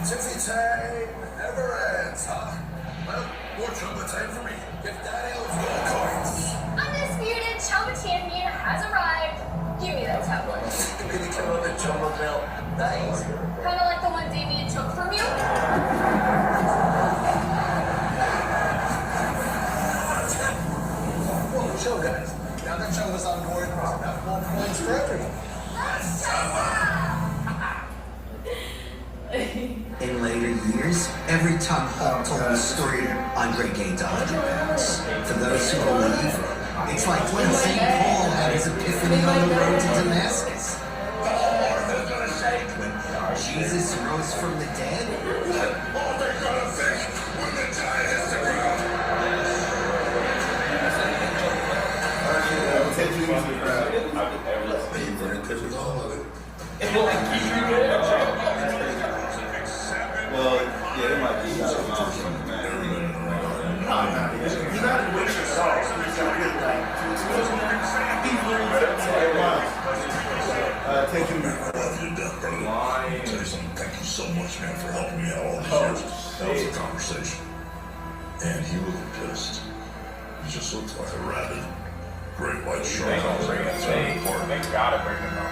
Tipsy time never ends, huh? Well, more trouble time for me. If Daddy loves gold coins. Undisputed Chumba Champion has arrived. Give me that tablet. Give me the killer the jumbo belt. Nice. Kind of like the one Damien took from you. Well, show guys. Now that Jumbo's on board, have more coins for everyone. In later years, every time Hulk told the story, Andre gained 100 pounds. For those who believe, it's like when St. Paul had his epiphany on the road to Damascus. When Jesus rose from the dead. All they're gonna think when the giant hits the ground. Well, yeah, it might be. He's not in the waitress at all. He's got really like take him back. I love you to death, brother. I'll tell you something. Thank you so much, man, for helping me out all these years. That was a conversation. And he looked pissed. He just looked like a rabid great white shark. They gotta bring him up.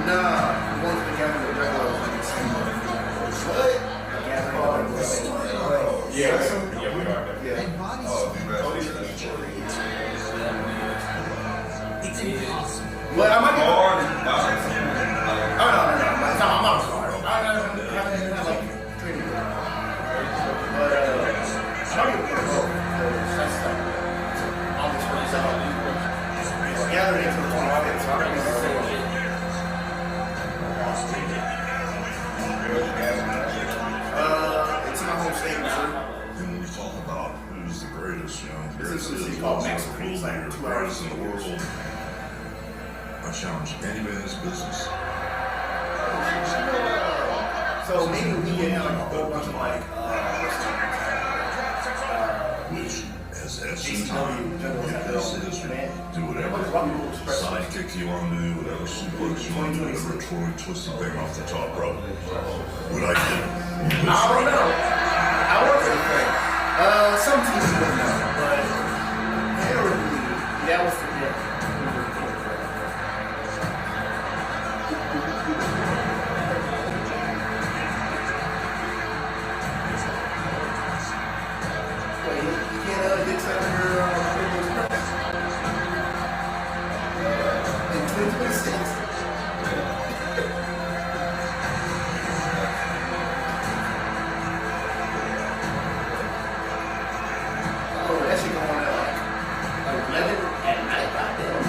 Nah, we want to gather the regular like the same way. What? Yeah, we are. Yeah. It's impossible. But I might be Hard. No, I'm not sorry. I like training. But I don't even want to go. That's like all this works out. Gathering into the one so I'm going to say it's in my home state, Missouri. And when we talk about who's the greatest, you know, the It's greatest in a city is called the Mexico. It's like 2 hours greatest in the world. I challenge anybody in this business. So maybe we can have like a whole bunch of like Which, as ACW time, general get this history, do whatever sidekick you want to do, whatever suplex you want to do, whatever Troy twisted thing off the top rope. What I did. I don't know. I work for the thing. Some teams wouldn't know, but generally, that was the deal. Wait, you can't get to your in 2026. Oh, that shit going on at like 11 at night. Goddamn.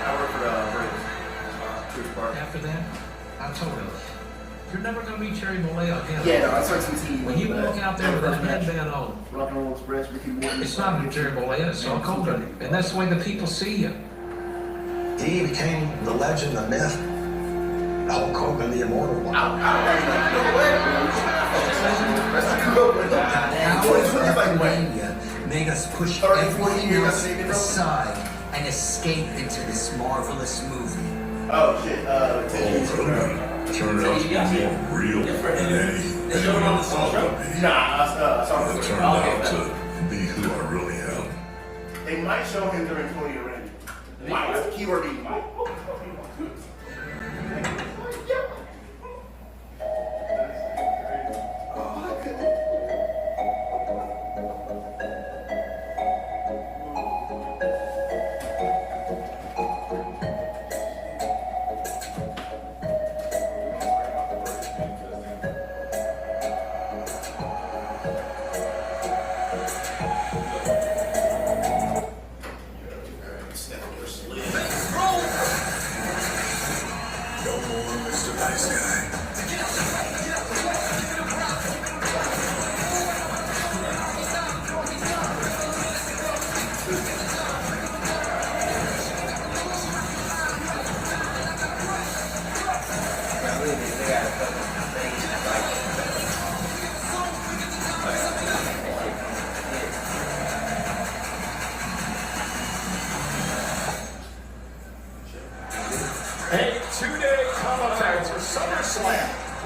I work for Rhodes. Church Park. After that, I told him, you're never going to meet Cherry Belair again. Yeah, no, I started some TV. When you walk out there with that headband on, Rock and Roll Express, Ricky Morton. it's not a Cherry Belair, it's Hulk Hogan. And that's the way the people see you. He became the legend, the myth. Hulk Hogan, the immortal one. The power of Wrestlemania made us push everything else aside and escape into this marvelous movie. Oh shit, Turned out to be more real than anyone thought it would be. It turned out to be who I really am. They might show him during Tony and Randy. Might. Keyword being might.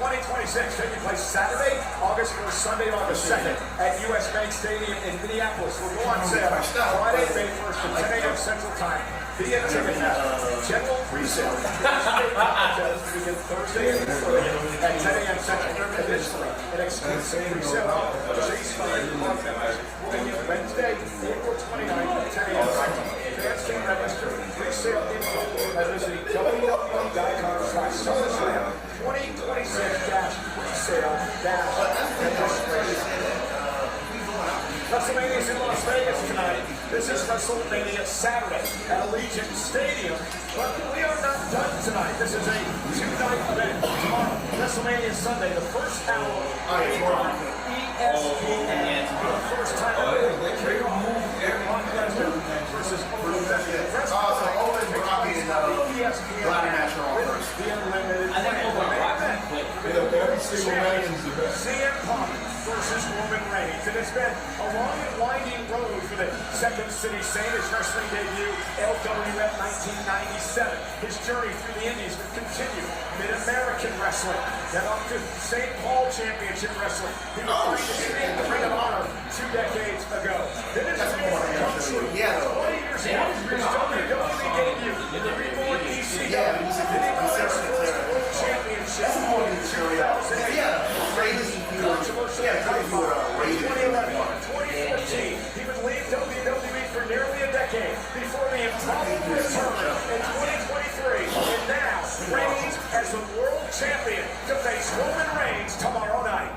2026 taking place Saturday, August 1st, Sunday, August 2nd at US Bank Stadium in Minneapolis. Will go on sale Friday, May 1st at 10 a.m. Central Time via Ticketmaster. General pre-sale begin Thursday and Friday at 10 a.m. Central. Additionally, an exclusive pre-sale offer for Chase Fire Club members will begin Wednesday, April 29th at 10 a.m. Central. Fans can register pre-sale info by visiting www.com/SummerSlam 2026-presale-registration. WrestleMania is in Las Vegas tonight. This is WrestleMania Saturday at Allegiant Stadium. But we are not done tonight. This is a two-night event. Tomorrow, WrestleMania Sunday, the first hour on ESPN. For the first time ever, Brock Lesnar versus Orton. So Owen Rocky and Ladder match are on first. The Unlimited. I think over Every single match is the best. CM Punk versus Roman Reigns. And it's been a long and winding road for the Second City Saint. His wrestling debut, LWF 1997. His journey through the Indies would continue. Mid-American wrestling. Then up to St. Paul Championship Wrestling. He was in the Ring of Honor 2 decades ago. Then his dream come true. 20 years ago, his WWE debut in the reborn ECW. Then he won his first World Championship in 2014, he would leave WWE for nearly a decade before the improbable return in 2023. And now, Reigns as the world champion to face Roman Reigns tomorrow night.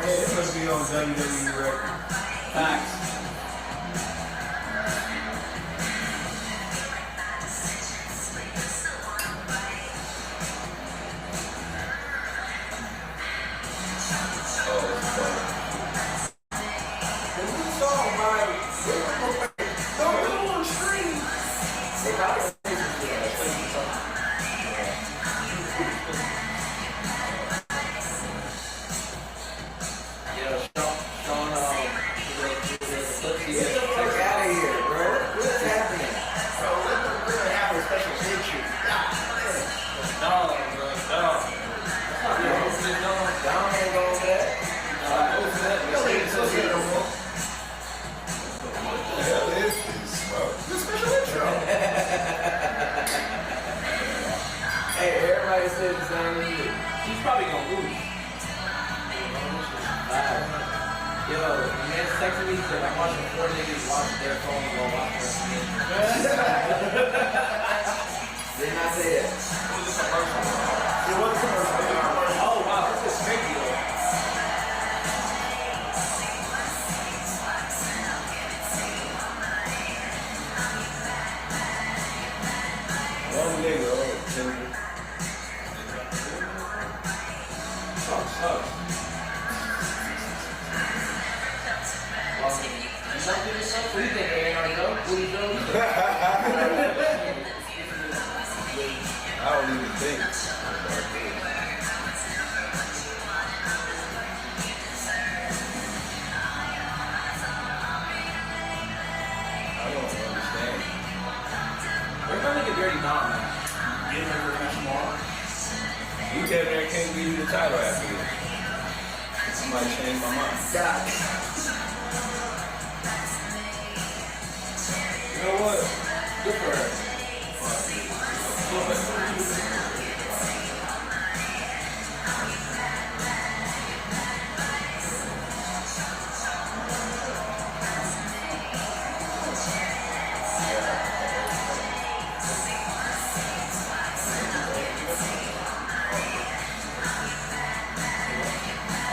It must be on WWE record. Facts. She's probably gonna lose. Yo, man texted me, said I'm watching 4 niggas watching their phone while watching Didn't I say that? It was a commercial. It was a commercial. Oh wow, this is crazy though. One nigga, I don't even think. I don't understand. We're gonna get dirty now, man. Getting ready for the match tomorrow. You damn near can't give you the title after this. I might change my mind. You know what? Good for her.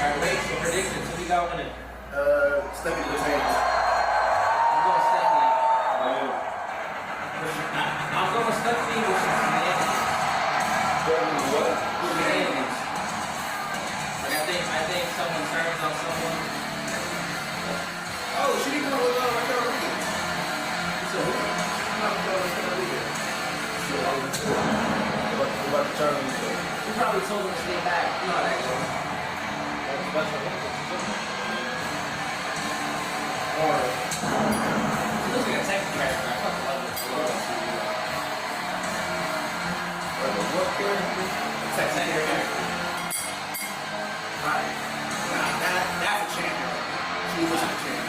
Alright, wait, so predictions. Who we got winning? Stephanie Potato. I'm going Stephanie. I'm going Stephanie with some shenanigans. What? Shenanigans. Like I think someone turns on someone. Oh, she didn't come with Raquel Rodriguez. So who? About to turn on each other. He probably told him to stay back. You know how that goes. That's a champion. She was a champion.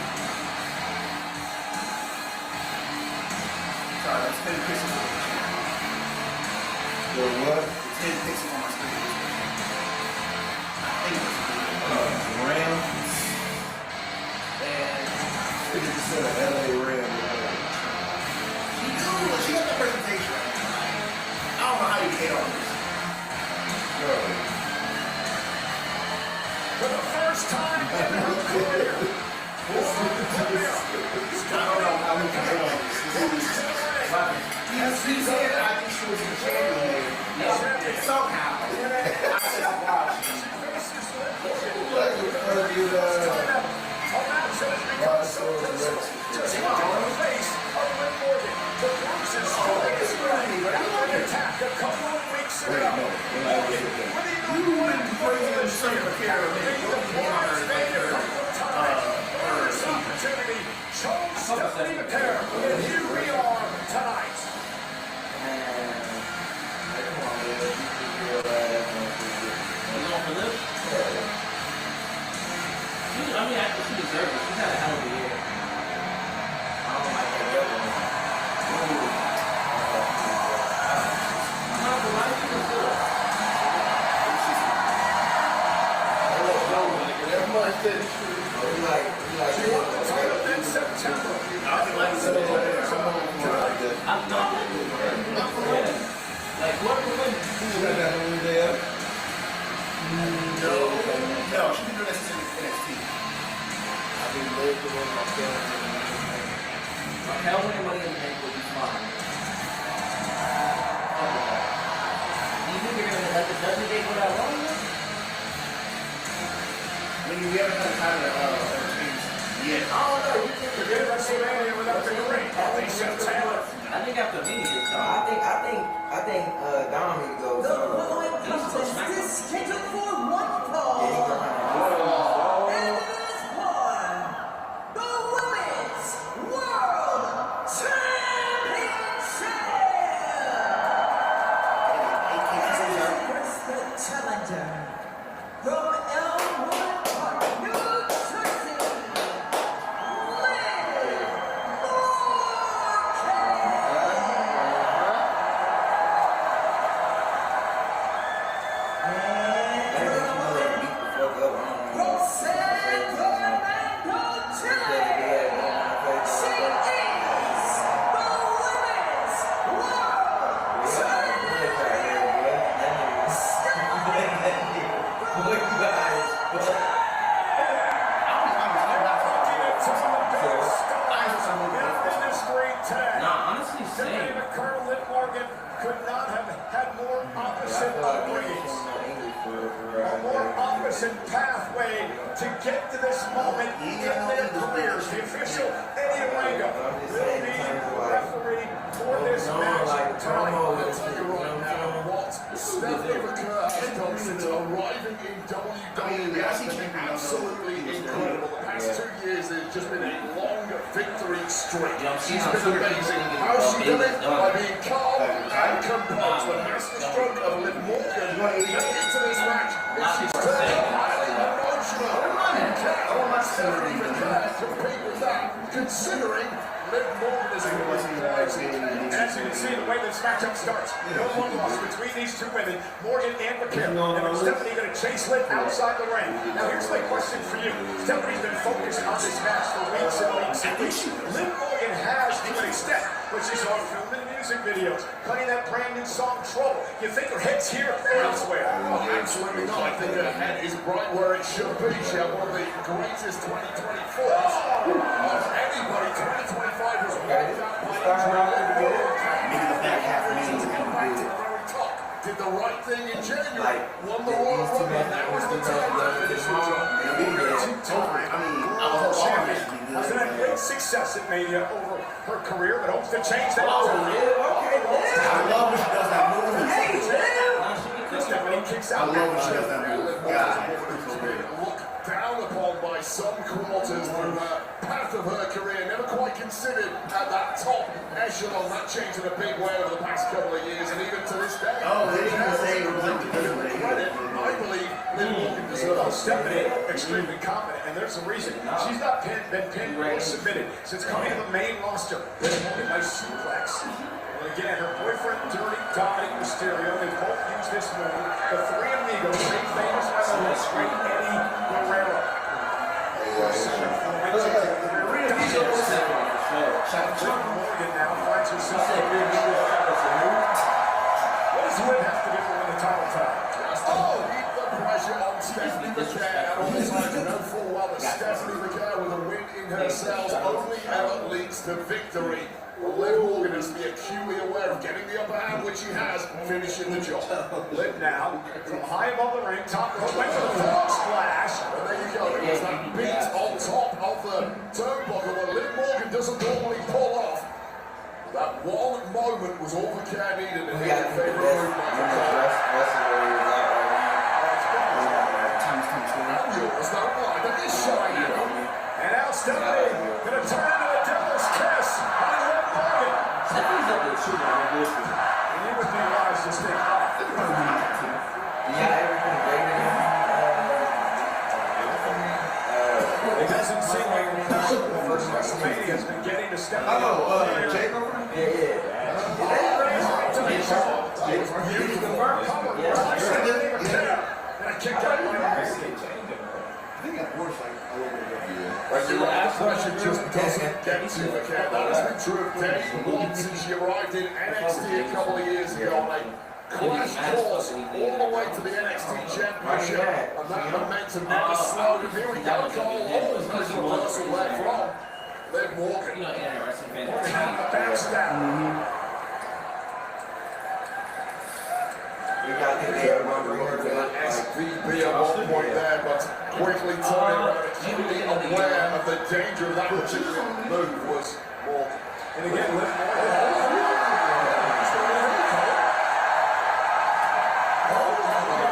Sorry, that's 10 pixels on the champion. Yo, what? 10 pixels on my screen. I think it's Ram. and They just said an LA Ram. she got the presentation. I don't know how you hate on this. Bro. For the first time in her career, I don't know how we can hate on this. He said I think she was the champion. Somehow. I said, watch. Just look at the face of Liv Morgan. The bruises attack a couple of weeks ago. You wouldn't praise him so care of me. First opportunity chose Stephanie McCare, and here we are tonight. I mean, I think she deserves it. She's had a hell of a year. I don't like that other one. She won the title in September. Like, what are we winning? No, she did this in NXT. Raquel winning Money in the Bank would be fine. Do you think you're going to let the Dudley Day go that long? I mean, we haven't had a title yet. Oh, no, you can forget Wrestlemania without the ring. I think after me, I think Dom need to go. The following contest is scheduled for one fall. And it is for the Women's World Championship. Press the challenger from Elmwood Park, New Jersey, Liv Stephanie McCare, Liv Morgan could not have had more opposite upbringings. A more opposite pathway to get to this moment in their careers. The official Eddie Orengo will be referee for this match tonight. I'll tell you right now, what Stephanie McCare has done since arriving in WWE has been absolutely incredible. The past 2 years, there's just been a long victory streak. She's been amazing. How's she done it? By being calm and composed. The masterstroke of Liv Morgan going into this match. She's turned highly emotional. Stephanie McCare compete with that, considering Liv Morgan is a as you can see, the way this matchup starts, no one loss between these two women, Morgan and McCare. And Stephanie going to chase Liv outside the ring. Now, here's my question for you. Stephanie's been focused on this match for weeks and weeks and weeks. Liv Morgan has to an extent, which is on filming music videos, playing that brand new song, Trouble. You think her head's here or elsewhere? Oh, absolutely not. I think her head is right where it should be. She had one of the greatest 2024s of anybody. 2025 was way without Paige. Maybe the back half of me is did the right thing in January, won the Royal Rumble, and that was the time to finish the job. Has had great success at Mania over her career, but hopes to change that. I love when she does that move. Stephanie kicks out. I love when she does that move. Looked down upon by some quarters through the path of her career, never quite considered at that top echelon. That changed in a big way over the past couple of years, and even to this day. Oh, they didn't say it was credit, I believe Liv Morgan deserves. Stephanie, extremely confident, and there's a reason. She's not been pinned or submitted since coming to the main roster. Liv Morgan, nice suplex. And again, her boyfriend, Dirty Dominic Mysterio, they both use this move. The three amigos, made famous by the late great Eddie Guerrero. Morgan now finds herself. What does Liv have to do to win the title time? Oh, keep the pressure on Stephanie Vacquer. And all this time, you know full well that Stephanie Vacquer with a win in herself only ever leads to victory. Well, Liv Morgan has to be acutely aware of getting the upper hand, which she has, finishing the job. Liv now, from high above the ring, top rope, went for the frog splash. And there you go, it was that beat on top of the turnbuckle that Liv Morgan doesn't normally pull off. That one moment was all Vacquer needed in her favorite move. And now Stephanie gonna turn into the devil's kiss on Liv Morgan. And you would be wise to stay off. It doesn't seem like the first WrestleMania has been getting to Stephanie. Takeover? And a kick out by I think that works like a little bit. Like the pressure just doesn't get to Vacquer. That has been true of day one since she arrived in NXT a couple of years ago on a crash course all the way to the NXT Championship. And that momentum never slowed. And here we go, Cole Rollins has a reversal there from Liv Morgan. bounce down. We got the SVP at one point there, but quickly turning around, acutely aware of the danger of that particular move was Morgan. And again, Liv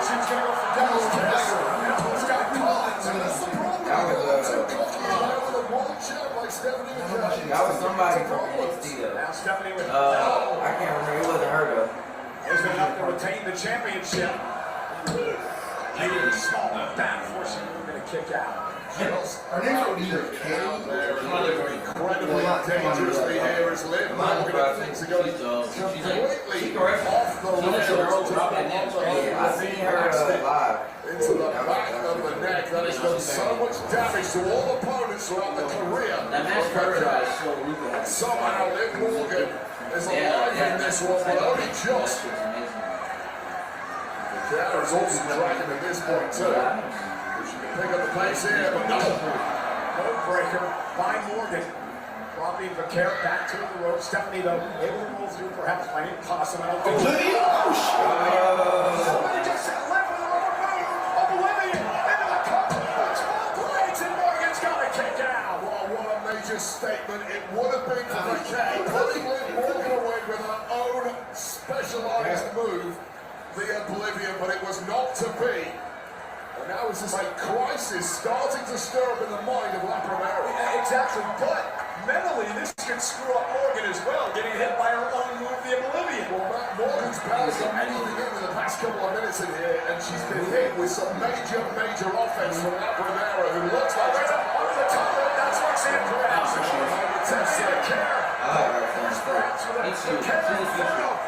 she's going to go for devil's kiss. Now it's got Collins, and that's the problem. That was somebody from NXT though. Now Stephanie with I can't remember. It wasn't her though. is enough to retain the championship. Maybe a small back forcing her to kick out. Her name's either Down there, incredibly dangerously here as Liv Morgan thinks are going completely off the rails. I seen her live. Into the back of the neck. That has done so much damage to all opponents throughout the career. And somehow Liv Morgan is alive in this one, but only just. Vacquer is also dragging at this point too. She can pick up the pace here, but no. No breaker by Morgan. Dropping Vacquer back to the rope. Stephanie though able to roll through perhaps by impossible. Somebody just left with a rubber boot. Oblivion into the cup. Blades and Morgan's got a kick out. Well, what a major statement it would have been for Vacquer, putting Liv Morgan away with her own specialized move, the Oblivion, but it was not to be. And now it's just a crisis starting to stir up in the mind of La Primera. Yeah, exactly, but mentally this could screw up Morgan as well, getting hit by her own move, the Oblivion. Well, Morgan's barely got anything in the past couple of minutes in here, and she's been hit with some major offense from La Primera, who looks like over the top rope, that's Roxanne Perez.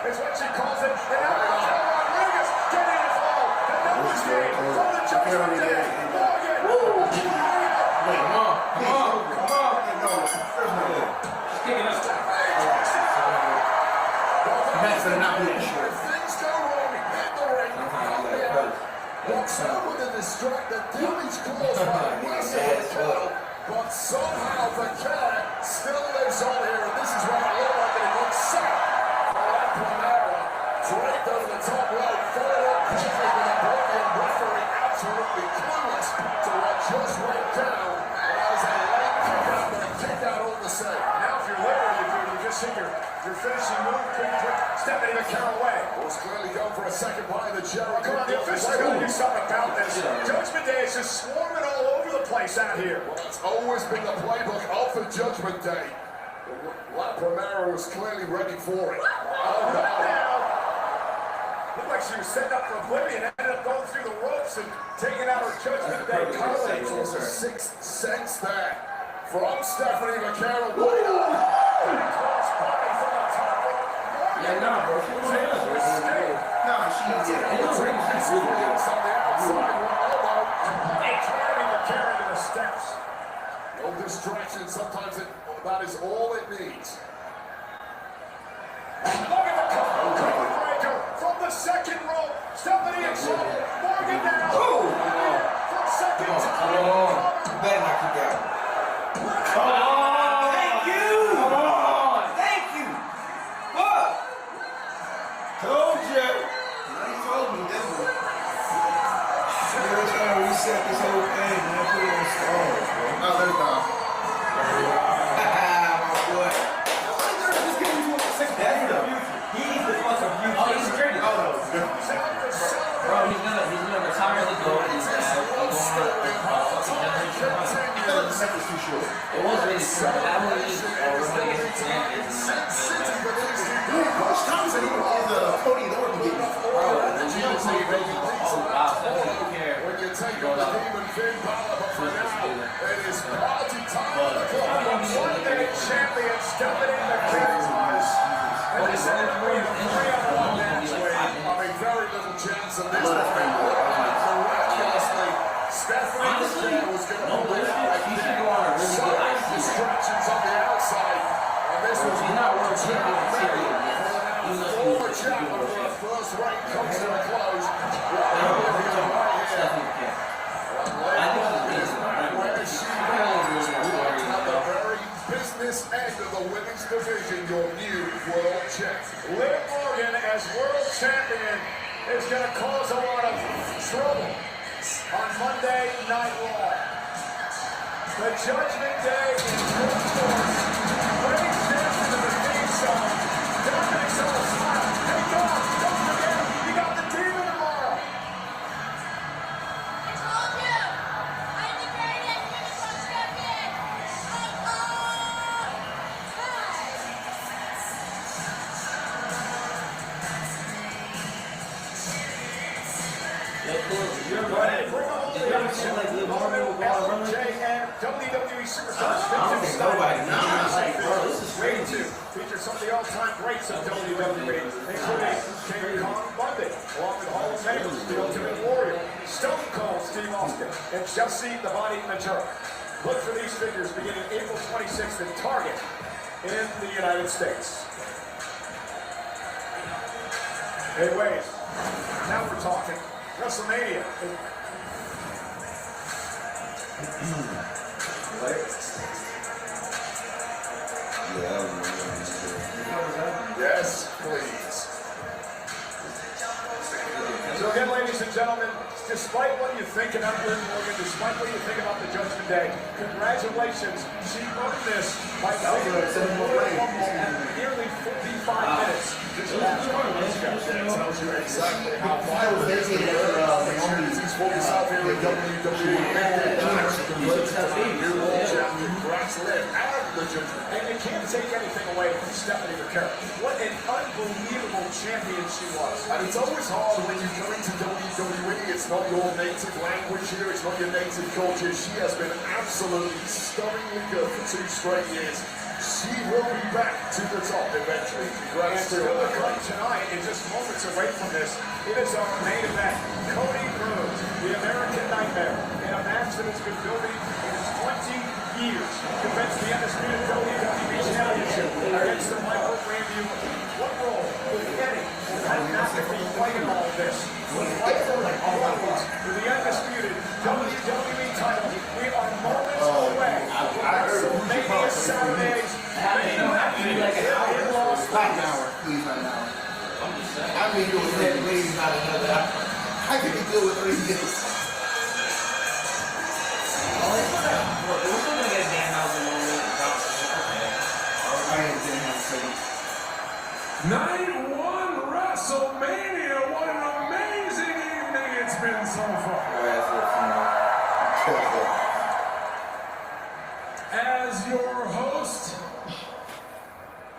It's what she calls it. And now Rodriguez getting involved. The numbers game from the Judgment Day. Morgan. Come on. Kicking us. That's not if things go wrong in the ring, what's up with the distract, the damage caused by Wrestlemania, but somehow Vacquer still lives on here, and this is why I look like it looks set for La Primera. Draped over the top rope, followed up quickly with a broken referee, absolutely clueless to what just went down. And that was a late kick out, but a kick out all the same. Now if you're Larry, you just hit your finishing move, quick, Stephanie Vacquer away. Was clearly going for a second bite of the Jericho. Come on, the officials got to do something about this. Judgment Day is just swarming all over the took place out here. Well, that's always been the playbook of the Judgment Day. La Primera was clearly ready for it. Oh, now. Looked like she was setting up for oblivion, ended up going through the ropes and taking out her Judgment Day colleagues. It was a sixth sense there from Stephanie Vacquer. Wait up! Yeah, nah, bro. She was on Nah, she did. Carrying the steps. No distraction. Sometimes that is all it needs. Look at the cover breaker from the second row. Stephanie in trouble. Morgan down. From second to better not kick out. Thank you! Thank you! Fuck! Told you! Now you told me, definitely. We're trying to reset this whole thing, man. Put it on stars, bro. Not let it down. My boy. Just get into a second. That's the future. He's the fucking future. Oh, he's training. Oh, no. Bro, he's gonna retire the gold and I feel like the second's too short. it was really short. That one is really How much time is it even on Cody and Orton getting? Oh, wow. That's what you care. When you take on the demon Finn Balor, but for now, it is party time on the clock. 1 minute champion Stephanie McCain. And this is a 3-on-1 match. I mean, very little chance of this one. Miraculously, Stephanie McCain was going to pull it out again. So many distractions on the outside. And this was not worth former champion for the first reign comes to a close. At the very business end of the women's division, your new world champion. Liv Morgan as world champion is going to cause a lot of trouble on Monday Night Raw. The Judgment Day is full force. Paige dancing to the theme song. Dominic's on the smile. Hey, don't forget, you got the demon tomorrow. I told you! I'm the greatest Unicorn champion! Of all time! You're right. Did you ever see like Liv Morgan with Bron running? WWE Superstars. I don't think nobody knows. Like, bro, this is great too. Features some of the all-time greats of WWE, including King Kong Bundy, along with Hall of Famers, The Ultimate Warrior, Stone Cold Steve Austin, and Jesse the Body Ventura. Look for these figures beginning April 26th at Target in the United States. Anyways, now we're talking WrestleMania. Yes, please. So again, ladies and gentlemen, despite what you think about Liv Morgan, despite what you think about the Judgment Day, congratulations. She earned this by nearly 55 minutes. That tells you exactly how far it is. He's focused out here in WWE. New world champion, Congrats, Liv, and the Judgment Day. And you can't take anything away from Stephanie Vacquer. What an unbelievable champion she was. And it's always hard when you come into WWE. It's not your native language here. It's not your native culture. She has been absolutely stunningly good for 2 straight years. She will be back to the top eventually. Congrats to her. Tonight, in just moments away from this, it is our main event. Cody Wins, the American Nightmare, in a match that has been building for 20 years. Defends the undisputed WWE Championship against the Michael Grandview. What role will Kenny play in all of this? For the undisputed WWE title, we are moments away. WrestleMania Saturdays. Not an hour, please, not an hour. I mean, you with that, please, not another hour. I could be good with 3 minutes. We're still gonna get a damn house in 1 minute. I ain't gonna have to say it. Night 1 WrestleMania. What an amazing evening it's been so far. As your host,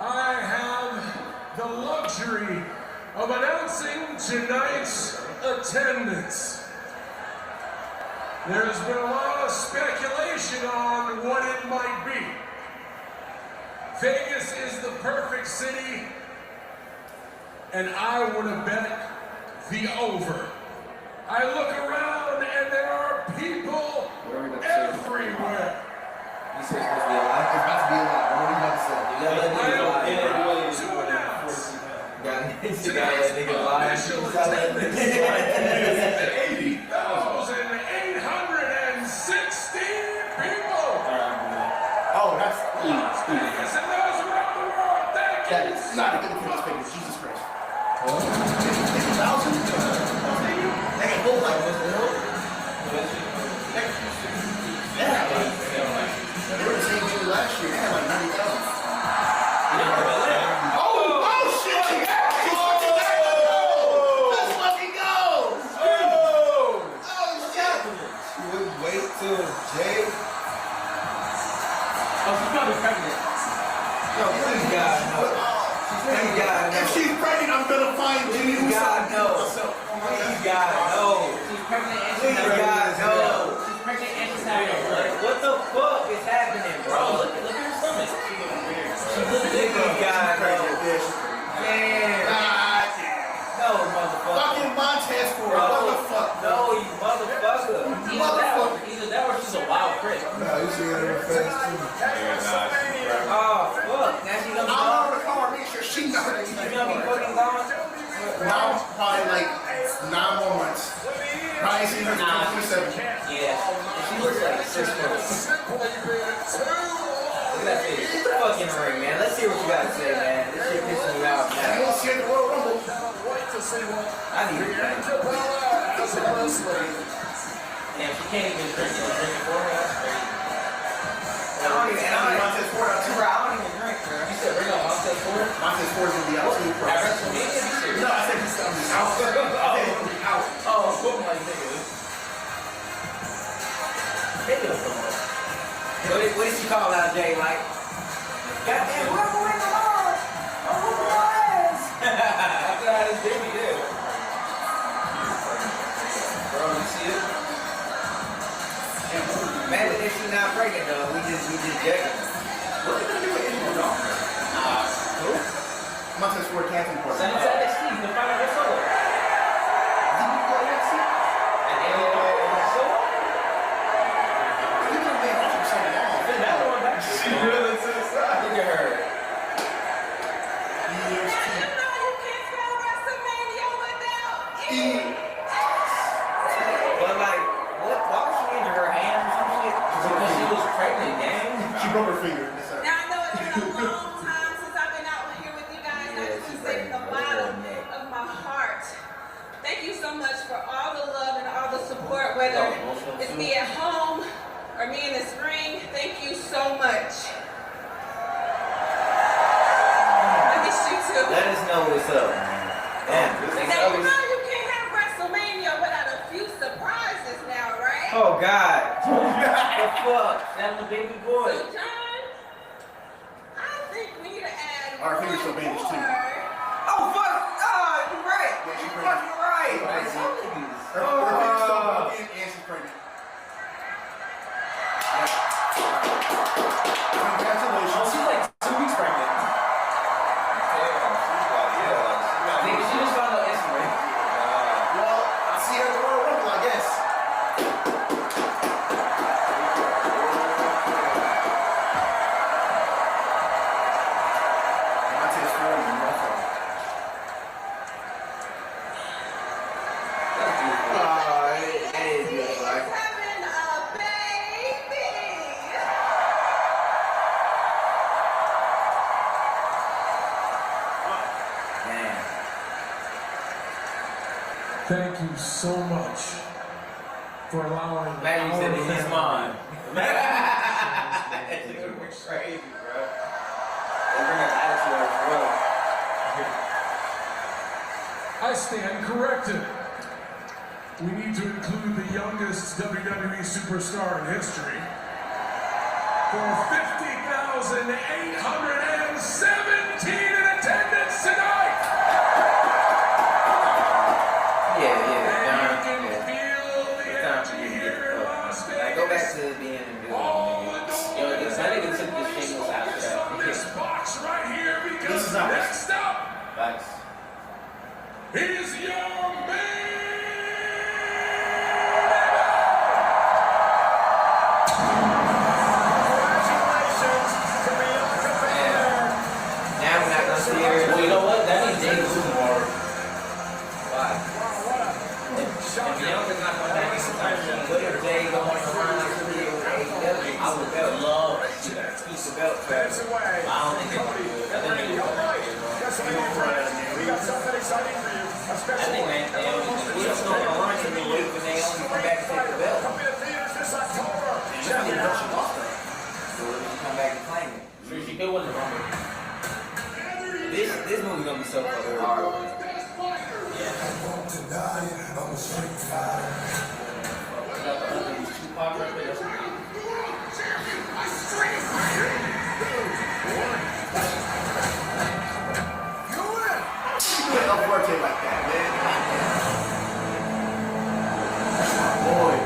I have the luxury of announcing tonight's attendance. There's been a lot of speculation on what it might be. Vegas is the perfect city, and I would have bet the over. I look around and there are people everywhere. You said it's supposed to be a lot. It's about to be a lot. What are you about to say? You gotta let niggas lie. I am proud to announce You gotta let niggas lie. official You gotta let attendance niggas lie. 80,816 people. Oh, that's Las Vegas and those around the world, thank you. that is not a good finish figure. Jesus Christ. 50,000? They can hold like this. Yeah. They were the same thing last year. They had like 90,000. Oh, shit! Let's fucking go! Oh, shit! You wouldn't wait till Jay. Oh, she's probably pregnant. Yo, please God, no. Please God, no. If she's pregnant, I'm gonna find Jimmy Please God, no. Please God, no. She's pregnant and she's Please having God, no. She's pregnant and she's having a blood. What the fuck is happening, bro? Look at her stomach. She looks big. Please God, no. Damn. No, motherfucker. Fucking Montez for it. Bro, What the fuck? no, you motherfucker. Either that or she's a wild prick. No, you see it in her face too. Oh, fuck. Now she gonna be I'm gone. over the car, make sure she knows that She gonna be fucking gone. Now, probably like 9 more months. Probably see her in 27. Yeah. She looks like 6 months. Look at that face. Get the fuck in the ring, man. Let's hear what you gotta say, man. This shit pissing me off You now. won't see her in the Royal Rumble. I need it, man. Damn, she can't even drink it. Drinking for her, that's crazy. I don't even drink, bro. You said bring up Montez Ford? Montez Ford's gonna be out too. At WrestleMania? No, I said he's out. I said he's gonna be out. Oh, cool, my nigga. What did she call out, Jay? Like, goddamn, whoever win the Lord, I'm whooping my ass. After that, it's baby there. Bro, you see it? Imagine if she's not pregnant though. We just jacking. What are they gonna do with Angel Dog? Who? Montez Ford captain part. Send it to NXT. You can find out their solo. Did you go NXT? And they don't know their solo? You've been paying attention for so long. Then that one back. She really to the side. Look at her. But like, what? Why was she injured her hand or some shit? Because she was pregnant, gang. She broke her finger. Now I know it's been a long time since I've been out here with you guys. I just want to say from the bottom of my heart, thank you so much for all the love and all the support, whether it's me at home or me in this ring. Thank you so much. I miss you too. Let us know what's up, man. Damn. Now you know you can't have WrestleMania without a few surprises now, right? Oh God. The fuck? That was a baby boy. So John, I think we need to add Our fingers so one bandaged too. more. Oh fuck! Oh, you're right. Yeah, she's You're pregnant. fucking right. Her finger's so broken and she's pregnant. Congratulations. She's like 2 weeks pregnant. Nigga, she just found out Instagram. Well, I'll see her at the Royal Rumble, I guess. Montez Ford and Russell. Hey, good, He's right? having a baby. Man. Thank you so much for allowing Maggie our said he's family mine. That nigga was crazy, bro. They bring up attitude as well. I stand corrected. We need to include the youngest WWE superstar in history. for 50,817 in attendance tonight. Yeah. You can feel the energy here in Las Vegas. Go back to being in the All the this box right here because next up is your Now we're not gonna see her. Well, you know what? That means they lose more. Why? If Bianca's not going back anytime soon, what if Jay going around like she did with AEW? I would love to keep the belt forever. I don't think they're going to do it. I think they're going to do it. We got something exciting for you. A special I think we don't know how long it's going to be when they only come back to take the belt. Coming to theaters this October. She's going to get she lost her. So when she come back and claim it. Sure, she could win the Rumble. This movie's going to be so fucking hard. Like that, man. Boy.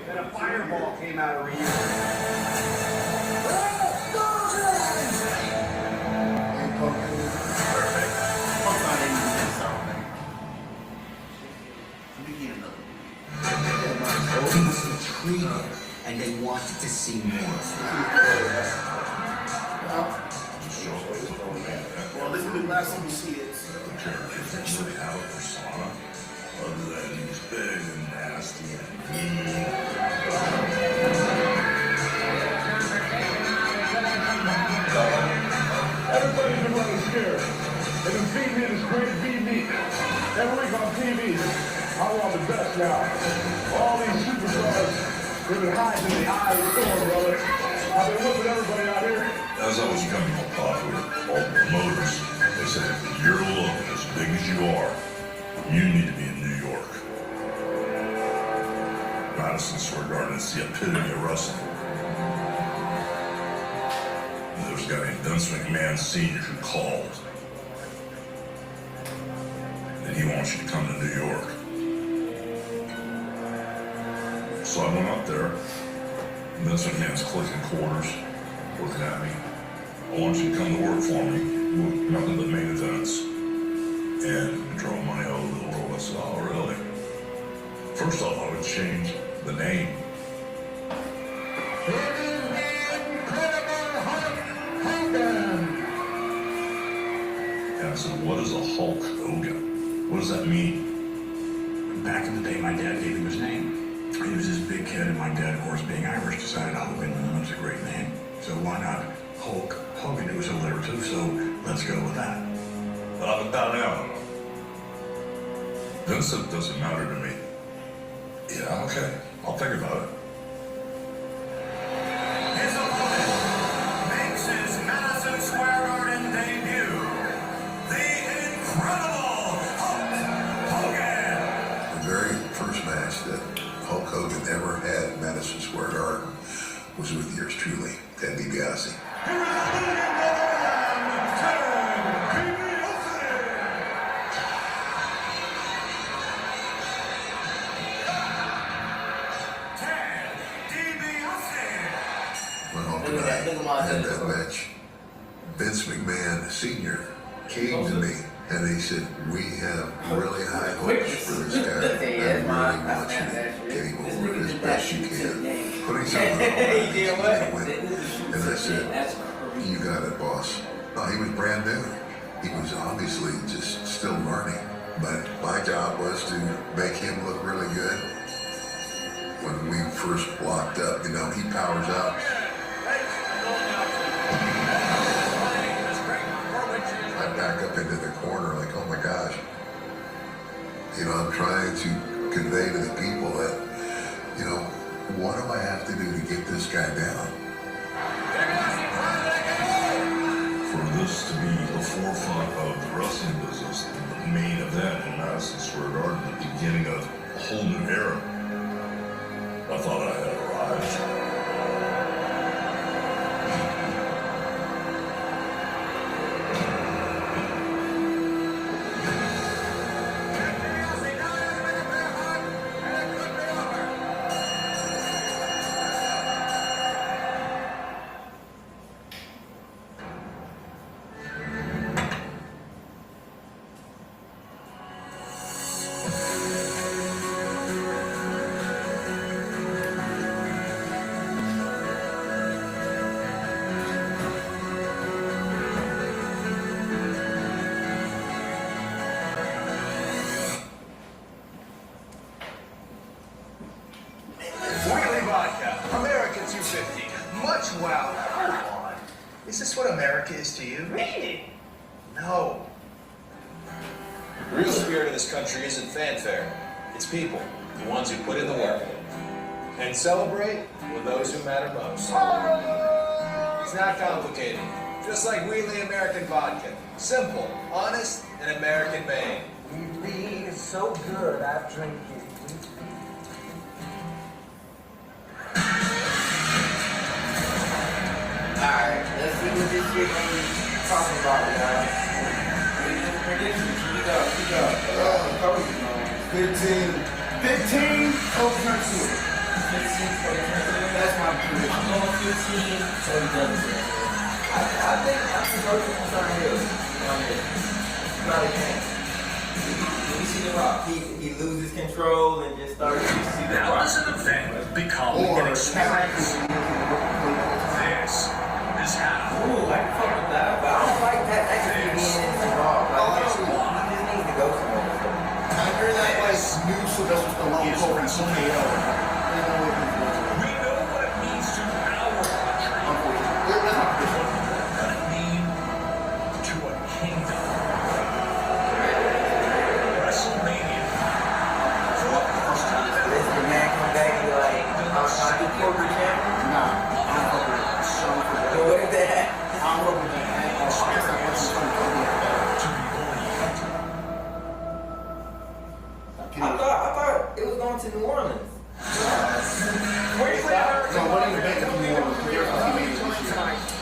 Then a fireball came out of Ryu. He was intrigued, and they wanted to see more. Well, this is the last time we see it. Characters really have a persona, other than he's big and nasty and Everybody's been running scared. They've been feeding me this great BD. Every week on TV, I want the best now. All these superstars, they've been hiding in the eye of the storm, brother. I've been whipping everybody out here. as I was becoming more popular, all the promoters, they said, if you're looking as big as you are, you need to be in New York. Madison Square Garden is the epitome of wrestling. And there was a guy named Vince McMahon Sr. who called. And he wants you to come to New York. So I went up there. Vince McMahon's clicking quarters, looking at me. I want you to come to work for me with nothing but main events. And draw money all over the world. I said, oh, really? First off, I would change the name. And I said, what is a Hulk Hogan? What does that mean? Back in the day, my dad gave him his name. He was this big kid, and my dad, of course, being Irish, decided Hogan was a great name. So why not Hulk Hogan? It was over there too, so let's go with that. But I've been down now. Vince said it doesn't matter to me. Yeah, okay. I'll think about it. His opponent makes his Madison Square Garden debut. The Incredible Hulk Hogan. The very first match that Hulk Hogan ever had at Madison Square Garden was with yours truly, Ted DiBiase. Went home tonight, had that match. Vince McMahon Sr. came to me and he said, we have really high hopes for this guy. I really want you to get him over as best you can. Putting something on him. And I said, you got it, boss. No, he was brand new. He was obviously just still learning. But my job was to make him look really good. When we first locked up, he powers up. I back up into the corner like, oh my gosh, You know, I'm trying to convey to the people that, you know, what do I have to do to get this guy down? For this to be the forefront of the wrestling business, the main event in Madison Square Garden, the beginning of a whole new era, I thought I had arrived. Is this what America is to you? Really? No. The real spirit of this country isn't fanfare. It's people, the ones who put in the work. And celebrate with those who matter most. It's not complicated. Just like Wheatley American vodka. Simple, honest, and American made. Wheatley is so good, I drink it. Alright, let's see what this shit gonna be talking about, y'all. Predictions, we got Cody 15, Cody turns to it. 15, Cody turns to it. That's my prediction. I'm going 15, Cody does it. I think Cody will turn here. Not a chance. You see the Rock, he loses control and just starts to see the Rock. How does an event become an experience? This is how. Ooh, I can fuck with that, but I don't like that. That could be being involved. Like, he just needs to go somewhere. I heard that like new Sylvester Stallone called TKO. We know what it means to our country. What does it mean to a kingdom? WrestleMania. For the first time ever. Does the man come back and be like, I'll be corporate champion? Nah, I'm corporate. What is that? I'm corporate. I thought it was going to New Orleans.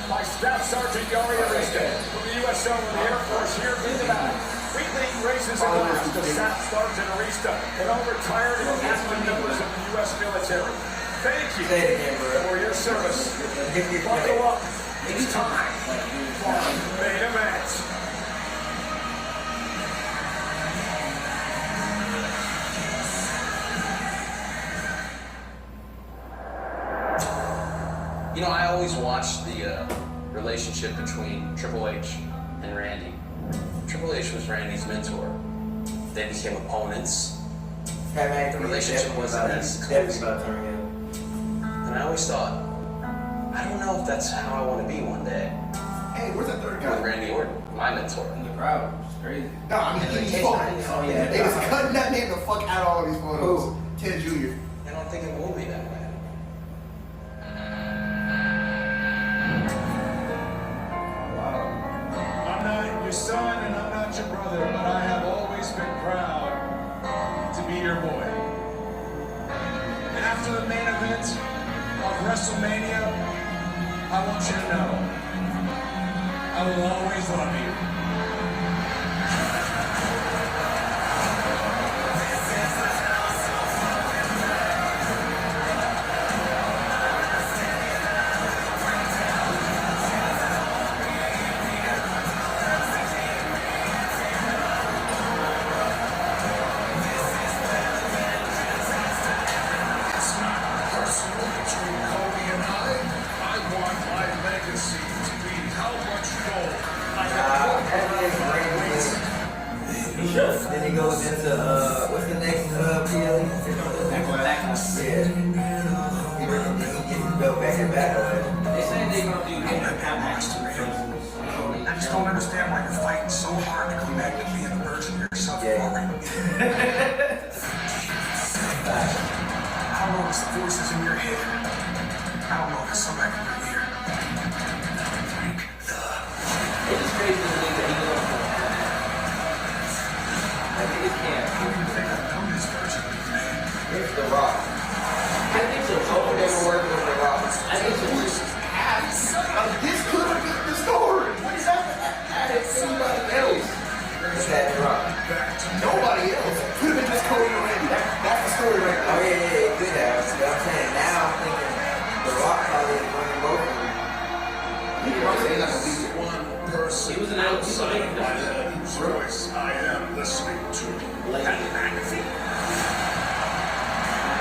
By Staff Sergeant Yari Arista from the USO and the Air Force here in Nevada. Wheatley races a glass to Staff Sergeant Arista and all retired and active members of the U.S. military. Thank you for your service. Buckle up. It's time for the main event. You know, I always watched the relationship between Triple H and Randy. Triple H was Randy's mentor. They became opponents. The relationship wasn't as close. And I always thought, I don't know if that's how I want to be one day. Hey, where's that third guy? With Randy Orton, my mentor. In the crowd, it's crazy. No, I mean, he's fucking. They was cutting that name the fuck out of all these photos. Ted Jr. I don't think it will be that way. I'm not your son and I'm not your brother, but I have always been proud to be your boy. And after the main event of WrestleMania, I want you to know, I will always love you. Then he goes into, what's the next PLE? Yeah. He gets the belt back and back. They say they're going to do I just don't understand why you're fighting so hard to come back to being the version of yourself. know it's the voices in your head. I don't know if it's somebody in your ear. It's just crazy to think that he goes on. I think it can't. How do you think I know this person, man? It's The Rock. I think so. Both of them are working with The Rock. I think so. This could have been the story. What is that? Added somebody else. Just had The Rock. Nobody else. Could have been just Cody and Randy. That's the story right Oh, there. yeah, it could have. But I'm saying now I'm thinking The Rock probably is running both of them. One person He was an outsider. whose voice I am listening to. Pat McAfee.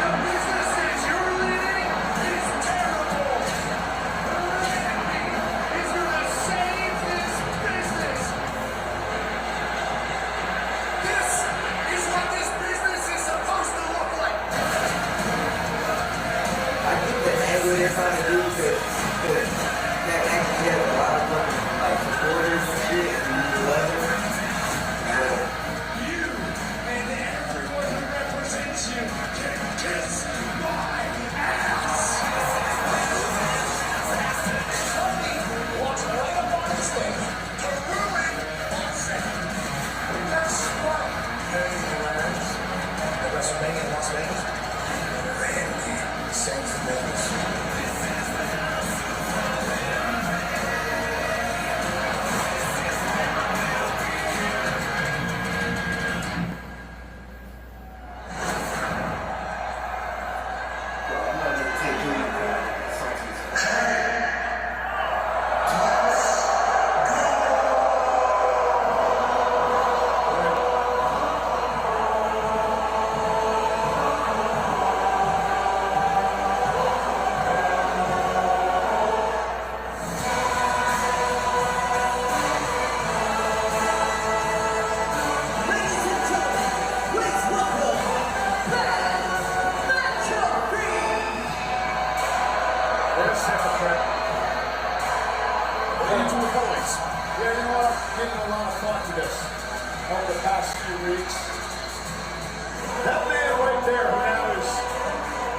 The businesses you're leading is terrible. He's gonna save this business. This is what this business is supposed to look like. I think the angle they're trying to do could that actually has a lot of fucking like supporters and shit and you love it. You and everyone who represents you can kiss my ass. What's right up on the stage to ruin Austin. That's right. Hey, Rams. The WrestleMania in Las Vegas. Randy saves Vegas. Ladies and gentlemen, please welcome There's hypocrite. Welcome to the boys. Yeah, you know what? I'm giving a lot of thought to this over the past few weeks. That man right there who now is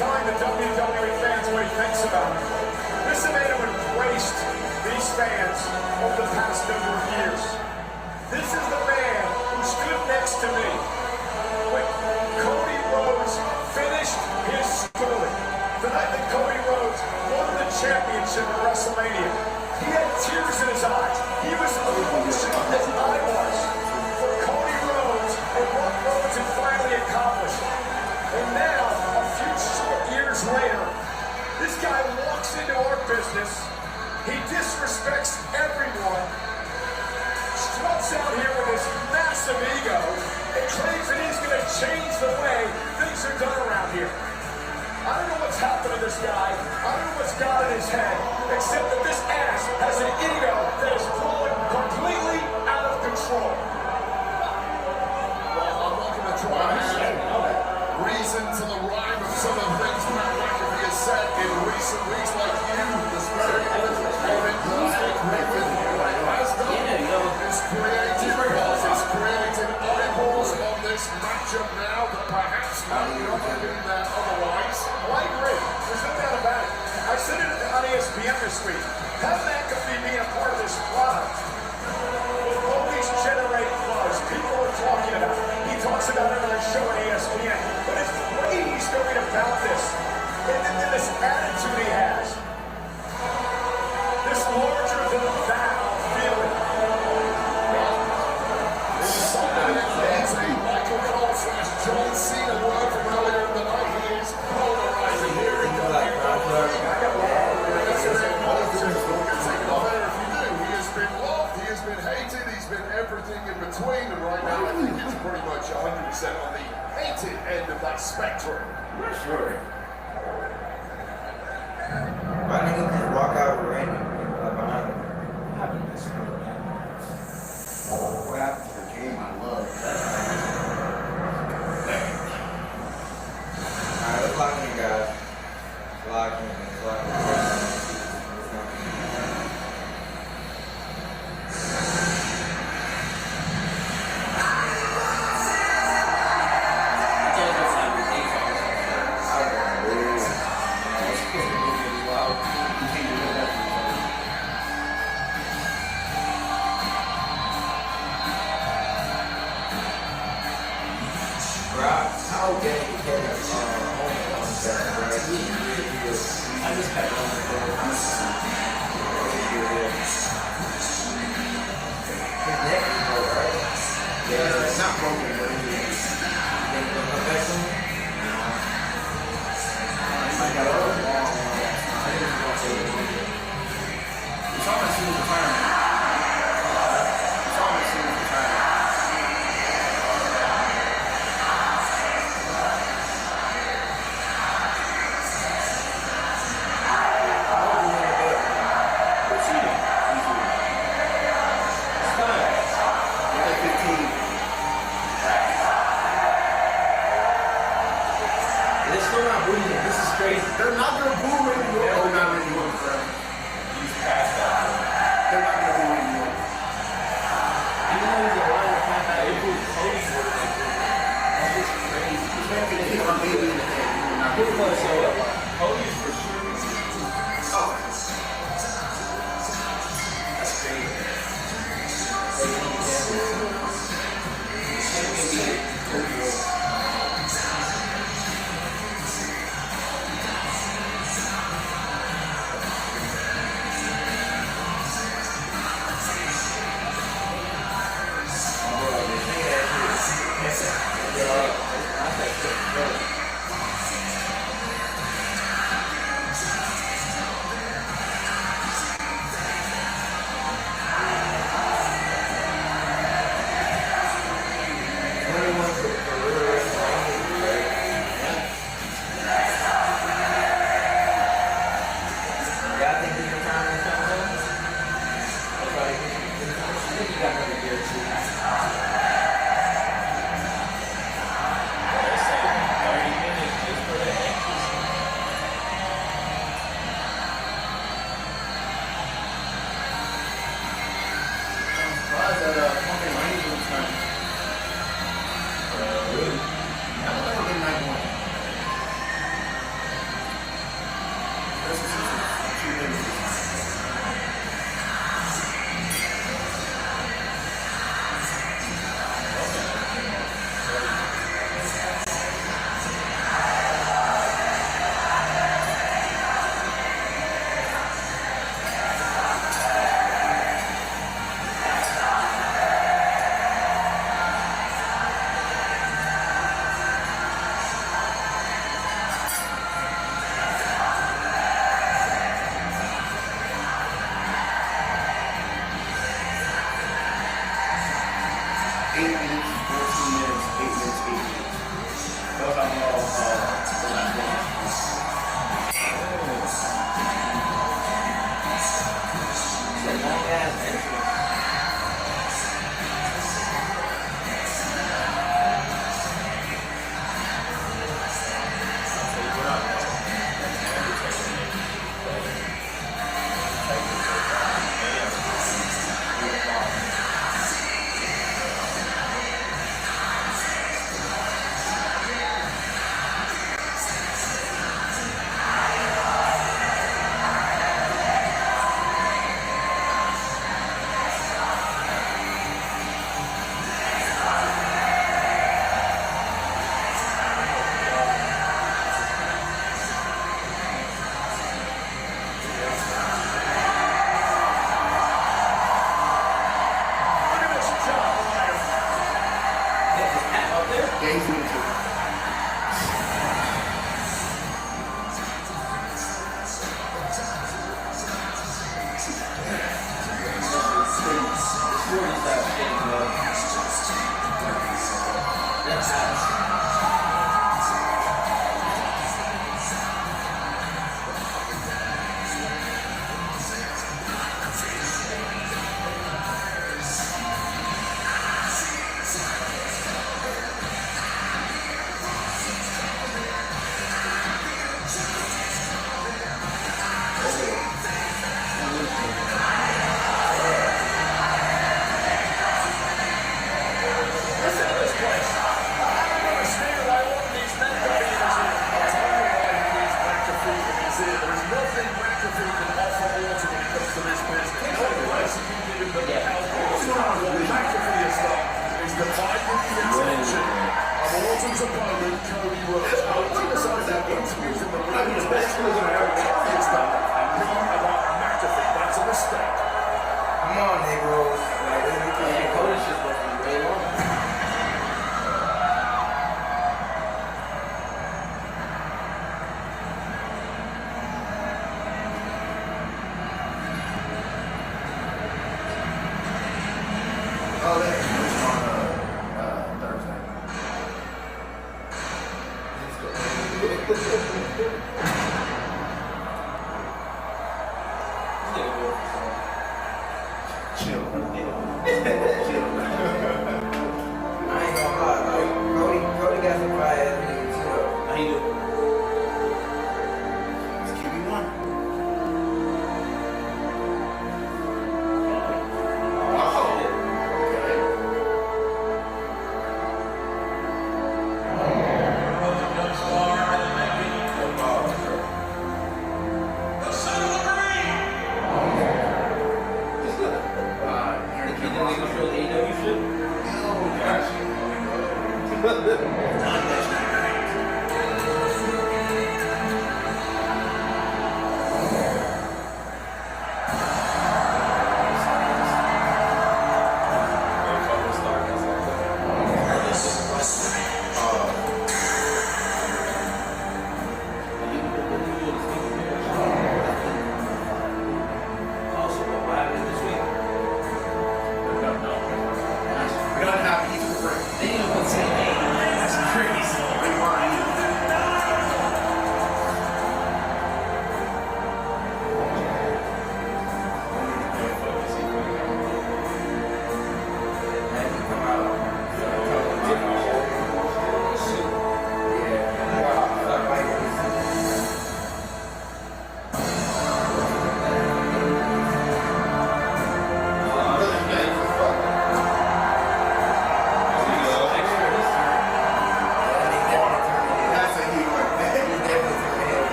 telling the WWE fans what he thinks about them. This is a man who embraced these fans over the past number of years. This is the man who stood next to me when Cody Rhodes finished his schooling. The night that Cody Rhodes won the championship at WrestleMania, he had tears in his eyes. He was emotional as I was for Cody Rhodes and what Rhodes had finally accomplished. And now, a few short years later, this guy walks into our business. He disrespects everyone. Struts out here with his massive ego and claims that he's going to change the way things are done around here. I don't know what's happened to this guy. I don't know what's got in his head, except that this ass has an ego that is blowing completely out of control. Well, I'm not going to try and add reason to the rhyme of some of the things Pat McAfee has said in recent weeks, like you, this very eloquent comment has done. It's created buzz, it's created eyeballs on this matchup now that perhaps might not have been there otherwise. Well, I agree. There's no doubt about it. I said it on ESPN this week. Pat McAfee being a part of this product will always generate buzz. People are talking about it. He talks about it on his show on ESPN. But it's the way he's going about this, and then this attitude he has, this larger-than-thou feeling. This is something that needs a Michael Cole / John Cena word from earlier in the night. He is polarizing here in He has been loved, he has been hated, he's been everything in between, and right now I think he's pretty much 100% on the hated end of that spectrum. Sure. Why didn't he just walk out with Randy behind him? What happened to the game I love? Alright, let's lock in, guys. Lock in. It's not broken, but it is. It's almost seen retirement. It's almost seen retirement. They're not gonna boo Randy Orton. Oh, not Randy Orton, forever. He's past that. They're not gonna boo Randy Orton. Even though he's a liar, they boo Cody Wins. That's just crazy. He's not gonna hit on baby in the head. Who was gonna show up? Cody's for sure. Oh. That's crazy. Cody Wins.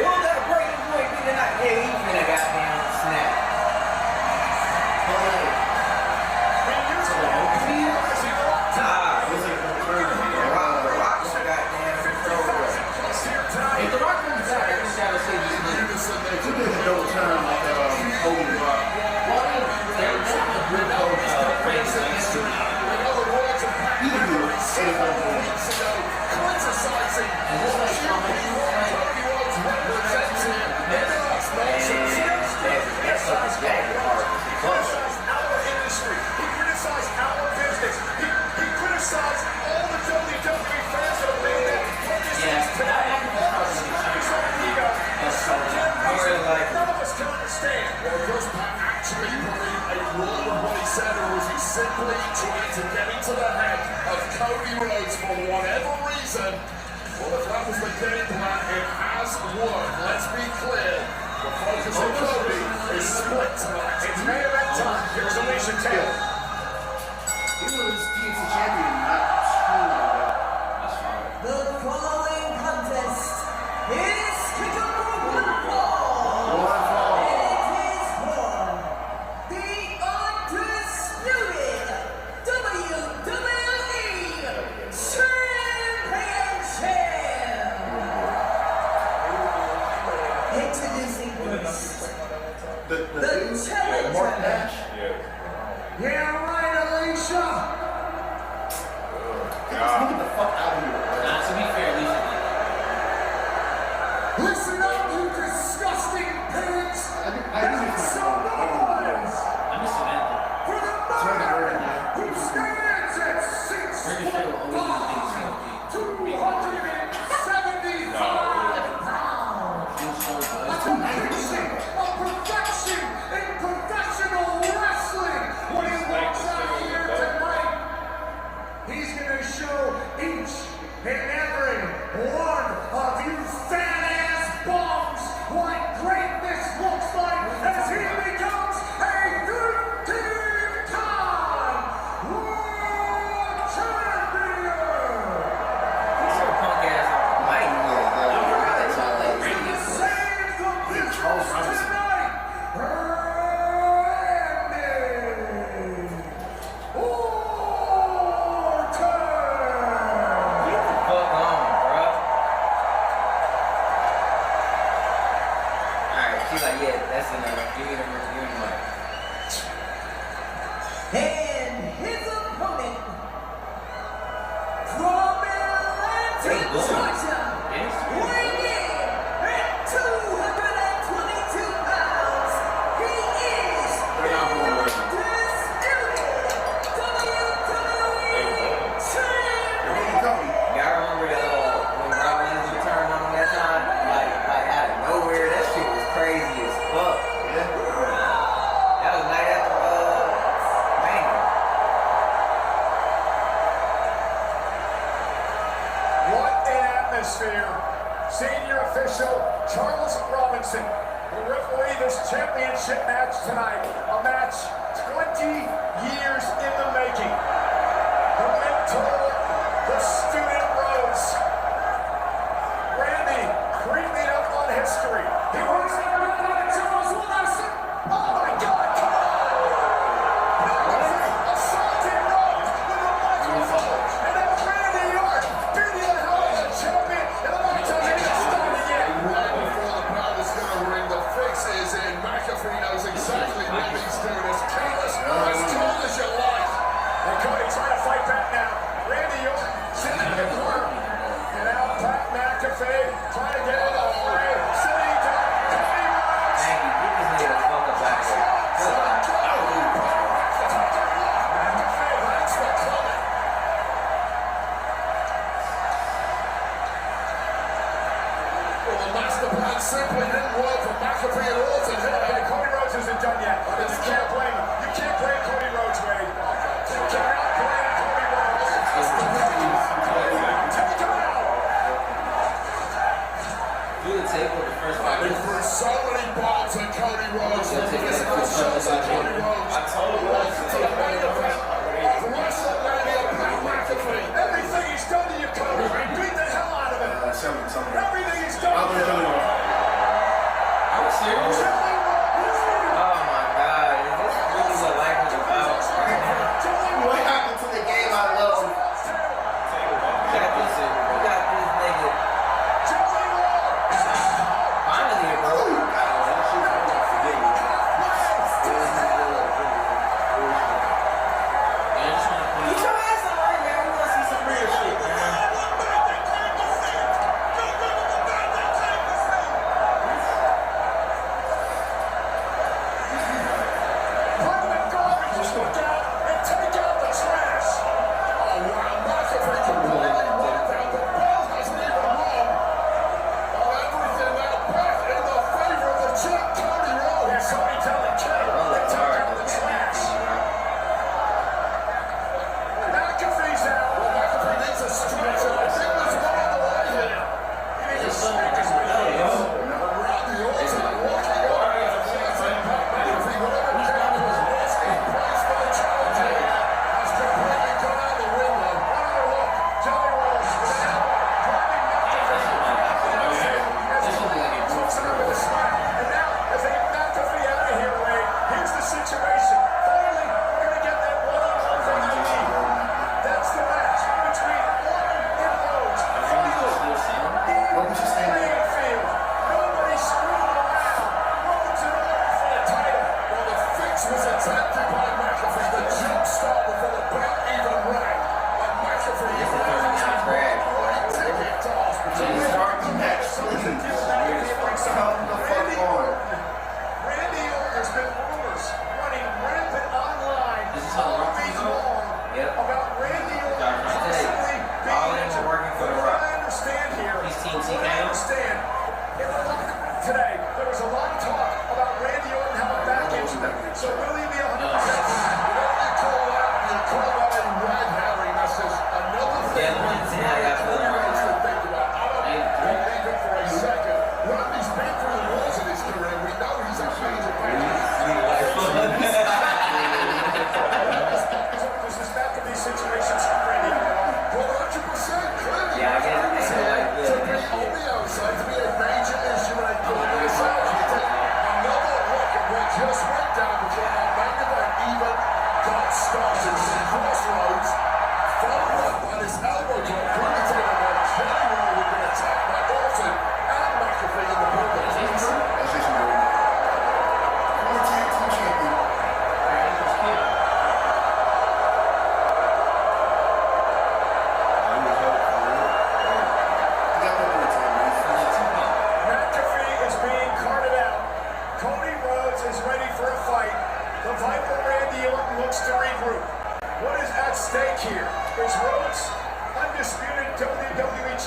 What was that breaking point? We did not get even that guy. Simply trying to get into the head of Cody Rhodes for whatever reason. Well, if that was the game plan, it has worked. Let's be clear. The focus of Cody is split tonight. It's main event time. Here's Alicia Taylor. He was TNT champion, not The following contest is scheduled for one fall. It is for the undisputed WWE Championship. Introducing first, the challenger. Yeah, right, Alicia. Get the fuck out of here. Nah, to be fair, Alicia. Listen up, you disgusting pigs! Make some noise! I'm just Samantha. For the mother who stands at 6'275 pounds! A perfection in professional wrestling! When he walks out here tonight, he's gonna show each and every one of you fat-ass bums what greatness looks like as he becomes a 13-time world champion! He's so punk ass white. To save the business tonight, Randy Orton! Fuck on, bro. Alright, she's like, yeah, that's enough. Give me the mic. And his opponent from Atlanta, Georgia, weighing in at 222 pounds, he is the undisputed WWE Champion. Y'all remember when Rollins returned on that time? Like out of nowhere, that shit was crazy as fuck. That was night after Mania. What an atmosphere. Senior official Charles Robinson will referee this championship match tonight. A match 20 years in the making. The mentor, the student Rhodes. Randy creeping up on history. He works out Charles Robinson. Oh my God, come on! Assaulting Rhodes with a microphone. And then Randy Orton beating the hell out of the champion. And the match hasn't even started yet. Right before the bell is going to ring, the fix is in. McAfee knows exactly what he's doing. As careless, as cold as you like. And Cody trying to fight back now. Randy Orton sitting in the corner. And now Pat McAfee trying to get it all the way. Sitting down. Cody Wins. Dang, you get this nigga the fuck up back there. Thanks for coming. Well, the master plan simply didn't work for McAfee and Orton here. Okay, Cody Rhodes isn't done yet. You can't blame him. You can't blame Cody Rhodes, Wade. You cannot blame Cody Rhodes. Take him out. Do the tape with the first fight. They threw so many bombs at Cody Rhodes. Physical shots at Cody Rhodes. Welcome to the main event of Wrestlemania, Pat McAfee. Everything he's done to you, Cody. Beat the hell out of him. Everything he's done to you. Are we serious? Oh my God, is this really what life is about?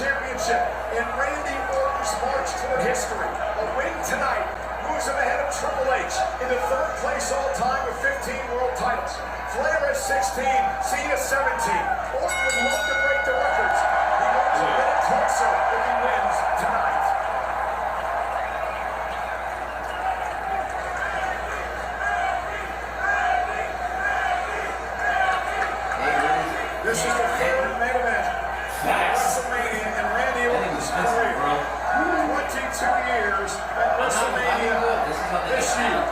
Championship in Randy Orton's march toward history. A win tonight moves him ahead of Triple H into third place all time with 15 world titles. Flair has 16, Cena 17. Orton would love to break the records. He moves a minute closer if he wins tonight. This is the third main event of WrestleMania and Randy Orton's career. 22 years at WrestleMania this year.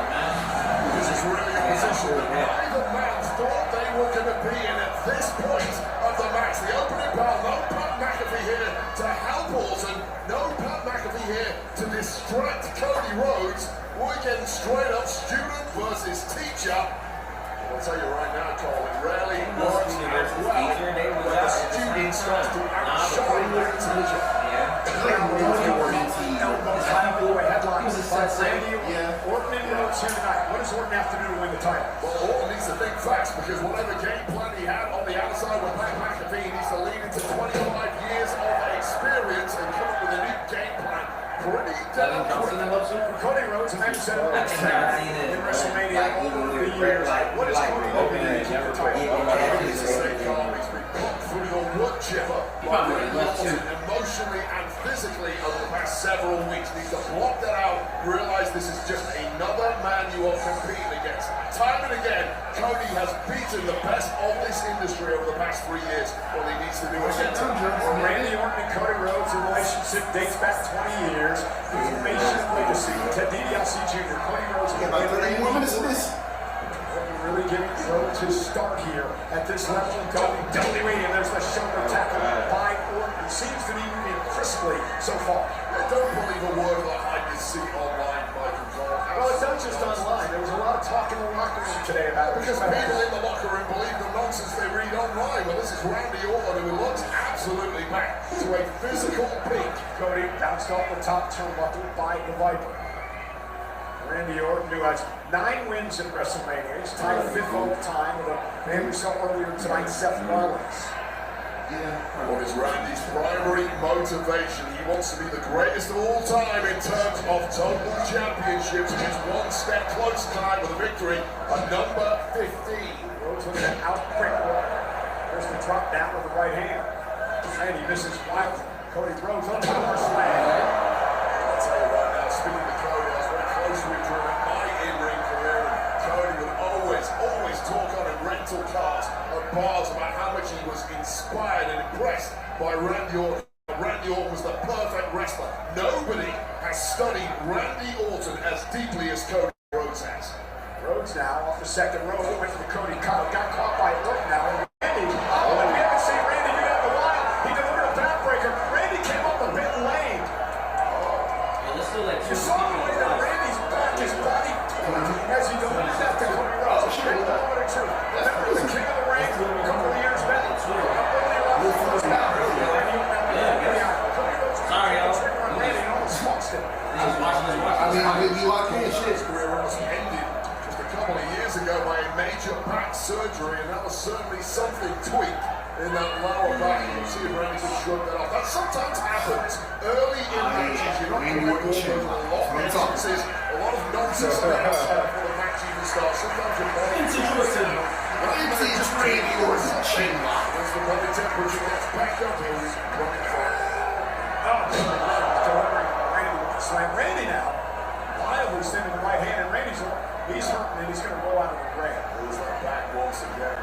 This is really a position that neither man thought they were going to be in at this point of the match. The opening bell, no Pat McAfee here to help Orton, no Pat McAfee here to distract Cody Rhodes. We're getting straight up student versus teacher. I'll tell you right now, Cole, it rarely works as well when the student starts to outshine their teacher. Headlines by Randy Orton and Rhodes here tonight. What does Orton have to do to win the title? Well, Orton needs to think fast because whatever game plan he had on the outside with Pat McAfee, he needs to lean into 25 years of experience and come up with a new game plan. Pretty damn quick. Cody Rhodes, a man who said in WrestleMania over the years. What is Cody hoping to keep the title? He's been put through the wood chipper by Orton emotionally and physically over the past several weeks. Needs to block that out, realize this is just another man you are competing against. Time and again, Cody has beaten the best of this industry over the past 3 years. All he needs to do is get Randy Orton and Cody Rhodes, the relationship dates back 20 years. Formation and legacy. Ted DiBiase Jr., Cody Rhodes, really giving Rhodes his start here at this level of WWE, and there's the shoulder tackle by Orton. Seems to be moving crisply so far. I don't believe a word of the hype you see online, Michael Cole. Well, it's not just online. There was a lot of talk in the locker room today about it. Because people in the locker room believe the nonsense they read online. Well, this is Randy Orton, who looks absolutely back to a physical peak. Cody bounced off the top turnbuckle by the Viper. Randy Orton, who has 9 wins in WrestleMania. He's tied 5th all time with a man we saw earlier tonight, Seth Rollins. What is Randy's primary motivation? He wants to be the greatest of all time in terms of total championships. He's one step closer tonight with a victory at number 15. Rhodes with an out quick. There's the drop down with the right hand. Randy misses wildly. Cody Rhodes on the power slam. I'll tell you right now, speaking to Cody, I was very close to him during my in-ring career. Cody would always talk on in rental cars at bars about how much he was inspired and impressed by Randy Orton. Randy Orton was the perfect wrestler. Nobody has studied Randy Orton as deeply as Cody Rhodes has. Rhodes now off the second row, went for the Cody cut, got caught by Orton now. Randy, we haven't seen Randy do that in a while. He delivered a backbreaker. Randy came up a bit lame. You saw the way that Randy's back, his body as he delivered that to Cody Rhodes. A big moment of truth. Remember, he was king of the ring a couple of years back. Earlier on, he was down. Sorry, Randy almost lost it. You like his career almost ended just a couple of years ago by a major back surgery, and that was certainly something tweaked in that lower back. You can see if Randy can shrug that off. That sometimes happens early in matches. You're not going to win a lot of instances, a lot of nonsense before the match even starts. Sometimes your body just really works a chin lock. Once the body temperature gets back up, he's running fast. Slam Randy now. Wildly sending the right hand, and Randy's he's hurting, and he's going to roll out of the ring. There's that back once again.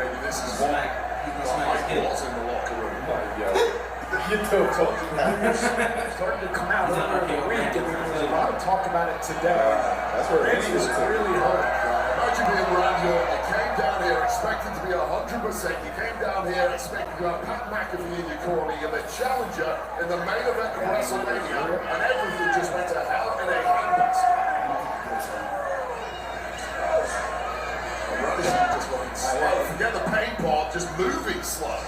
Maybe this is why Mike was in the locker room. Starting to come out over the week, and there's a lot of talk about it today. Randy is really hurt. Imagine being Randy Orton. You came down here expecting to be 100%. You came down here expecting to have Pat McAfee in your corner. You're the challenger in the main event of WrestleMania, and everything just went to hell in a handbasket. Just looking slow. Forget the pain part, just moving slow.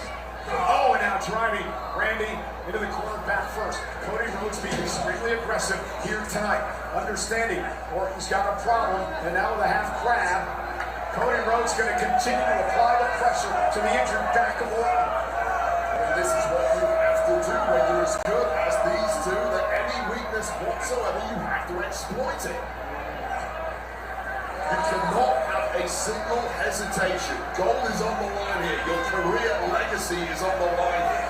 Oh, and now driving Randy into the corner back first. Cody Rhodes being extremely aggressive here tonight. Understanding Orton's got a problem, and now with a half crab, Cody Rhodes going to continue to apply the pressure to the injured back of Orton. weakness whatsoever, you have to exploit it. You cannot have a single hesitation. Gold is on the line here. Your career legacy is on the line here.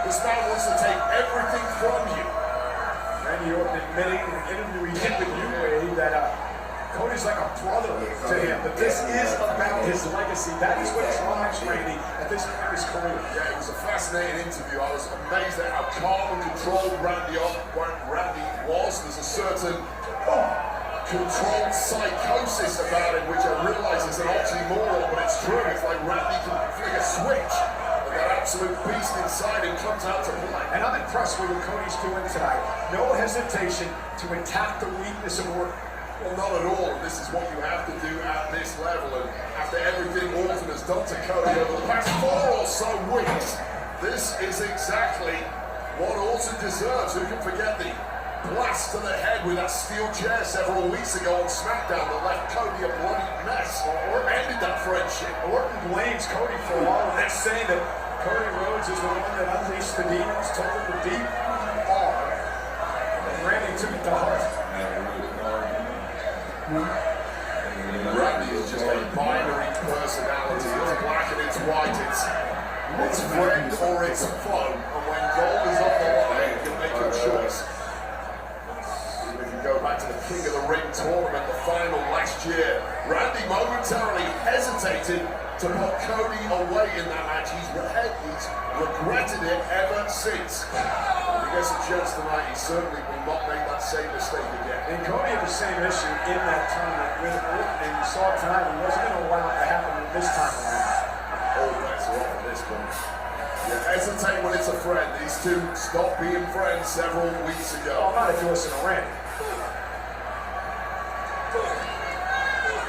This man wants to take everything from you. Randy Orton admitting in an interview he did with you, Wade, that Cody's like a brother to him, but this is about his legacy. That is what drives Randy at this point in his career. Yeah, it was a fascinating interview. I was amazed at how calm and controlled Randy was. There's a certain controlled psychosis about him, which I realize is an oxymoron, but it's true. It's like Randy can flick a switch, and that absolute beast inside him comes out to play. And I'm impressed with what Cody's doing tonight. No hesitation to attack the weakness of Orton. Well, not at all. This is what you have to do at this level, and after everything Orton has done to Cody over the past 4 or so weeks, this is exactly what Orton deserves. Who can forget the blast to the head with that steel chair several weeks ago on SmackDown that left Cody a bloody mess, or ended that friendship? Orton blames Cody for all of this, saying that Cody Rhodes is the one that unleashed the demons, told him to deep R. And Randy took it to heart. Randy is just a binary personality. It's black and it's white. It's friend or it's foe. And when gold is on the line, you can make a choice. If you go back to the King of the Ring tournament, the final last year, Randy momentarily hesitated to put Cody away in that match. He's regretted it ever since. If he gets a chance tonight, he certainly will not make that same mistake again. And Cody had the same issue in that tournament with Orton, and you saw tonight he wasn't going to allow it to happen this time around. All bets are off at this point. You hesitate when it's a friend. These two stopped being friends several weeks ago. Oh, not if you listen to Randy.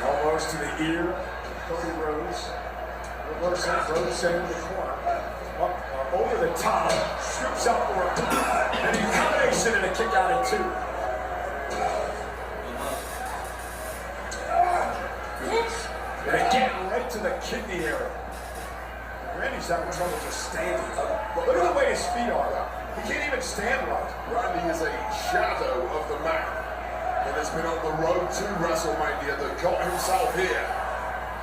Almost to the ear, Cody Rhodes. Reversing, Rhodes sent in the corner. Up, over the top, scoops up for an combination and a kick out at 2. And again, right to the kidney area. Randy's having trouble just standing. Look at the way his feet are. He can't even stand right. Randy is a shadow of the man that has been on the road to WrestleMania that got himself here.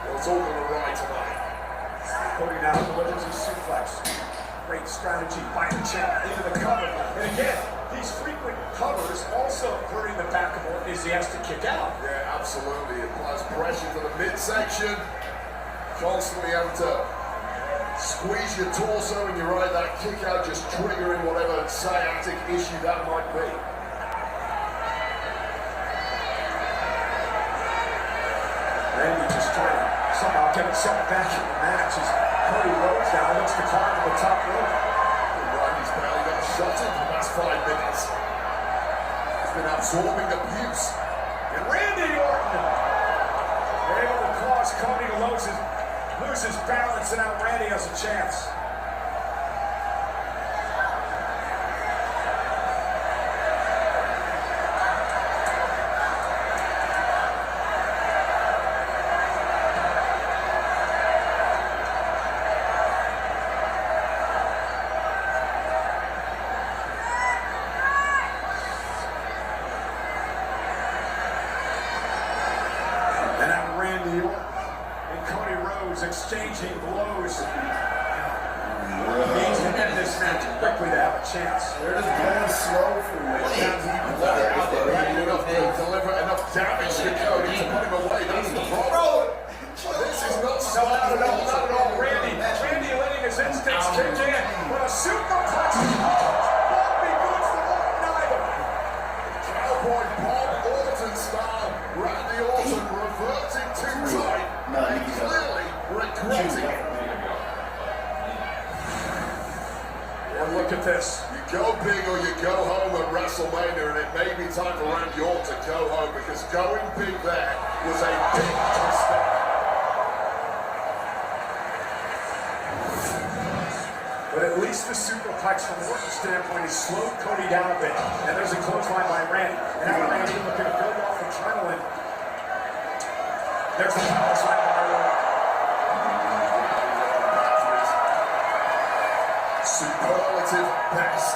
Well, it's all going to ride tonight. Cody now delivers his suplex. Great strategy by the champ into the cover. And again, these frequent covers also hurting the back of Orton as he has to kick out. Yeah, absolutely. It applies pressure to the midsection. Constantly having to squeeze your torso and you ride that kick out, just triggering whatever sciatic issue that might be. Randy just trying to somehow get himself back in the match as Cody Rhodes now looks to climb to the top rope. Randy's barely got a shot in the last 5 minutes. He's been absorbing abuse. And Randy Orton able to cause Cody to lose his balance, and now Randy has a chance. Exchanging blows. Needs to end this match quickly to have a chance. They're just going slow for me. Deliver enough damage to Cody to put him away. That's the problem. This is not not at all. Randy letting his instincts kick in. But a superplex won't be good for Orton either. Cowboy Bob Orton style. Randy Orton reverting too tight. Clearly regretting it. And look at this. You go big or you go home at WrestleMania, and it may be time for Randy Orton to go home because going big there was a big mistake. But at least the superplex from Orton's standpoint has slowed Cody down a bit. And there's a clothesline by Randy. And now Randy looking to build off adrenaline. There's the power slide by Orton. Superlative best.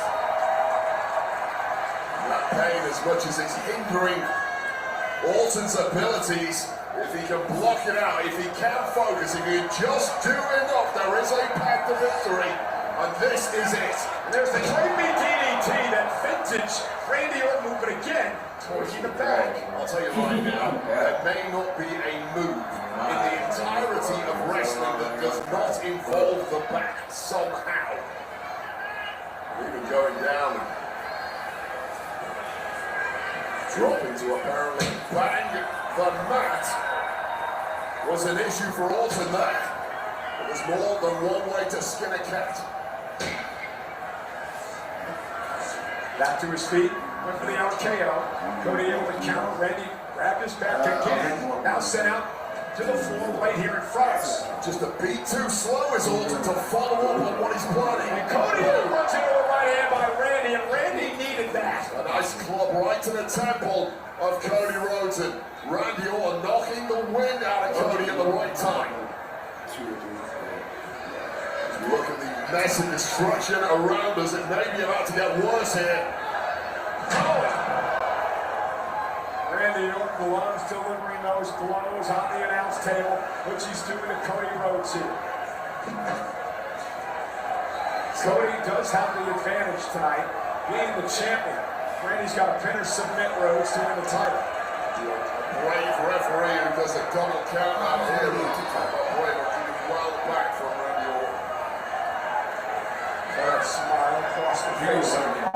Randy pain as much as it's hindering Orton's abilities. If he can block it out, if he can focus, if he can just do enough, there is a path to victory, and this is it. And there's the creepy DDT, that vintage Randy Orton move, but again, towards the back. I'll tell you right now, there may not be a move in the entirety of wrestling that does not involve the back somehow. Even going down and dropping to apparently bang the mat was an issue for Orton there. But there's more than one way to skin a cat. Back to his feet, went for the RKO. Cody able to counter. Randy grabbed his back again. Now sent out to the floor right here in front of us. Just a beat too slow is Orton to follow up on what he's planning. And Cody runs into the right hand by Randy, and Randy needed that. A nice club right to the temple of Cody Rhodes, and Randy Orton knocking the wind out of Cody at the right time. Look at the mess and destruction around us. It may be about to get worse here. Randy Orton belongs delivering those blows on the announce table, which he's doing to Cody Rhodes here. Cody does have the advantage tonight, being the champion. Randy's got to pin or submit Rhodes to win the title. Brave referee who does a double count out here. Well back from Randy Orton. That smile across the face of him.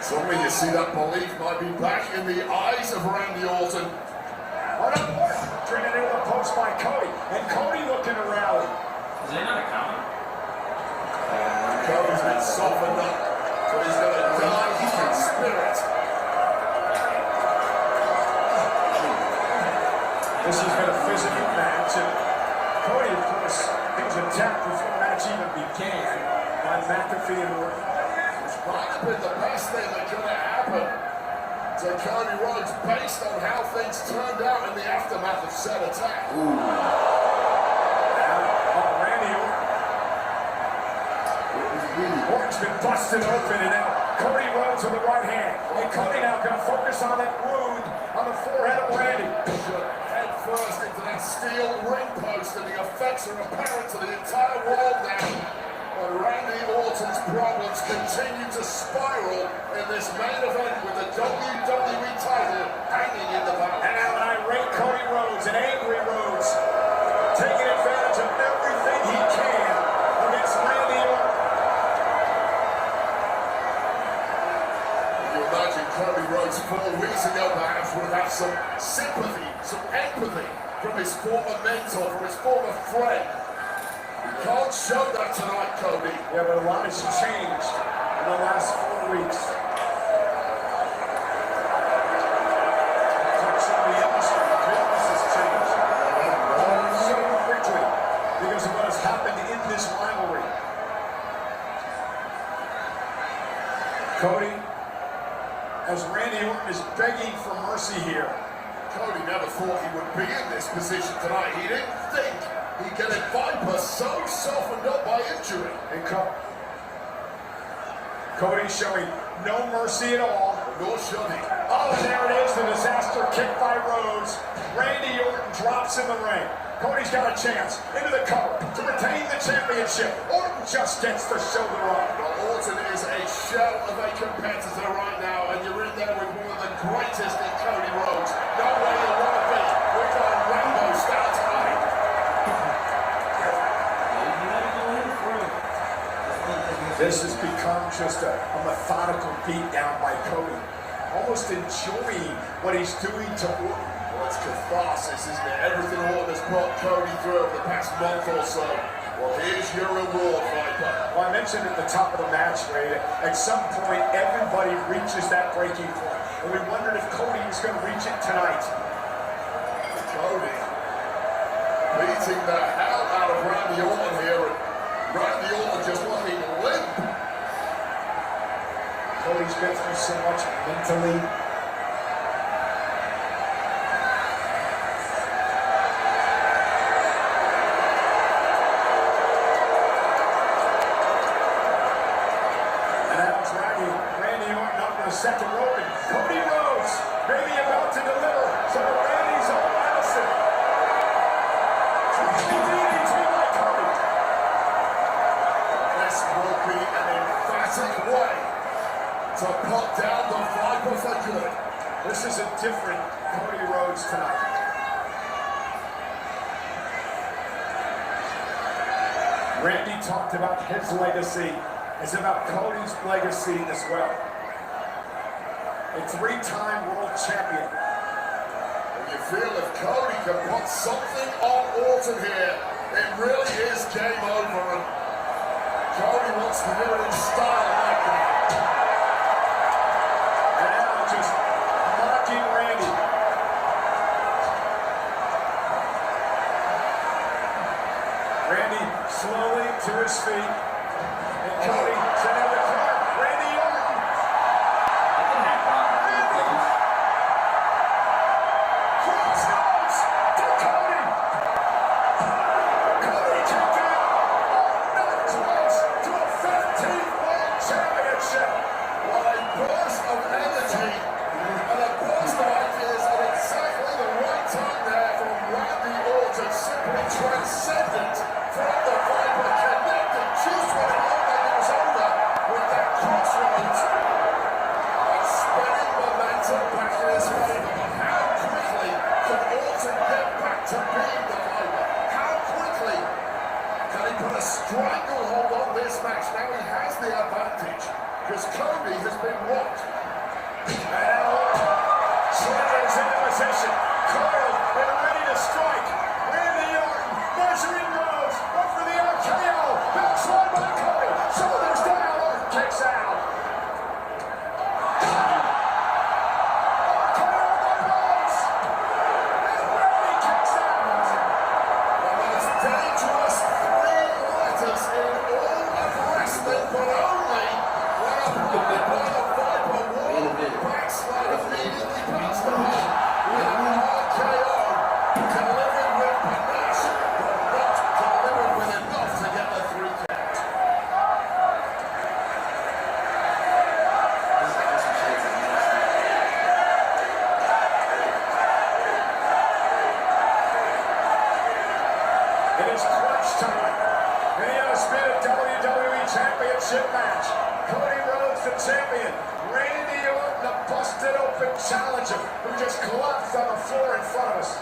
Suddenly you see that belief might be back in the eyes of Randy Orton. Driven into the post by Cody, and Cody looking to rally. Is there not a comment? Cody's been softened up, so he's going to die in spirit. This has been a physical match, and Cody, of course, he was attacked before the match even began by McAfee and Orton. Might have been the best thing that could have happened to Cody Rhodes based on how things turned out in the aftermath of said attack. Randy Orton. Orton's been busted open, and now Cody Rhodes with the right hand. And Cody now going to focus on that wound on the forehead of Randy. Head first into that steel ring post, and the effects are apparent to the entire world now. But Randy Orton's problems continue to spiral in this main event with the WWE title hanging in the balance. And now an irate Cody Rhodes, an angry Rhodes, taking advantage of everything he can against Randy Orton. You imagine Cody Rhodes 4 weeks ago perhaps would have some sympathy, some empathy from his former mentor, from his former friend. You can't show that tonight, Cody. Yeah, but a lot has changed in the last 4 weeks. The industry, business has changed. So quickly because of what has happened in this rivalry. Cody, as Randy Orton is begging for mercy here. Cody never thought he would be in this position tonight. He didn't think he'd get a Viper so softened up by injury. And Cody showing no mercy at all. Nor should he. Oh, and there it is, the disaster kick by Rhodes. Randy Orton drops in the ring. Cody's got a chance into the cover to retain the championship. Orton just gets the shoulder up. Well, Orton is a shell of a competitor right now, and you're in there with one of the greatest in Cody Rhodes. No way you want to be. We're going Rambo style tonight. This has become just a methodical beatdown by Cody. Almost enjoying what he's doing to Orton. Well, it's catharsis, isn't it? Everything Orton has brought Cody through over the past month or so. Well, here's your reward, Viper. Well, I mentioned at the top of the match, Ray, at some point, everybody reaches that breaking point. And we wondered if Cody was going to reach it tonight. Cody beating the hell out of Randy Orton here, and Randy Orton just looking limp. Cody's been through so much mentally. Cody Rhodes may be about to deliver some of Randy's own medicine. DDT by Cody. This will be an emphatic way to put down the Viper for good. This is a different Cody Rhodes tonight. Randy talked about his legacy. It's about Cody's legacy as well. A three-time world champion. And you feel if Cody can put something on Orton here, it really is game over. And Cody wants to do it in style like that. And now just mocking Randy. Randy slowly to his feet. And Cody sent out the car. Randy Orton. Crossroads to Cody. Cody kicked out. Another close to a 15th World Championship. What a burst of energy and a burst of ideas at exactly the right time there from Randy Orton. Simply transcendent from the Viper, connected just when it looked like it was over with that crossroads. And spinning momentum back in his favor. But how quickly can Orton get back to being the Viper? How quickly can he put a stranglehold on this match? Now he has the advantage because Cody has been rocked. And Slithers into position. Coiled and ready to strike. Randy Orton measuring Rhodes. Up for the RKO. Backslide by Cody. Shoulders down. Orton kicks out. RKO by Rhodes. And Randy kicks out. The most dangerous three letters in all of wrestling, but only when applied by the Viper. One backslide immediately past the head. We have an RKO delivered with panache, but not delivered with enough to get the 3 count. It is crunch time. And he has been a WWE Championship match. Cody Rhodes, the champion. Randy Orton, the busted open challenger, who just collapsed on the floor in front of us.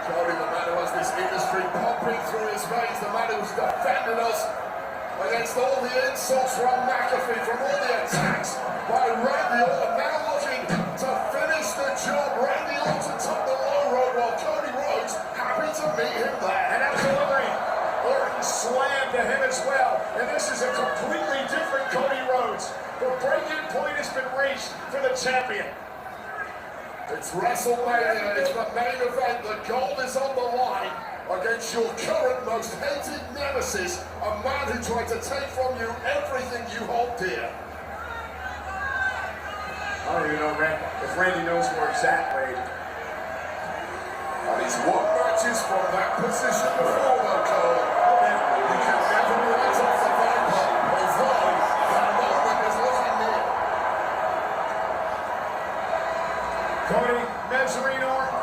Cody, the man who has this industry pumping through his veins, the man who's defended us against all the insults from McAfee, from all the attacks by Randy Orton, now looking to finish the job. Randy Orton took the low road while Cody Rhodes happy to meet him there. And out delivering, Orton slammed to him as well. And this is a completely different Cody Rhodes. The breaking point has been reached for the champion. It's WrestleMania, it's the main event, the gold is on the line against your current most hated nemesis, a man who tried to take from you everything you hold dear. I don't even know if Randy knows where it's at, Wade. And he's won matches from that position before, though, Cole. He can never write off the Viper, although that moment is looking near. Cody measuring Orton.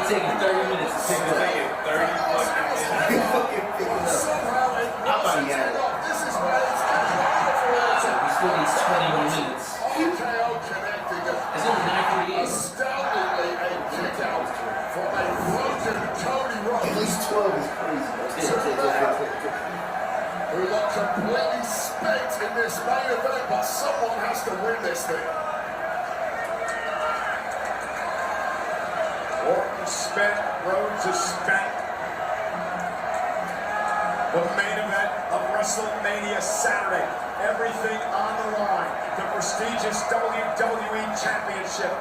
Taking 30 minutes to take the thing. 30 fucking minutes. Somehow it wasn't enough. This is where it's getting harder for Orton. We still need 20 more minutes. RKO connecting It's only 9:48. astoundingly a kick out from a broken Cody Rhodes. At least 12 is crazy. Who look completely spent in this main event, but someone has to win this thing. Orton spent, Rhodes is spent. The main event of WrestleMania Saturday. Everything on the line. The prestigious WWE Championship.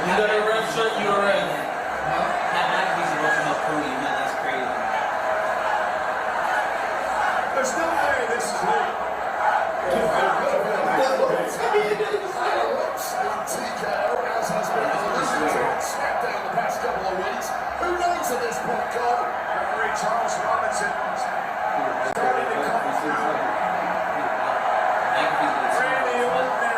You got a ref shirt, you a ref. Pat McAfee's about to help Cody, man. That's crazy. There's no way this is legal. TKO, as has been released on SmackDown the past couple of weeks. Who knows at this point, Cole? Referee Charles Robinson starting to come through. Randy Orton now.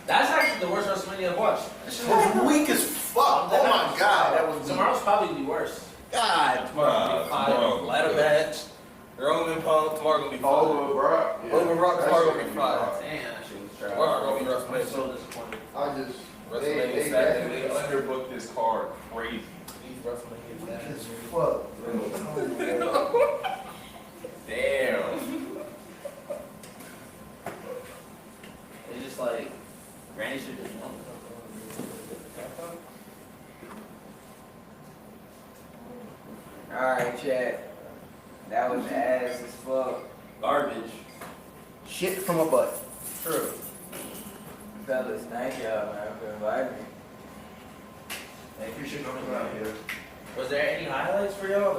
That's actually the worst WrestleMania I've watched. That shit was weak as fuck. Oh my god, that was tomorrow's probably the worst. God, Tomorrow, ladder match. Roman Punk tomorrow gonna be fun. Over Brock. Over Brock tomorrow gonna be fun. Damn, that shit was trash. Tomorrow gonna be WrestleMania. I'm so disappointed. I just WrestleMania they Saturday. underbooked this card crazy. WrestleMania As fuck. Damn. It's just like Randy should just won. Alright, chat. That was ass as fuck. Garbage. Shit from a butt. True. Fellas, thank y'all, man, for inviting me. Hey, appreciate you coming out here. Was there any highlights for y'all? Like,